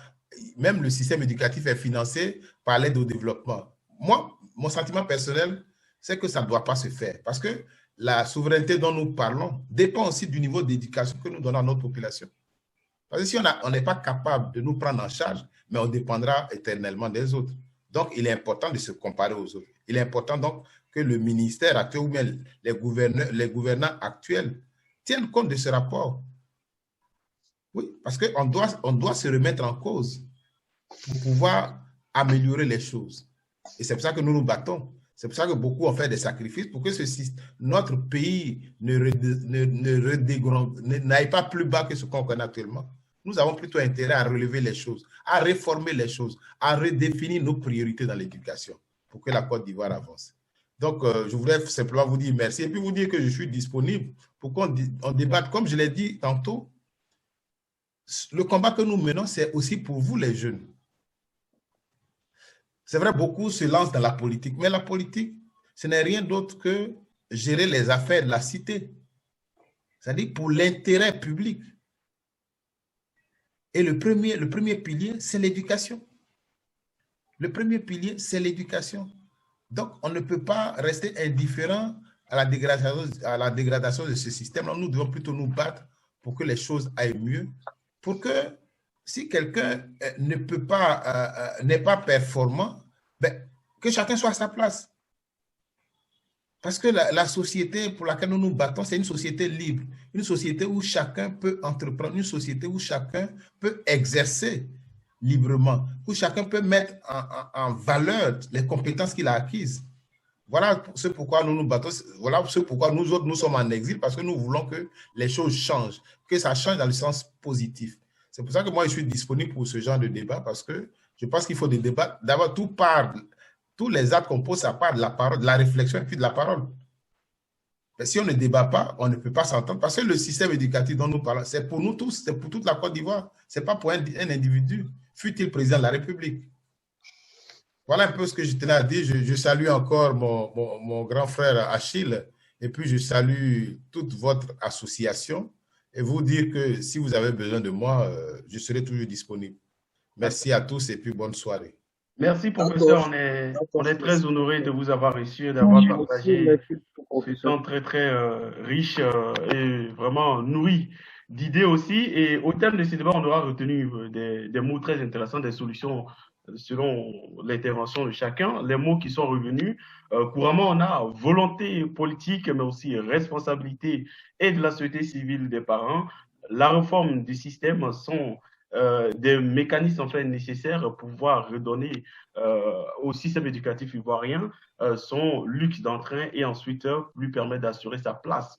même le système éducatif est financé par l'aide au développement. Moi, mon sentiment personnel, c'est que ça ne doit pas se faire. Parce que la souveraineté dont nous parlons dépend aussi du niveau d'éducation que nous donnons à notre population. Parce que si on n'est pas capable de nous prendre en charge, mais on dépendra éternellement des autres. Donc, il est important de se comparer aux autres. Il est important donc que le ministère actuel ou bien les gouvernants actuels tiennent compte de ce rapport. Oui, parce qu'on doit se remettre en cause pour pouvoir améliorer les choses. Et c'est pour ça que nous nous battons. C'est pour ça que beaucoup ont fait des sacrifices pour que notre pays n'aille pas plus bas que ce qu'on connaît actuellement. Nous avons plutôt intérêt à relever les choses, à réformer les choses, à redéfinir nos priorités dans l'éducation pour que la Côte d'Ivoire avance. Donc, je voudrais simplement vous dire merci et puis vous dire que je suis disponible pour qu'on débatte. Comme je l'ai dit tantôt, le combat que nous menons, c'est aussi pour vous les jeunes. C'est vrai, beaucoup se lancent dans la politique, mais la politique, ce n'est rien d'autre que gérer les affaires de la cité. C'est-à-dire pour l'intérêt public. Et le premier pilier, c'est l'éducation. Le premier pilier, c'est l'éducation. Donc, on ne peut pas rester indifférent à la dégradation de ce système-là. Nous devons plutôt nous battre pour que les choses aillent mieux. Pour que, si quelqu'un n'est pas performant, ben, que chacun soit à sa place. Parce que la société pour laquelle nous nous battons, c'est une société libre, une société où chacun peut entreprendre, une société où chacun peut exercer librement, où chacun peut mettre en valeur les compétences qu'il a acquises. Voilà ce pourquoi nous nous battons, voilà ce pourquoi nous autres, nous sommes en exil, parce que nous voulons que les choses changent, que ça change dans le sens positif. C'est pour ça que moi, je suis disponible pour ce genre de débat, parce que je pense qu'il faut des débats. D'abord, tous les actes qu'on pose, ça part de la parole, de la réflexion et puis de la parole. Mais si on ne débat pas, on ne peut pas s'entendre. Parce que le système éducatif dont nous parlons, c'est pour nous tous, c'est pour toute la Côte d'Ivoire. Ce n'est pas pour un individu, fût-il président de la République. Voilà un peu ce que je tenais à dire. Je salue encore mon grand frère Achille et puis je salue toute votre association et vous dire que si vous avez besoin de moi, je serai toujours disponible. Merci à tous et puis bonne soirée. Merci, professeur. On est très honoré de vous avoir reçu et d'avoir partagé ce temps très, très riche et vraiment nourri d'idées aussi. Et au terme de ce débat, on aura retenu des mots très intéressants, des solutions selon l'intervention de chacun. Les mots qui sont revenus, couramment, on a volonté politique, mais aussi responsabilité et de la société civile des parents. La réforme du système sont des mécanismes en fait, nécessaires pour pouvoir redonner au système éducatif ivoirien son luxe d'entrain et ensuite lui permettre d'assurer sa place.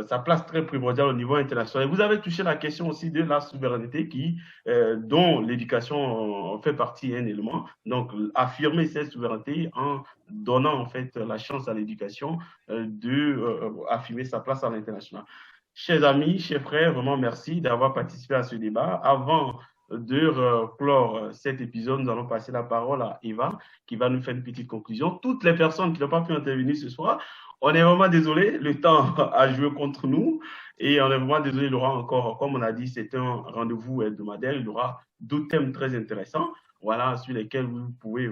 Sa place très primordiale au niveau international. Et vous avez touché la question aussi de la souveraineté dont l'éducation fait partie un élément. Donc, affirmer cette souveraineté en donnant en fait la chance à l'éducation d'affirmer sa place à l'international. Chers amis, chers frères, vraiment merci d'avoir participé à ce débat. Avant de clore cet épisode, nous allons passer la parole à Eva qui va nous faire une petite conclusion. Toutes les personnes qui n'ont pas pu intervenir ce soir, on est vraiment désolé, le temps a joué contre nous et on est vraiment désolé, il y aura encore, comme on a dit, c'est un rendez-vous hebdomadaire, il y aura d'autres thèmes très intéressants, voilà, sur lesquels vous pourrez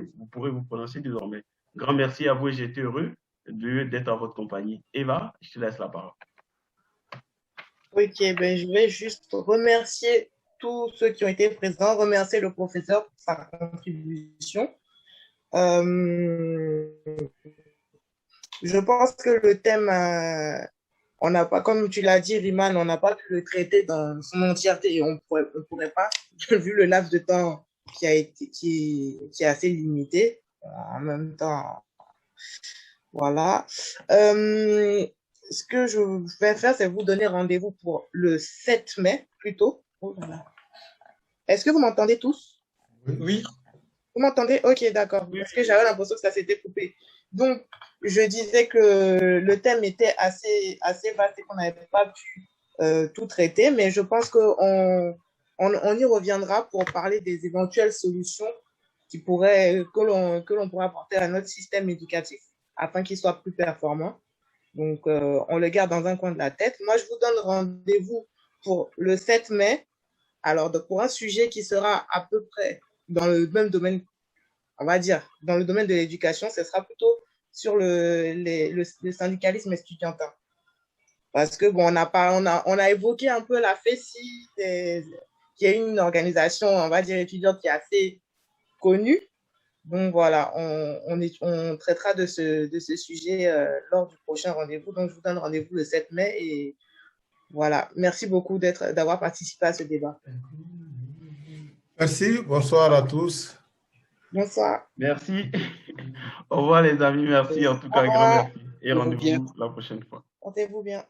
vous prononcer désormais. Grand merci à vous et j'ai été heureux d'être en votre compagnie. Eva, je te laisse la parole. Ok, ben je vais juste remercier tous ceux qui ont été présents, remercier le professeur pour sa contribution. Je pense que le thème, on n'a pas, comme tu l'as dit, Riman, on n'a pas pu le traiter dans son entièreté et on pourrait pas, vu le laps de temps qui est assez limité. En même temps, voilà. Ce que je vais faire, c'est vous donner rendez-vous pour le 7 mai, plutôt. Oh là là. Est-ce que vous m'entendez tous? Oui. Vous m'entendez? Ok, d'accord. Parce que j'avais l'impression que ça s'était coupé. Donc, je disais que le thème était assez vaste et qu'on n'avait pas pu tout traiter, mais je pense qu'on y reviendra pour parler des éventuelles solutions que l'on pourrait apporter à notre système éducatif afin qu'il soit plus performant. Donc, on le garde dans un coin de la tête. Moi, je vous donne rendez-vous pour le 7 mai. Alors, pour un sujet qui sera à peu près dans le même domaine, on va dire, dans le domaine de l'éducation, ce sera plutôt sur le syndicalisme estudiantin. Parce que, bon, on a évoqué un peu la FESI, qui est une organisation, on va dire, étudiante qui est assez connue. Donc, voilà, on traitera de ce sujet lors du prochain rendez-vous. Donc, je vous donne rendez-vous le 7 mai et voilà. Merci beaucoup d'avoir participé à ce débat. Merci. Bonsoir à tous. Bonsoir. Merci. Au revoir les amis. Merci en tout cas. Grand merci. Et rendez-vous la prochaine fois. Portez-vous bien.